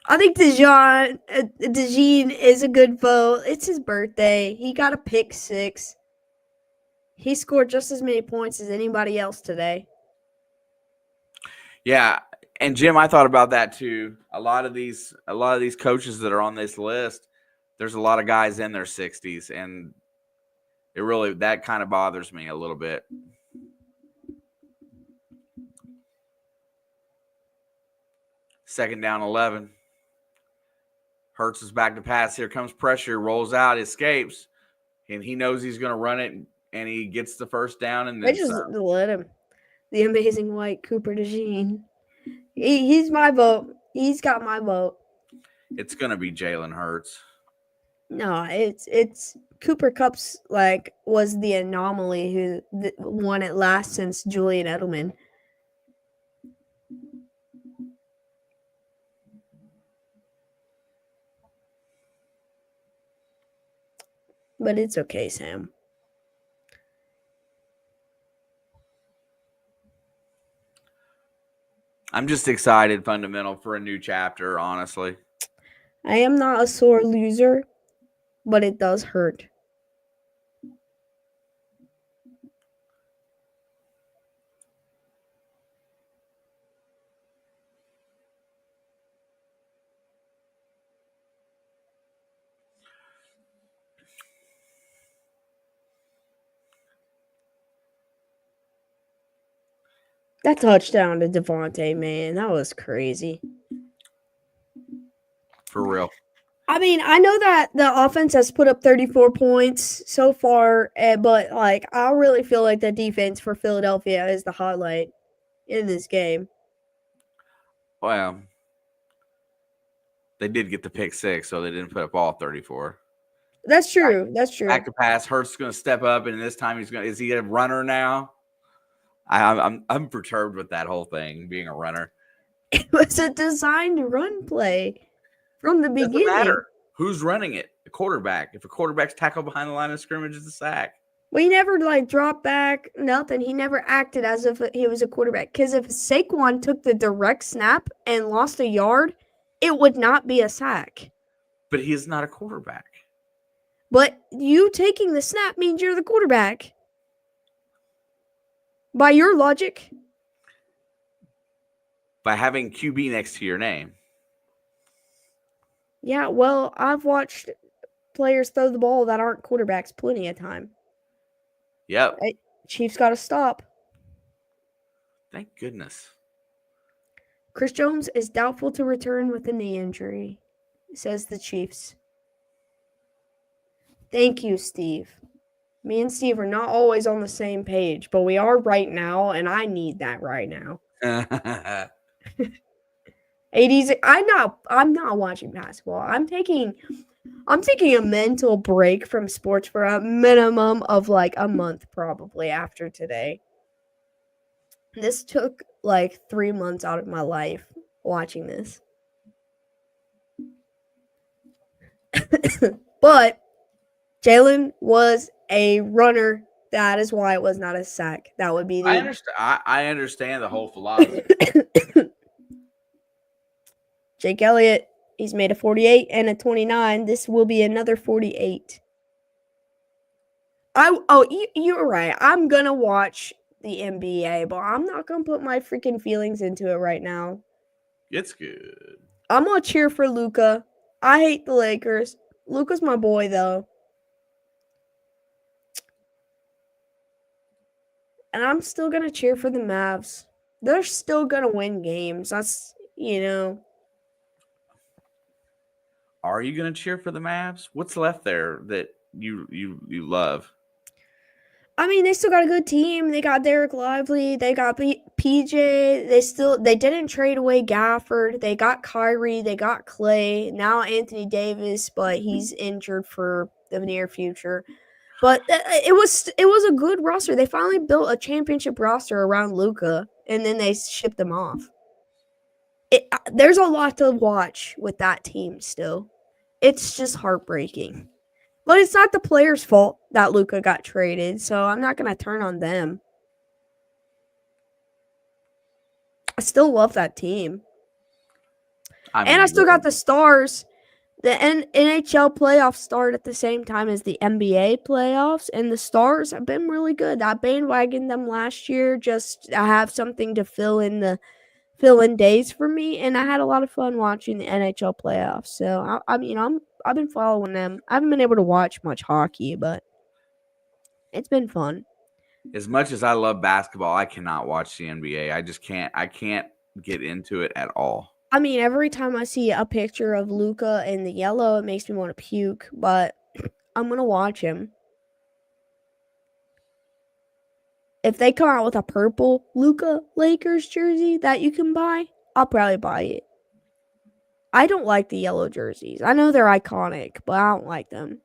I think DeJean is a good vote. It's his birthday. He got a pick 6. He scored just as many points as anybody else today. Yeah, and Jim, I thought about that too. A lot of these coaches that are on this list, there's a lot of guys in their 60s, and that kind of bothers me a little bit. Second down 11. Hurts is back to pass. Here comes pressure. Rolls out, escapes, and he knows he's going to run it, and he gets the first down. And I just let him. The amazing white Cooper DeJean. He's my vote. He's got my vote. It's going to be Jalen Hurts. No, it's Cooper Kupp's was the anomaly who won it last since Julian Edelman. But it's okay, Sam. I'm just excited, fundamental, for a new chapter, honestly. I am not a sore loser, but it does hurt. That touchdown to Devontae, man, that was crazy. For real. I mean, I know that the offense has put up 34 points so far, but I really feel like the defense for Philadelphia is the highlight in this game. Well, they did get the pick 6, so they didn't put up all 34. That's true. That's true. Back to pass. Hurts is going to step up, and this time is he a runner now? I'm perturbed with that whole thing being a runner. It was a designed run play from the beginning. Doesn't matter who's running it. The quarterback. If a quarterback's tackled behind the line of scrimmage, it's a sack. Well, he never dropped back, nothing. He never acted as if he was a quarterback. Because if Saquon took the direct snap and lost a yard, it would not be a sack. But he's not a quarterback. But you taking the snap means you're the quarterback. By your logic. By having QB next to your name. Yeah, well, I've watched players throw the ball that aren't quarterbacks plenty of time. Yep. Chiefs got to stop. Thank goodness. Chris Jones is doubtful to return with a knee injury, says the Chiefs. Thank you, Steve. Me and Steve are not always on the same page, but we are right now, and I need that right now. 80s. I'm not watching basketball. I'm taking a mental break from sports for a minimum of a month probably after today. This took 3 months out of my life watching this. But Jalen was a runner. That is why it was not a sack. That would be I understand the whole philosophy. Jake Elliott, he's made a 48 and a 29. This will be another 48. You're right. I'm going to watch the NBA, but I'm not going to put my freaking feelings into it right now. It's good. I'm going to cheer for Luka. I hate the Lakers. Luka's my boy, though. And I'm still going to cheer for the Mavs. They're still going to win games. That's, Are you going to cheer for the Mavs? What's left there that you love? I mean, they still got a good team. They got Derek Lively. They got PJ. They didn't trade away Gafford. They got Kyrie. They got Clay. Now Anthony Davis, but he's injured for the near future. But it was a good roster. They finally built a championship roster around Luka, and then they shipped him off. There's a lot to watch with that team still. It's just heartbreaking. But it's not the players' fault that Luka got traded, so I'm not going to turn on them. I still love that team. I still got the stars The NHL playoffs start at the same time as the NBA playoffs, and the Stars have been really good. I bandwagoned them last year just to have something to fill in days for me, and I had a lot of fun watching the NHL playoffs. So I've been following them. I haven't been able to watch much hockey, but it's been fun. As much as I love basketball, I cannot watch the NBA. I just can't. I can't get into it at all. I mean, every time I see a picture of Luca in the yellow, it makes me want to puke, but I'm gonna watch him. If they come out with a purple Luca Lakers jersey that you can buy, I'll probably buy it. I don't like the yellow jerseys. I know they're iconic, but I don't like them.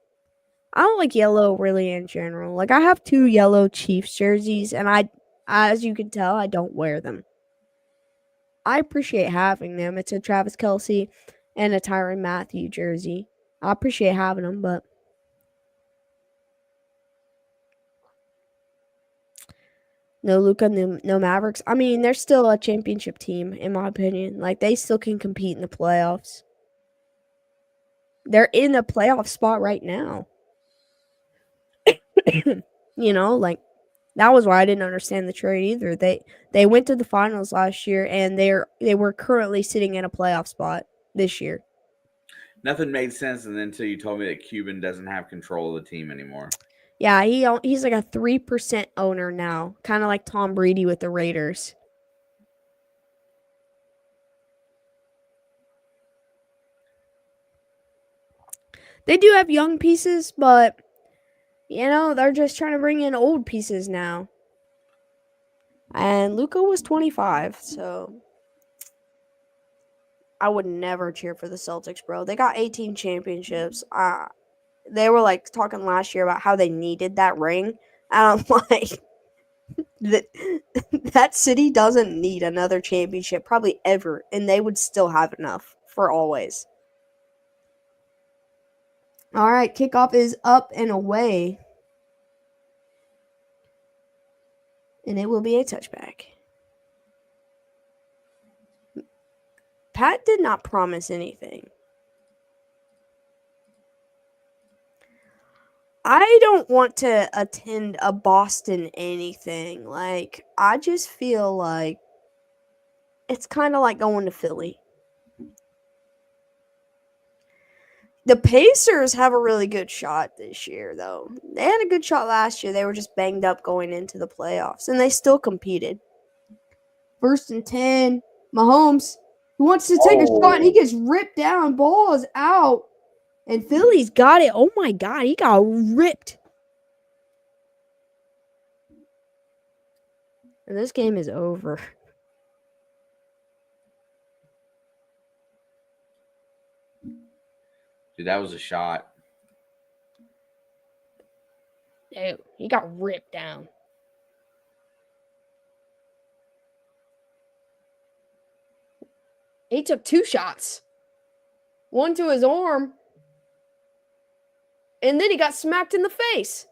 I don't like yellow really in general. Like I have 2 yellow Chiefs jerseys and as you can tell, I don't wear them. I appreciate having them. It's a Travis Kelce and a Tyrann Mathieu jersey. I appreciate having them, but no Luka, no Mavericks. I mean, they're still a championship team, in my opinion. Like, they still can compete in the playoffs. They're in a playoff spot right now. Like, that was why I didn't understand the trade either. They went to the finals last year, and they were currently sitting in a playoff spot this year. Nothing made sense, and then until you told me that Cuban doesn't have control of the team anymore. Yeah, he's like a 3% owner now, kind of like Tom Brady with the Raiders. They do have young pieces, but they're just trying to bring in old pieces now. And Luka was 25, so I would never cheer for the Celtics, bro. They got 18 championships. They were like talking last year about how they needed that ring. And I'm like, that city doesn't need another championship probably ever, and they would still have enough for always. All right, kickoff is up and away. And it will be a touchback. Pat did not promise anything. I don't want to attend a Boston anything. Like, I just feel like it's kind of like going to Philly. The Pacers have a really good shot this year, though. They had a good shot last year. They were just banged up going into the playoffs, and they still competed. 1st and 10. Mahomes, who wants to take a shot, and he gets ripped down. Ball is out. And Philly's got it. Oh, my God. He got ripped. And this game is over. Dude, that was a shot. Dude, he got ripped down. He took 2 shots. One to his arm. And then he got smacked in the face.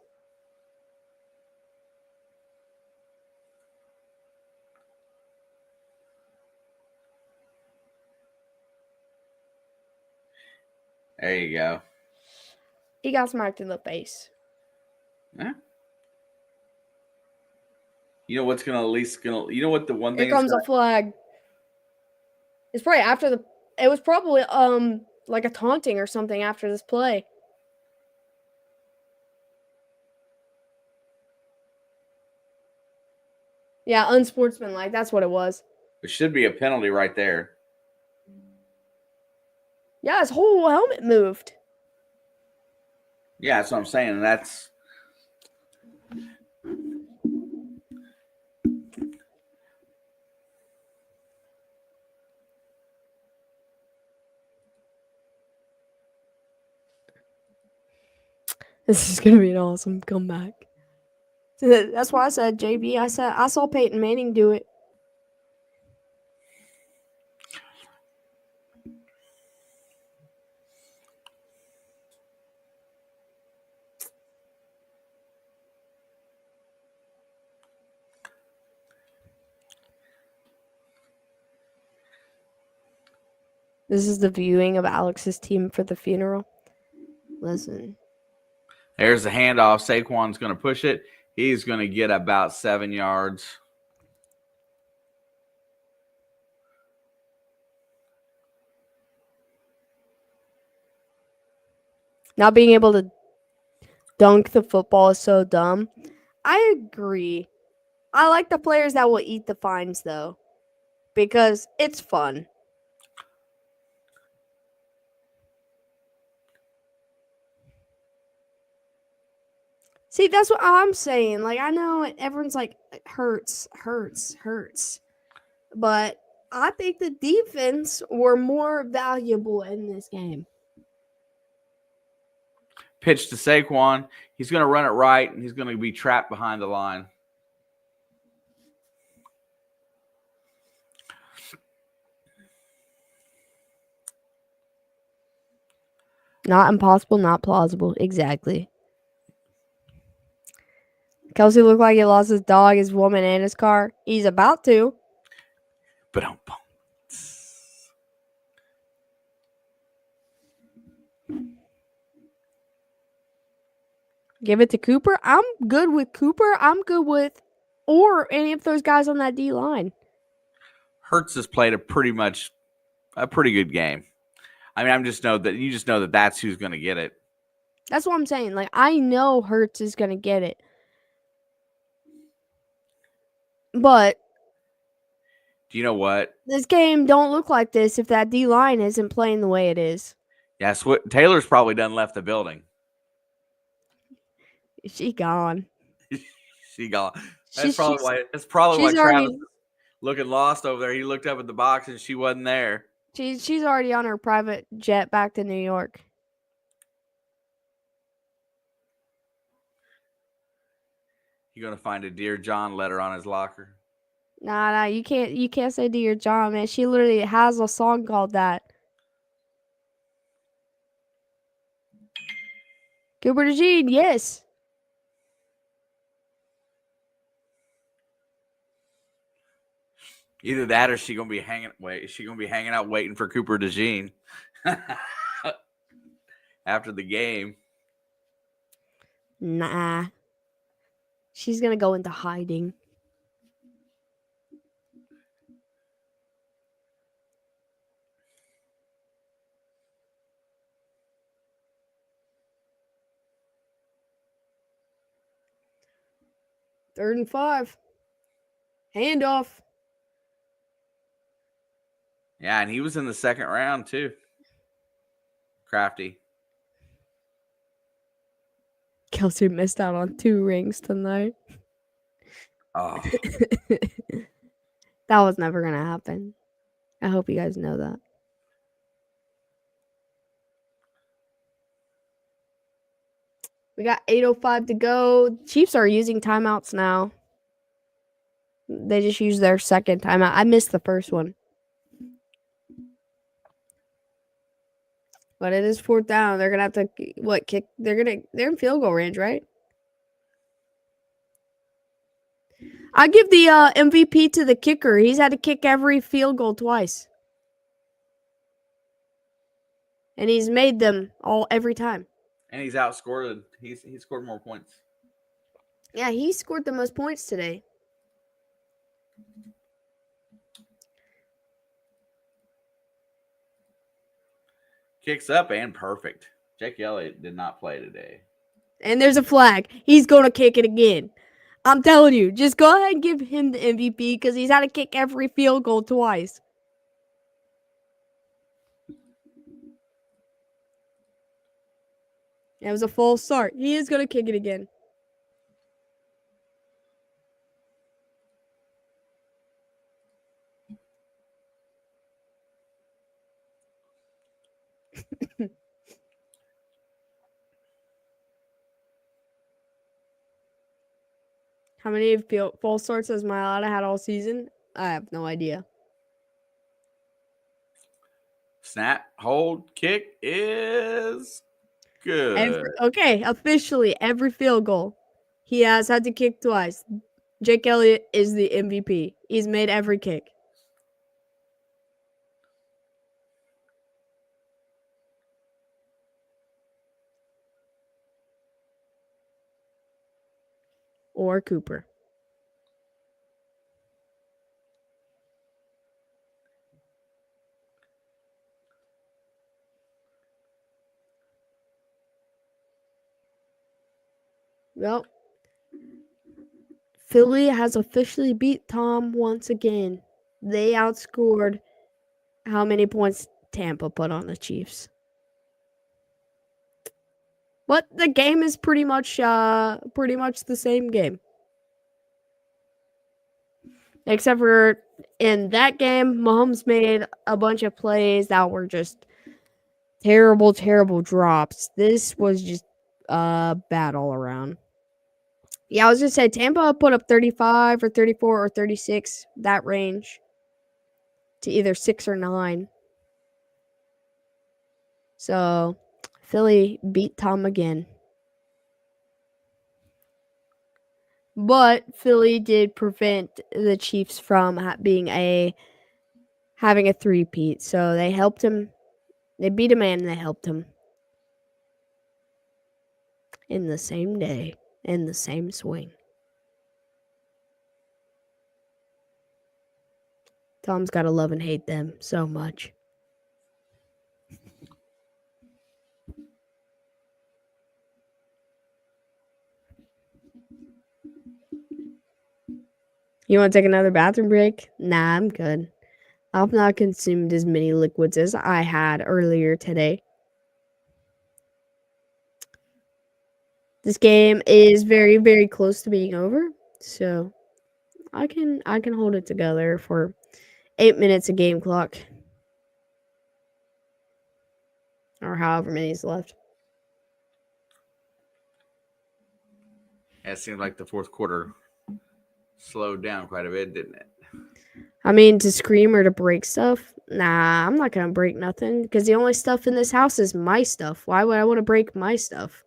There you go. He got smacked in the face. Yeah. You know what's gonna at least gonna. You know what the one thing. Here comes a flag. It's probably after the. It was probably like a taunting or something after this play. Yeah, unsportsmanlike. That's what it was. It should be a penalty right there. Yeah, his whole helmet moved. Yeah, that's what I'm saying. That's. This is gonna be an awesome comeback. That's why I said JB. I saw Peyton Manning do it. This is the viewing of Alex's team for the funeral. Listen. There's the handoff. Saquon's going to push it. He's going to get about 7 yards. Not being able to dunk the football is so dumb. I agree. I like the players that will eat the fines, though, because it's fun. See, that's what I'm saying. Like, I know everyone's like, hurts. But I think the defense were more valuable in this game. Pitch to Saquon. He's going to run it right, and he's going to be trapped behind the line. Not impossible, not plausible. Exactly. Kelsey looked like he lost his dog, his woman, and his car. He's about to. But give it to Cooper. I'm good with Cooper. I'm good with or any of those guys on that D line. Hurts has played a pretty good game. I mean, you just know that that's who's going to get it. That's what I'm saying. Like, I know Hurts is going to get it. But do you know what? This game don't look like this if that D line isn't playing the way it is. Yes, Taylor's probably done left the building. She gone. She gone. That's probably why Travis is looking lost over there. He looked up at the box and she wasn't there. She's already on her private jet back to New York. You're gonna find a Dear John letter on his locker. Nah, you can't say Dear John, man. She literally has a song called that. Cooper DeJean, yes. Either that or she gonna be hanging out waiting for Cooper DeJean after the game. Nah. She's gonna go into hiding. Third and 5. Handoff. Yeah, and he was in the second round too. Crafty. Kelsey missed out on 2 rings tonight. Oh. That was never going to happen. I hope you guys know that. We got 8:05 to go. Chiefs are using timeouts now. They just used their second timeout. I missed the first one. But it is 4th down. They're going to have to kick? They're in field goal range, right? I give the MVP to the kicker. He's had to kick every field goal twice. And he's made them every time. And he's outscored. He scored more points. Yeah, he scored the most points today. Kicks up and perfect. Jake Elliott did not play today. And there's a flag. He's going to kick it again. I'm telling you, just go ahead and give him the MVP because he's had to kick every field goal twice. It was a false start. He is going to kick it again. How many false starts has Mailata had all season? I have no idea. Snap, hold, kick is good. Officially, every field goal he has had to kick twice. Jake Elliott is the MVP. He's made every kick. or Cooper. Well, Philly has officially beat Tom once again. They outscored how many points Tampa put on the Chiefs. But the game is pretty much the same game. Except for in that game, Mahomes made a bunch of plays that were just terrible, terrible drops. This was just bad all around. Yeah, I was gonna say Tampa put up 35 or 34 or 36, that range, to either 6 or 9. So Philly beat Tom again. But Philly did prevent the Chiefs from having a three-peat. So they helped him. They beat him and they helped him. In the same day, in the same swing. Tom's gotta love and hate them so much. You want to take another bathroom break? Nah, I'm good. I've not consumed as many liquids as I had earlier today. This game is very, very close to being over, so I can hold it together for 8 minutes of game clock, or however many is left. It seemed like the fourth quarter slowed down quite a bit, didn't it? I mean, to scream or to break stuff? Nah, I'm not gonna break nothing because the only stuff in this house is my stuff. Why would I want to break my stuff?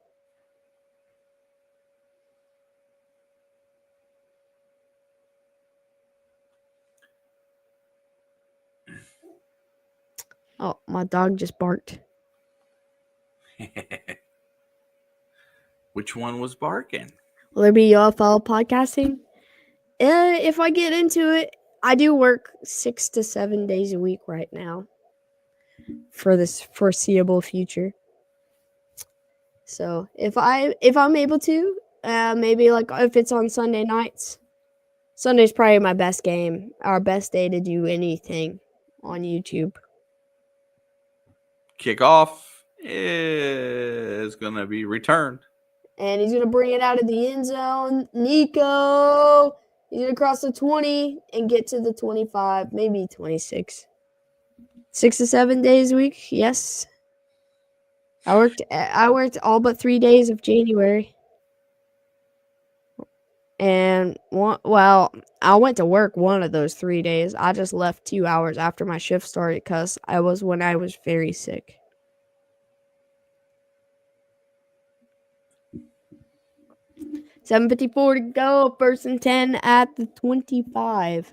Oh, my dog just barked. Which one was barking? Will there be UFO podcasting? If I get into it, I do work 6 to 7 days a week right now for this foreseeable future. So if I'm able to, maybe like if it's on Sunday nights, Sunday's probably my best game, our best day to do anything on YouTube. Kickoff is gonna be returned. And he's going to bring it out of the end zone. Nico! He's going to cross the 20 and get to the 25, maybe 26. 6 to 7 days a week, yes. I worked all but 3 days of January. And, I went to work one of those 3 days. I just left 2 hours after my shift started because I was very sick. $7:54 to go. 1st and 10 at the 25.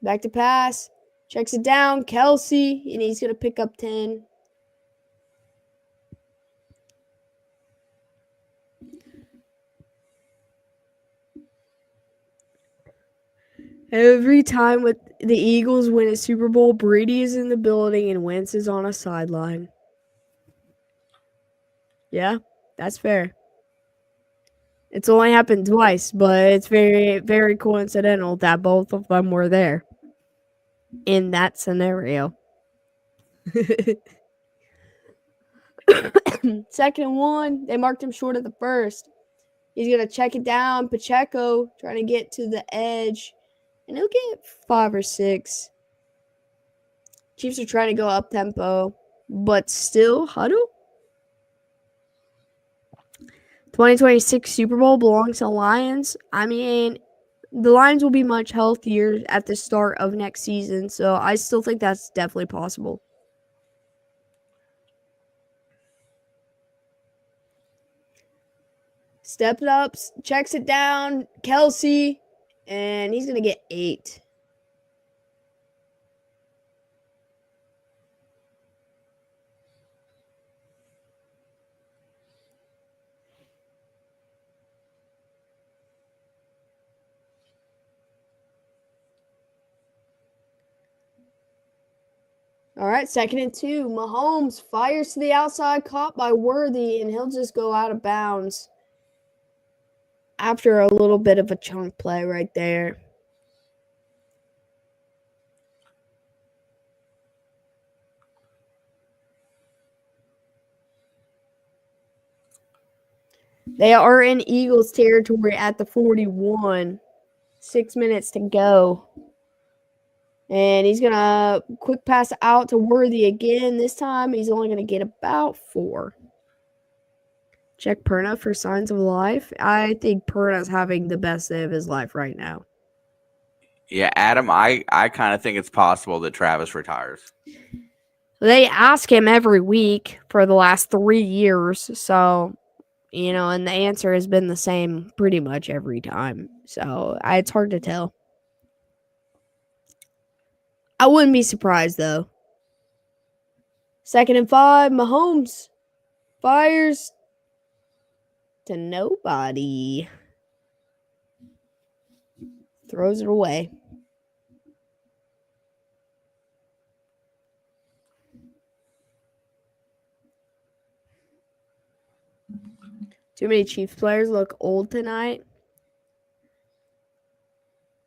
Back to pass. Checks it down. Kelsey. And he's going to pick up 10. Every time with the Eagles win a Super Bowl, Brady is in the building and Wentz is on a sideline. Yeah, that's fair. It's only happened twice, but it's very, very coincidental that both of them were there in that scenario. 2nd and 1. They marked him short of the first. He's going to check it down. Pacheco trying to get to the edge. And he'll get 5 or 6. Chiefs are trying to go up tempo, but still huddle. 2026 Super Bowl belongs to the Lions. I mean, the Lions will be much healthier at the start of next season, so I still think that's definitely possible. Steps up, checks it down, Kelsey, and he's going to get 8. All right, 2nd and 2. Mahomes fires to the outside, caught by Worthy, and he'll just go out of bounds after a little bit of a chunk play right there. They are in Eagles territory at the 41. 6 minutes to go. And he's going to quick pass out to Worthy again. This time he's only going to get about 4. Check Perna for signs of life. I think Perna's having the best day of his life right now. Yeah, Adam, I kind of think it's possible that Travis retires. They ask him every week for the last 3 years. So, and the answer has been the same pretty much every time. So, it's hard to tell. I wouldn't be surprised, though. 2nd and 5, Mahomes fires to nobody. Throws it away. Too many Chiefs players look old tonight.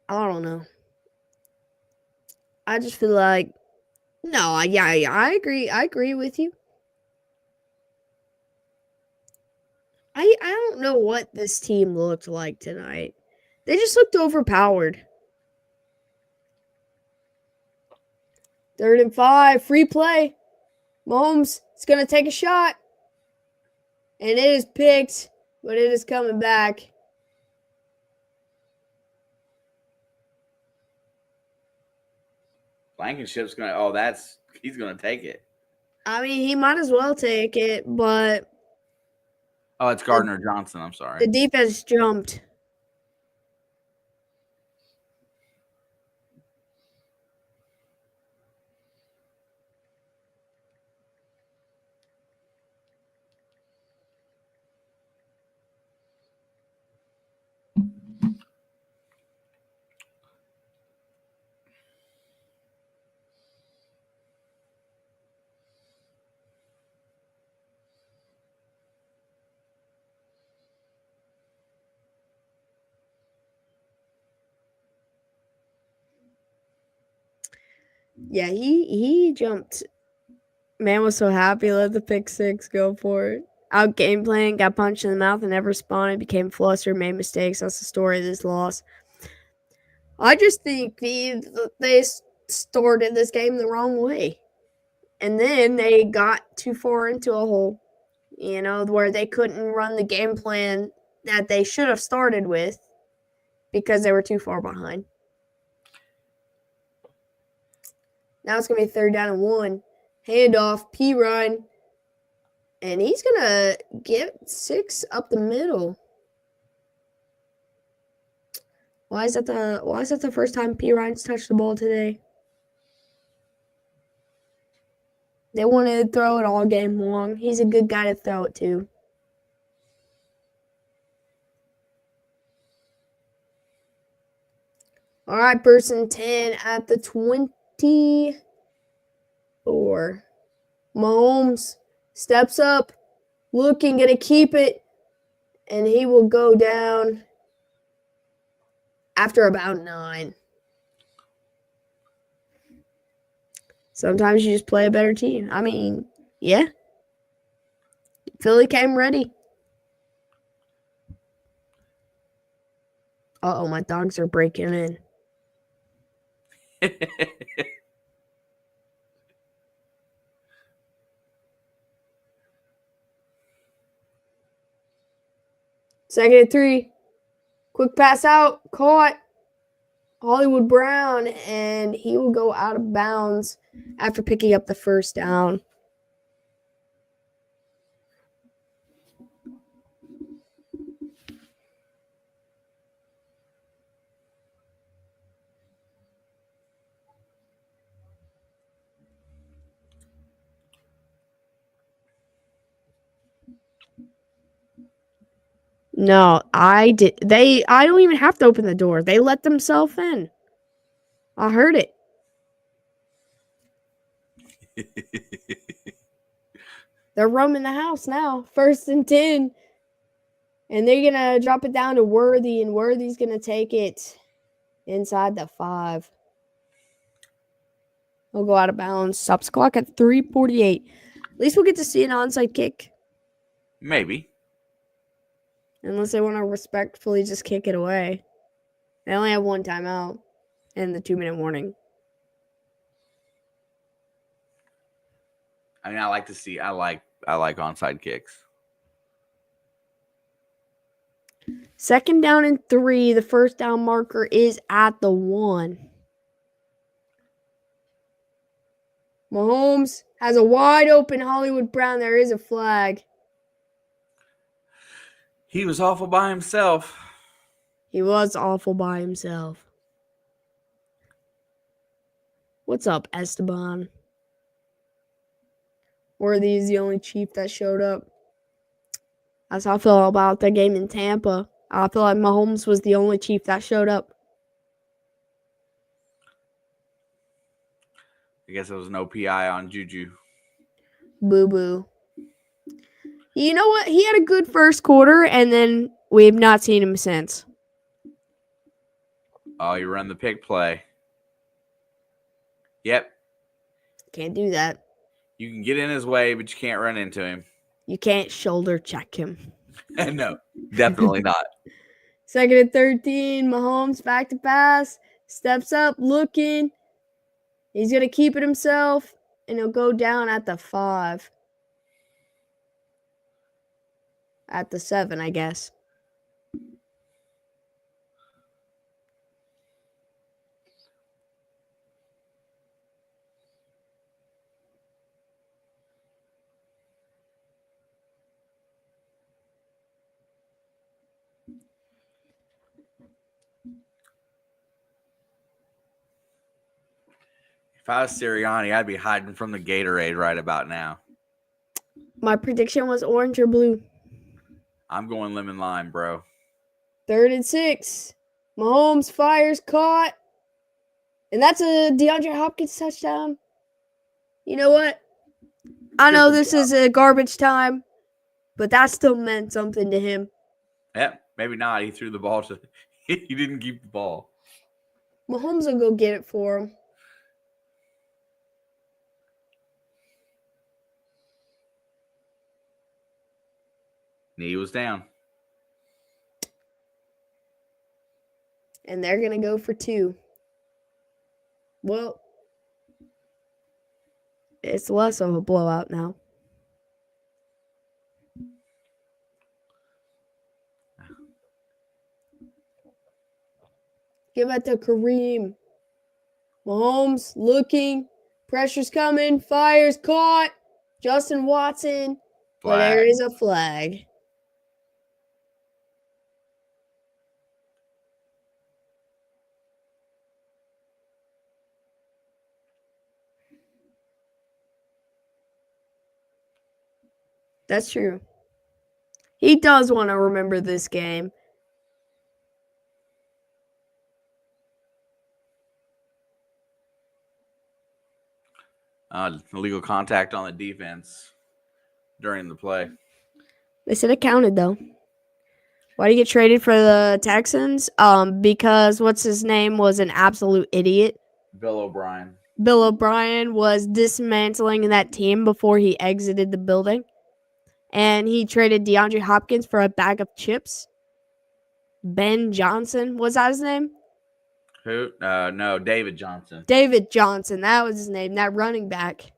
I don't know. I just feel like, no, yeah, I agree. I agree with you. I don't know what this team looked like tonight. They just looked overpowered. 3rd and 5, free play. Mahomes is going to take a shot. And it is picked, but it is coming back. Blankenship's going to, he's going to take it. I mean, he might as well take it, but. Oh, it's Gardner Johnson. I'm sorry. The defense jumped. Yeah, he jumped. Man was so happy, let the pick 6 go for it. Out game plan, got punched in the mouth and never responded, became flustered, made mistakes. That's the story of this loss. I just think they started this game the wrong way. And then they got too far into a hole, where they couldn't run the game plan that they should have started with because they were too far behind. Now it's going to be 3rd down and 1. Handoff, Pirine. And he's going to get 6 up the middle. Why is that the first time Pirine's touched the ball today? They wanted to throw it all game long. He's a good guy to throw it to. All right, 1st and 10 at the 24. Mahomes steps up, looking, going to keep it, and he will go down after about 9. Sometimes you just play a better team. I mean, yeah. Philly came ready. Uh-oh, my dogs are breaking in. Second and 3. Quick pass out. Caught. Hollywood Brown. And he will go out of bounds after picking up the 1st down. No, I don't even have to open the door. They let themselves in. I heard it. They're roaming the house now. 1st and 10. And they're going to drop it down to Worthy, and Worthy's going to take it inside the 5. He'll go out of bounds. Stops the clock at 3:48. At least we'll get to see an onside kick. Maybe. Unless they want to respectfully just kick it away. They only have one timeout and the 2-minute warning. I mean, I like onside kicks. 2nd down and 3. The 1st down marker is at the 1. Mahomes has a wide open Hollywood Brown. There is a flag. He was awful by himself. He was awful by himself. What's up, Esteban? Worthy is the only Chief that showed up. That's how I feel about the game in Tampa. I feel like Mahomes was the only Chief that showed up. I guess there was no PI on Juju. Boo-boo. You know what? He had a good first quarter, and then we have not seen him since. Oh, you run the pick play. Yep. Can't do that. You can get in his way, but you can't run into him. You can't shoulder check him. No, definitely not. 2nd and 13. Mahomes back to pass. Steps up, looking. He's going to keep it himself, and he'll go down at the 5. At the 7, I guess. If I was Sirianni, I'd be hiding from the Gatorade right about now. My prediction was orange or blue. I'm going lemon lime, bro. 3rd and 6. Mahomes fires, caught. And that's a DeAndre Hopkins touchdown. You know what? I know this is a garbage time, but that still meant something to him. Yep, maybe not. He threw the ball to... He didn't keep the ball. Mahomes will go get it for him. Knee was down. And they're going to go for 2. Well, it's less of a blowout now. Give it to Kareem. Mahomes looking. Pressure's coming. Fires, caught. Justin Watson. But there is a flag. That's true. He does want to remember this game. Illegal contact on the defense during the play. They said it counted, though. Why did he get traded for the Texans? Because what's his name was an absolute idiot. Bill O'Brien. Bill O'Brien was dismantling that team before he exited the building. And he traded DeAndre Hopkins for a bag of chips. Ben Johnson, was that his name? Who? No, David Johnson. David Johnson, that was his name, that running back.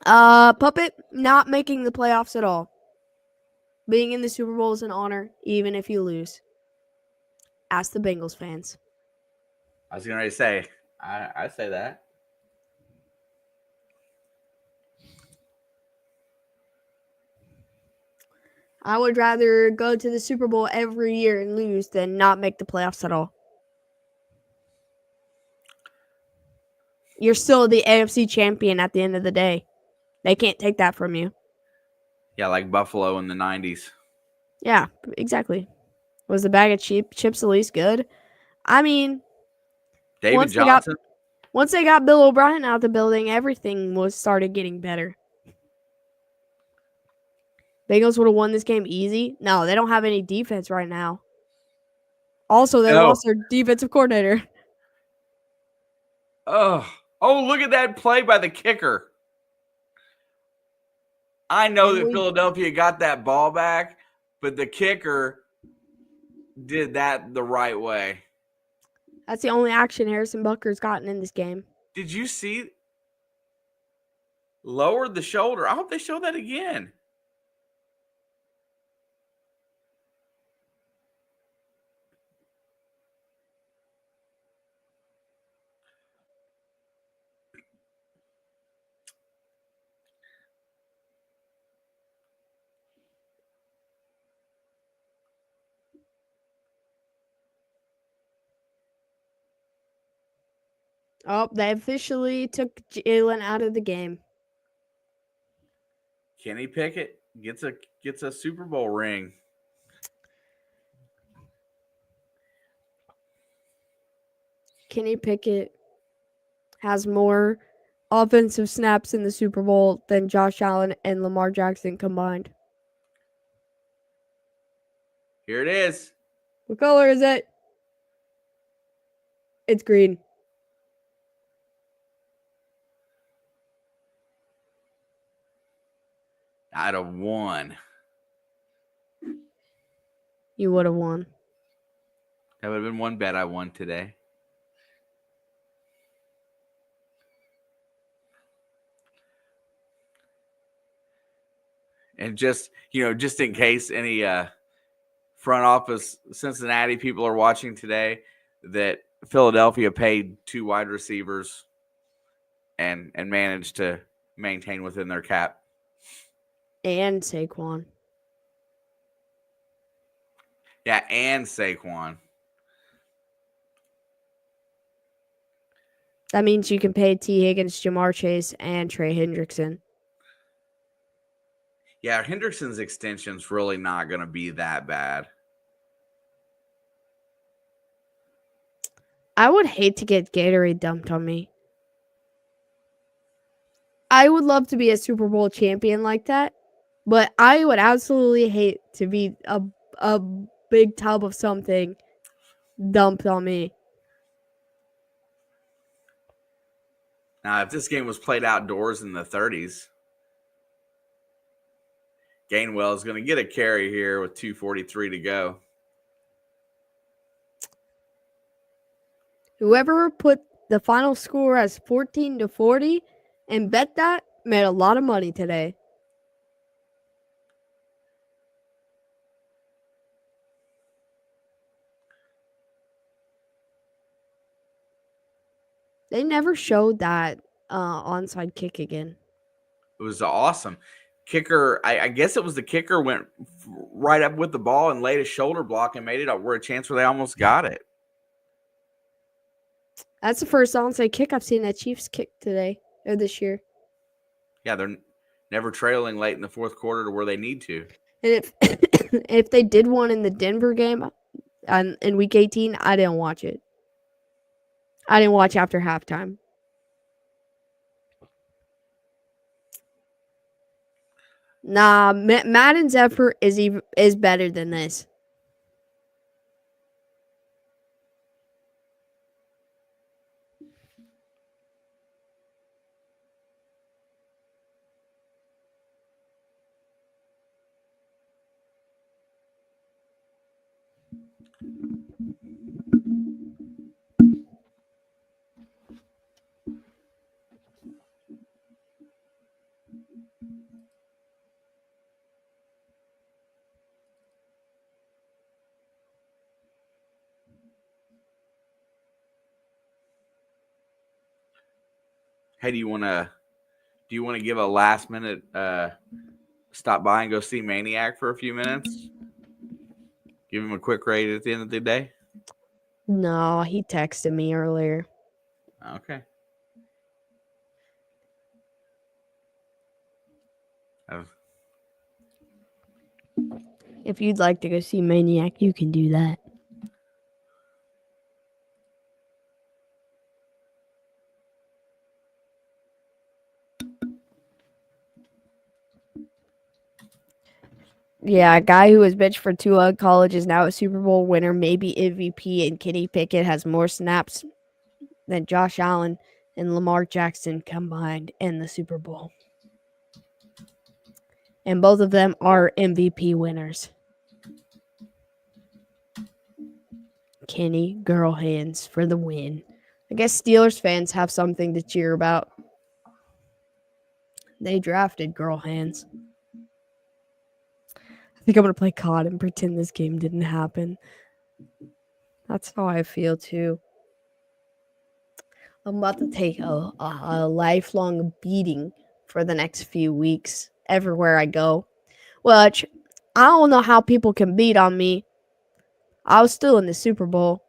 Puppet, not making the playoffs at all. Being in the Super Bowl is an honor, even if you lose. Ask the Bengals fans. I was going to say, I say that. I would rather go to the Super Bowl every year and lose than not make the playoffs at all. You're still the AFC champion at the end of the day. They can't take that from you. Yeah, like Buffalo in the 90s. Yeah, exactly. Was the bag of chips at least good? I mean, David Johnson? Once they got Bill O'Brien out the building, everything was started getting better. Bengals would have won this game easy. No, they don't have any defense right now. Also, they lost their defensive coordinator. Oh, look at that play by the kicker. I know that Philadelphia got that ball back, but the kicker did that the right way. That's the only action Harrison Butker's gotten in this game. Did you see? Lowered the shoulder. I hope they show that again. Oh, they officially took Jalen out of the game. Kenny Pickett gets a Super Bowl ring. Kenny Pickett has more offensive snaps in the Super Bowl than Josh Allen and Lamar Jackson combined. Here it is. What color is it? It's green. I'd have won. You would have won. That would have been one bet I won today. And just in case any front office Cincinnati people are watching today, that Philadelphia paid 2 wide receivers and managed to maintain within their cap. And Saquon. Yeah, and Saquon. That means you can pay T. Higgins, Jamar Chase, and Trey Hendrickson. Yeah, Hendrickson's extension's really not going to be that bad. I would hate to get Gatorade dumped on me. I would love to be a Super Bowl champion like that, but I would absolutely hate to be a big tub of something dumped on me. Now, if this game was played outdoors in the 30s, Gainwell is going to get a carry here with 2:43 to go. Whoever put the final score as 14-40 and bet that made a lot of money today. They never showed that onside kick again. It was awesome. Kicker, I guess it was the kicker, went right up with the ball and laid a shoulder block and made it a chance where they almost got it. That's the first onside kick I've seen that Chiefs kick today or this year. Yeah, they're never trailing late in the fourth quarter to where they need to. And if they did one in the Denver game in Week 18, I didn't watch it. I didn't watch after halftime. Nah, Madden's effort is better than this. Hey, do you want to give a last minute stop by and go see Maniac for a few minutes? Give him a quick rate at the end of the day? No, he texted me earlier. Okay. If you'd like to go see Maniac, you can do that. Yeah, a guy who was benched for Tua in college is now a Super Bowl winner, maybe MVP, and Kenny Pickett has more snaps than Josh Allen and Lamar Jackson combined in the Super Bowl. And both of them are MVP winners. Kenny Girl Hands for the win. I guess Steelers fans have something to cheer about. They drafted Girl Hands. I think I'm going to play COD and pretend this game didn't happen. That's how I feel too. I'm about to take a lifelong beating for the next few weeks everywhere I go. Which, I don't know how people can beat on me. I was still in the Super Bowl.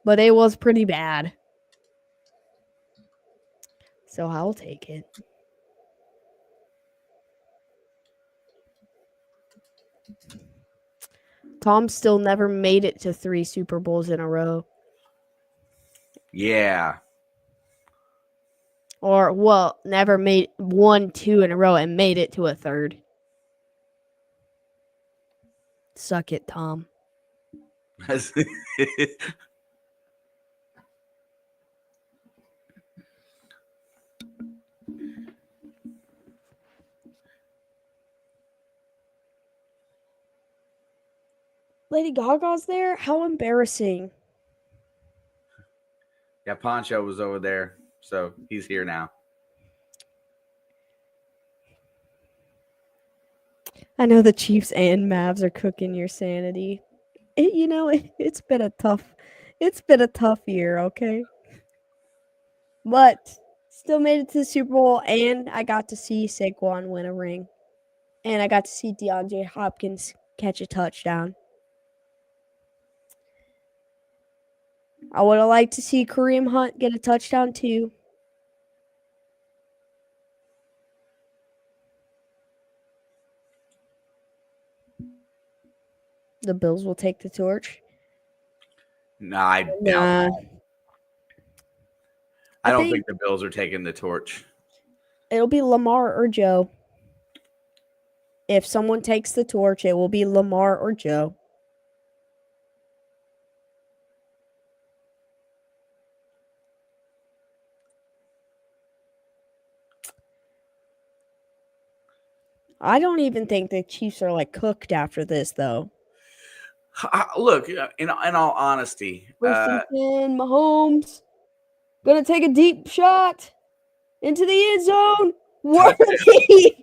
But it was pretty bad. So I'll take it. Tom still never made it to 3 Super Bowls in a row. Yeah. Or, well, never made 1, 2 in a row and made it to a third. Suck it, Tom. Lady Gaga's there? How embarrassing. Yeah, Poncho was over there, so he's here now. I know the Chiefs and Mavs are cooking your sanity. It's been a tough year, okay? But still made it to the Super Bowl, and I got to see Saquon win a ring. And I got to see DeAndre Hopkins catch a touchdown. I would have liked to see Kareem Hunt get a touchdown too. The Bills will take the torch. No, I doubt. I don't think the Bills are taking the torch. It'll be Lamar or Joe. If someone takes the torch, it will be Lamar or Joe. I don't even think the Chiefs are cooked after this, though. Look, in all honesty, Mahomes gonna take a deep shot into the end zone. Worthy.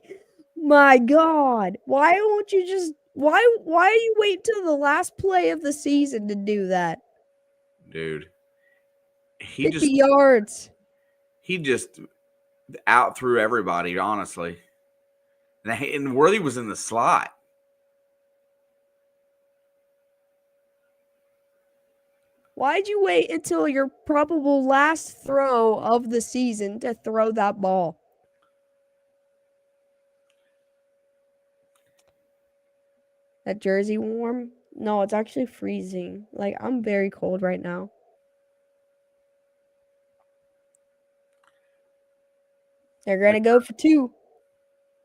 My God, why won't you just? Why do you wait till the last play of the season to do that? Dude, 50 yards. He just out threw everybody, honestly. And Worthy was in the slot. Why'd you wait until your probable last throw of the season to throw that ball? That jersey warm? No, it's actually freezing. I'm very cold right now. They're going to go for 2.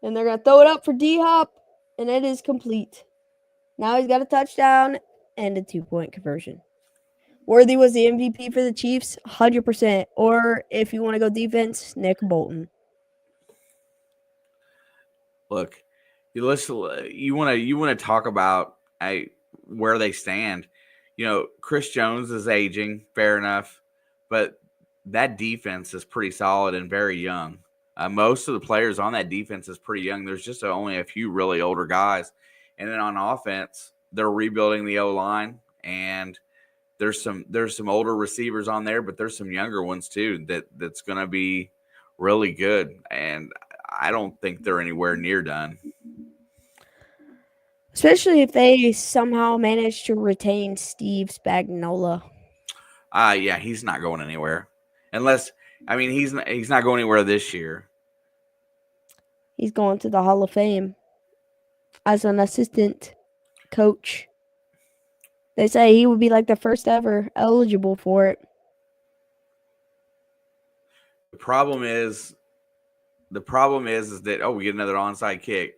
And they're going to throw it up for D-Hop. And it is complete. Now he's got a touchdown and a 2-point conversion. Worthy was the MVP for the Chiefs, 100%. Or if you want to go defense, Nick Bolton. Look, you want to talk about where they stand. Chris Jones is aging, fair enough, but that defense is pretty solid and very young. Most of the players on that defense is pretty young. There's just only a few really older guys, and then on offense, they're rebuilding the O-line, and there's some older receivers on there, but there's some younger ones too that's going to be really good, and I don't think they're anywhere near done. Especially if they somehow manage to retain Steve Spagnuolo. Yeah, he's not going anywhere. He's not going anywhere this year. He's going to the Hall of Fame as an assistant coach. They say he would be the first ever eligible for it. The problem is that we get another onside kick.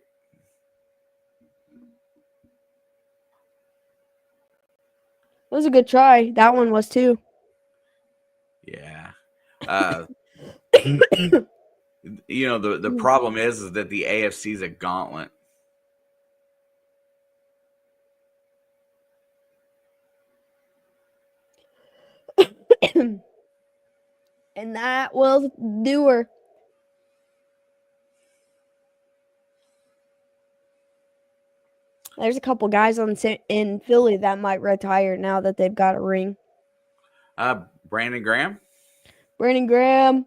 was a good try. That one was too. Yeah. The problem is that the AFC is a gauntlet. And that will do her. There's a couple guys in Philly that might retire now that they've got a ring. Brandon Graham, Brandon Graham,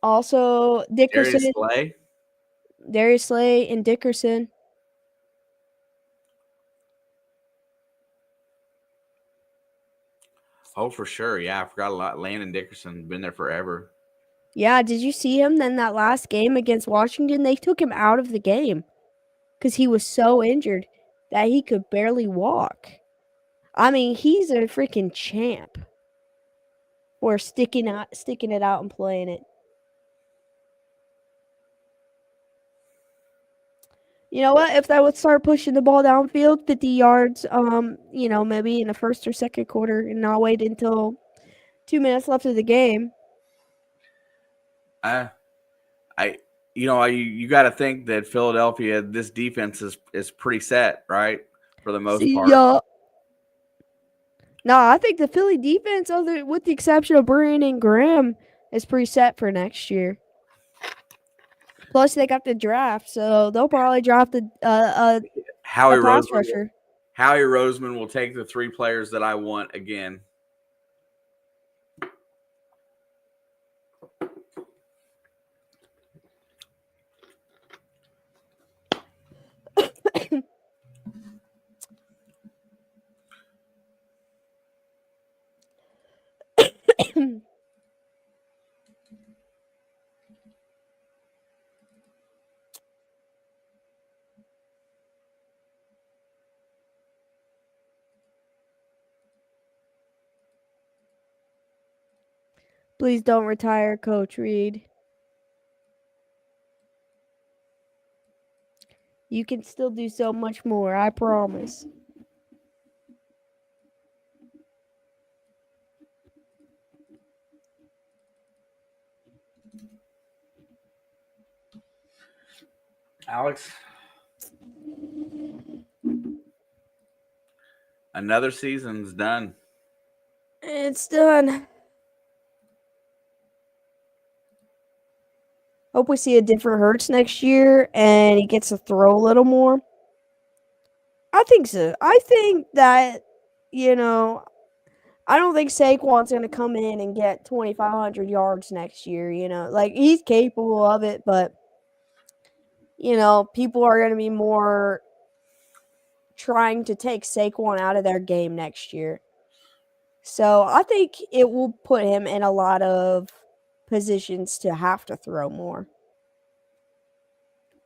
also Dickerson, Darius Slay, and Dickerson. Oh, for sure. Yeah, I forgot a lot. Landon Dickerson been there forever. Yeah, did you see him then that last game against Washington? They took him out of the game because he was so injured that he could barely walk. I mean, he's a freaking champ for sticking it out and playing it. You know what? If they would start pushing the ball downfield 50 yards, maybe in the first or second quarter and not wait until 2 minutes left of the game. You got to think that Philadelphia, this defense is pretty set, right? For the most part. Yeah. No, I think the Philly defense, with the exception of Brandon Graham, is pretty set for next year. Plus, they got the draft, so they'll probably draft a pass rusher. Howie Roseman will take the 3 players that I want again. Please don't retire, Coach Reed. You can still do so much more, I promise. Alex, another season's done. It's done. Hope we see a different Hurts next year and he gets to throw a little more. I think so. I think that, I don't think Saquon's going to come in and get 2,500 yards next year, Like, he's capable of it, but, people are going to be more trying to take Saquon out of their game next year. So I think it will put him in a lot of positions to have to throw more.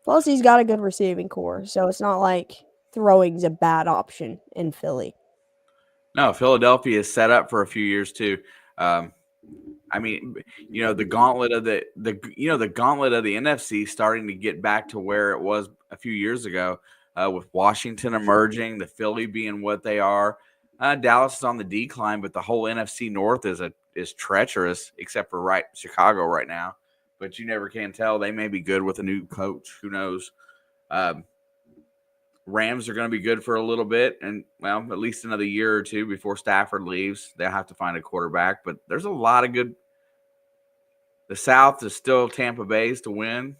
Plus, he's got a good receiving core, so it's not like throwing's a bad option in Philly. No, Philadelphia is set up for a few years too. The gauntlet of the NFC starting to get back to where it was a few years ago, with Washington emerging, the Philly being what they are. Dallas is on the decline, but the whole NFC North is treacherous, except for Chicago right now. But you never can tell. They may be good with a new coach. Who knows? Rams are going to be good for a little bit, and at least another year or two before Stafford leaves. They'll have to find a quarterback, but there's a lot of good. The South is still Tampa Bay's to win.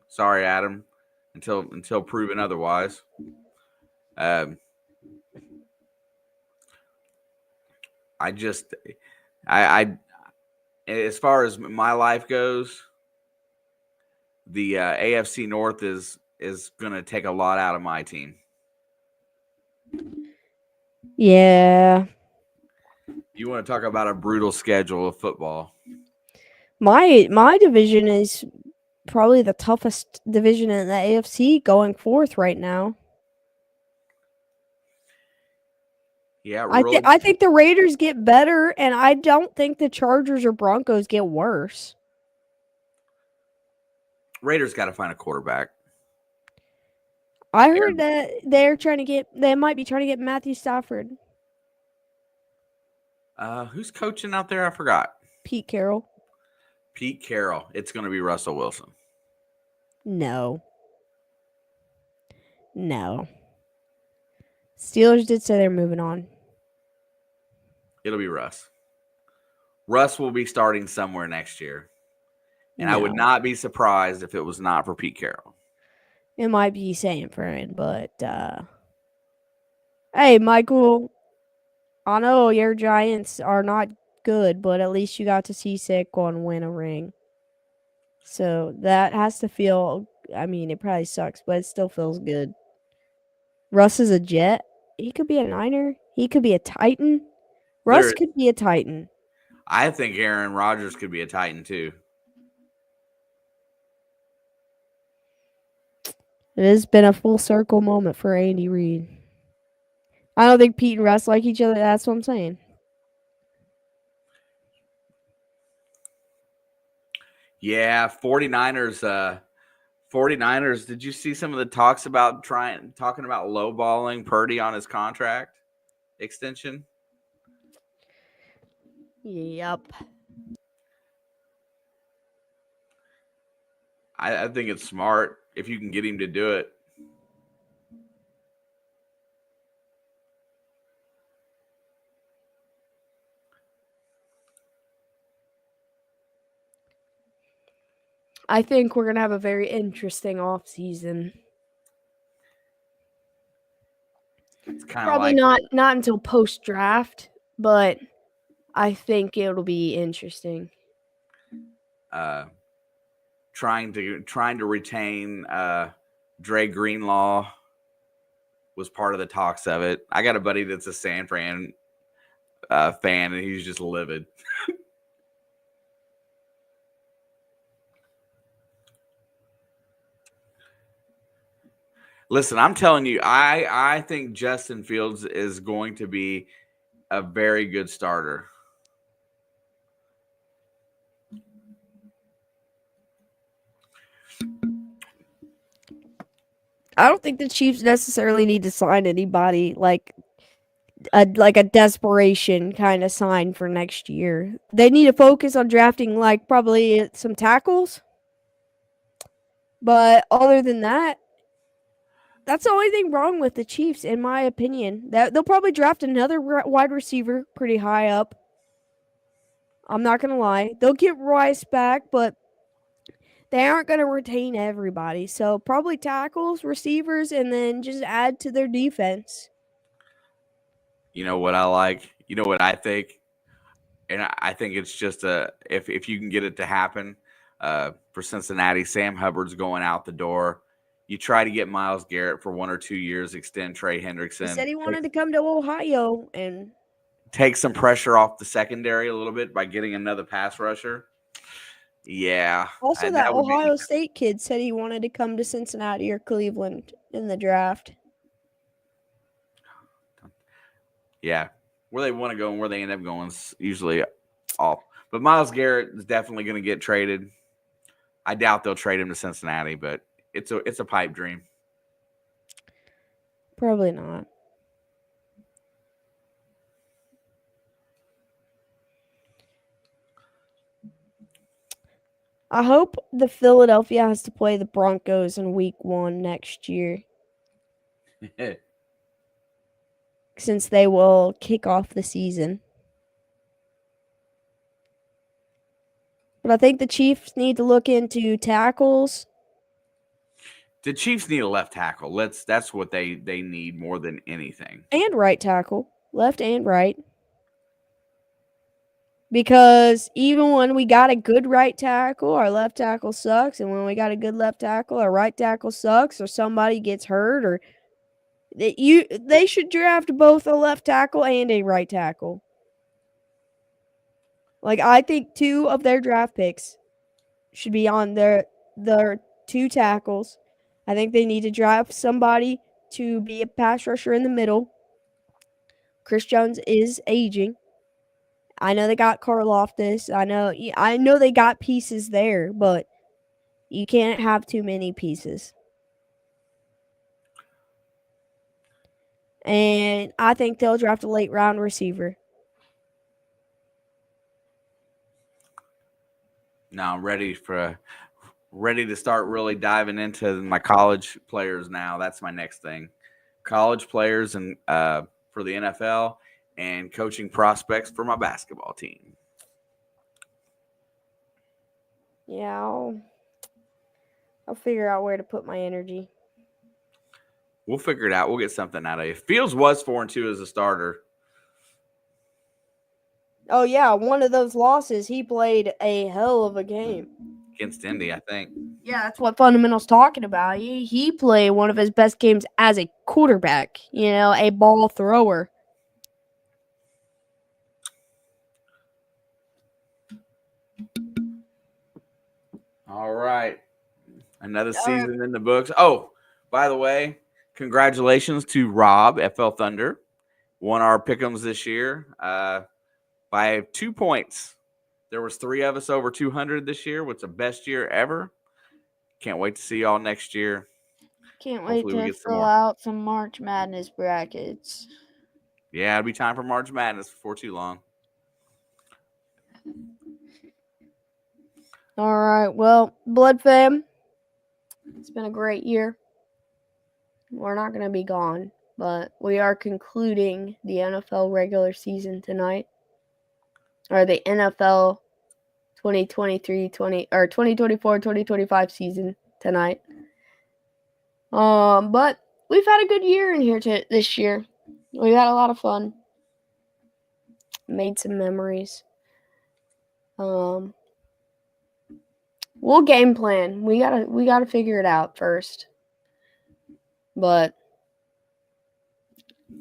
Sorry, Adam, until proven otherwise. As far as my life goes, the AFC North is going to take a lot out of my team. Yeah. You want to talk about a brutal schedule of football? My division is probably the toughest division in the AFC going forth right now. Yeah, I think the Raiders get better, and I don't think the Chargers or Broncos get worse. Raiders got to find a quarterback. I heard that they might be trying to get Matthew Stafford. Who's coaching out there? I forgot. Pete Carroll. Pete Carroll. It's going to be Russell Wilson. No. No. Steelers did say they're moving on. It'll be Russ. Russ will be starting somewhere next year. And I would No. not be surprised if it was not for Pete Carroll. It might be San Fran, but hey, Michael, I know your Giants are not good, but at least you got to see Saquon win a ring. So that has to feel, I mean, it probably sucks, but it still feels good. Russ is a Jet. He could be a Niner. He could be a Titan. Russ could be a Titan. I think Aaron Rodgers could be a Titan too. It has been a full circle moment for Andy Reid. I don't think Pete and Russ like each other. That's what I'm saying. Yeah, 49ers. 49ers, did you see some of the talks about talking about lowballing Purdy on his contract extension? Yep. I think it's smart if you can get him to do it. I think we're going to have a very interesting offseason. It's kind of Probably like not until post-draft, but I think it'll be interesting. trying to retain Dre Greenlaw was part of the talks of it. I got a buddy that's a San Fran fan, and he's just livid. Listen, I'm telling you, I think Justin Fields is going to be a very good starter. I don't think the Chiefs necessarily need to sign anybody like a desperation kind of sign for next year. They need to focus on drafting like probably some tackles. But other than that, that's the only thing wrong with the Chiefs, in my opinion. That they'll probably draft another wide receiver pretty high up. I'm not gonna lie. They'll get Rice back, but they aren't gonna retain everybody. So probably tackles, receivers, and then just add to their defense. You know what I like? You know what I think? And I think it's just if you can get it to happen for Cincinnati, Sam Hubbard's going out the door. You try to get Myles Garrett for 1 or 2 years, extend Trey Hendrickson. He said he wanted to come to Ohio and take some pressure off the secondary a little bit by getting another pass rusher. Yeah. Also, that Ohio State kid said he wanted to come to Cincinnati or Cleveland in the draft. Yeah. Where they want to go and where they end up going is usually off. But Myles Garrett is definitely going to get traded. I doubt they'll trade him to Cincinnati, but it's a pipe dream. Probably not. I hope the Philadelphia has to play the Broncos in week 1 next year. Since they will kick off the season. But I think the Chiefs need to look into tackles. The Chiefs need a left tackle. That's what they need more than anything. And right tackle. Left and right. Because even when we got a good right tackle, our left tackle sucks. And when we got a good left tackle, our right tackle sucks. Or somebody gets hurt. Or they should draft both a left tackle and a right tackle. Like, I think 2 of their draft picks should be on their 2 tackles. I think they need to draft somebody to be a pass rusher in the middle. Chris Jones is aging. I know they got Karlaftis. I know they got pieces there, but you can't have too many pieces. And I think they'll draft a late round receiver. Now I'm ready to start really diving into my college players now. That's my next thing. College players and for the NFL and coaching prospects for my basketball team. Yeah, I'll figure out where to put my energy. We'll figure it out. We'll get something out of you. Fields was 4-2 as a starter. Oh yeah, one of those losses, he played a hell of a game Against Indy, I think. Yeah, that's what Fundamental's talking about. He played one of his best games as a quarterback. A ball thrower. All right. Another season in the books. Oh, by the way, congratulations to Rob, FL Thunder. Won our pick'ems this year by 2 points. There was 3 of us over 200 this year. What's the best year ever? Can't wait to see y'all next year. Can't Hopefully wait we to get some fill more. out some March Madness brackets. Yeah, it'll be time for March Madness before too long. All right. Well, Blood Fam, it's been a great year. We're not going to be gone, but we are concluding the NFL regular season tonight. Or the NFL 2024-2025 season tonight. But we've had a good year in here this year. We've had a lot of fun. Made some memories. We'll game plan. We gotta figure it out first. But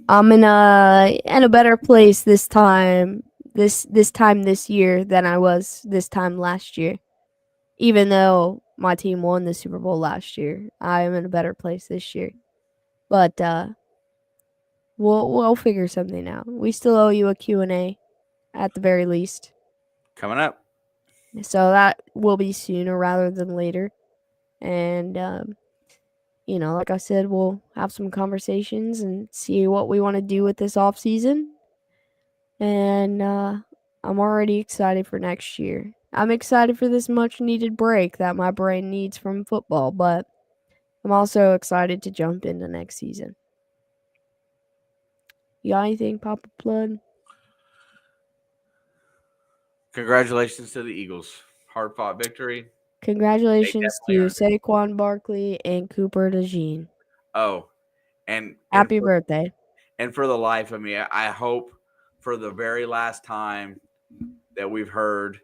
I'm in a better place this time. This time this year than I was this time last year. Even though my team won the Super Bowl last year, I am in a better place this year. But we'll figure something out. We still owe you a Q&A at the very least. Coming up. So that will be sooner rather than later. And like I said, we'll have some conversations and see what we want to do with this off season. And I'm already excited for next year. I'm excited for this much needed break that my brain needs from football, but I'm also excited to jump into next season. You got anything, Papa Blood? Congratulations to the Eagles. Hard fought victory. Congratulations to earned it. Saquon Barkley and Cooper DeJean. Oh, and Happy birthday. And for the life of me, I hope for the very last time that we've heard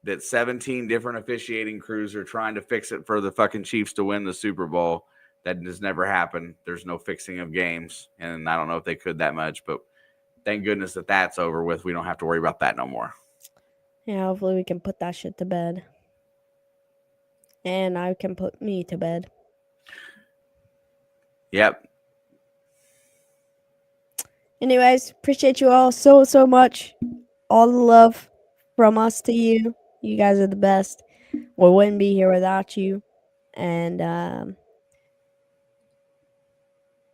that 17 different officiating crews are trying to fix it for the fucking Chiefs to win the Super Bowl. That has never happened. There's no fixing of games. And I don't know if they could that much, but thank goodness that that's over with. We don't have to worry about that no more. Yeah, hopefully we can put that shit to bed. And I can put me to bed. Yep. Anyways, appreciate you all so much. All the love from us to you. You guys are the best. We wouldn't be here without you. And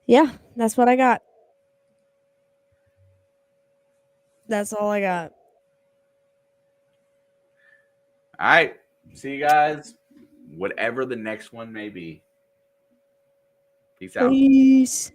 yeah, that's what I got. That's all I got. All right. See you guys, whatever the next one may be. Peace out. Peace.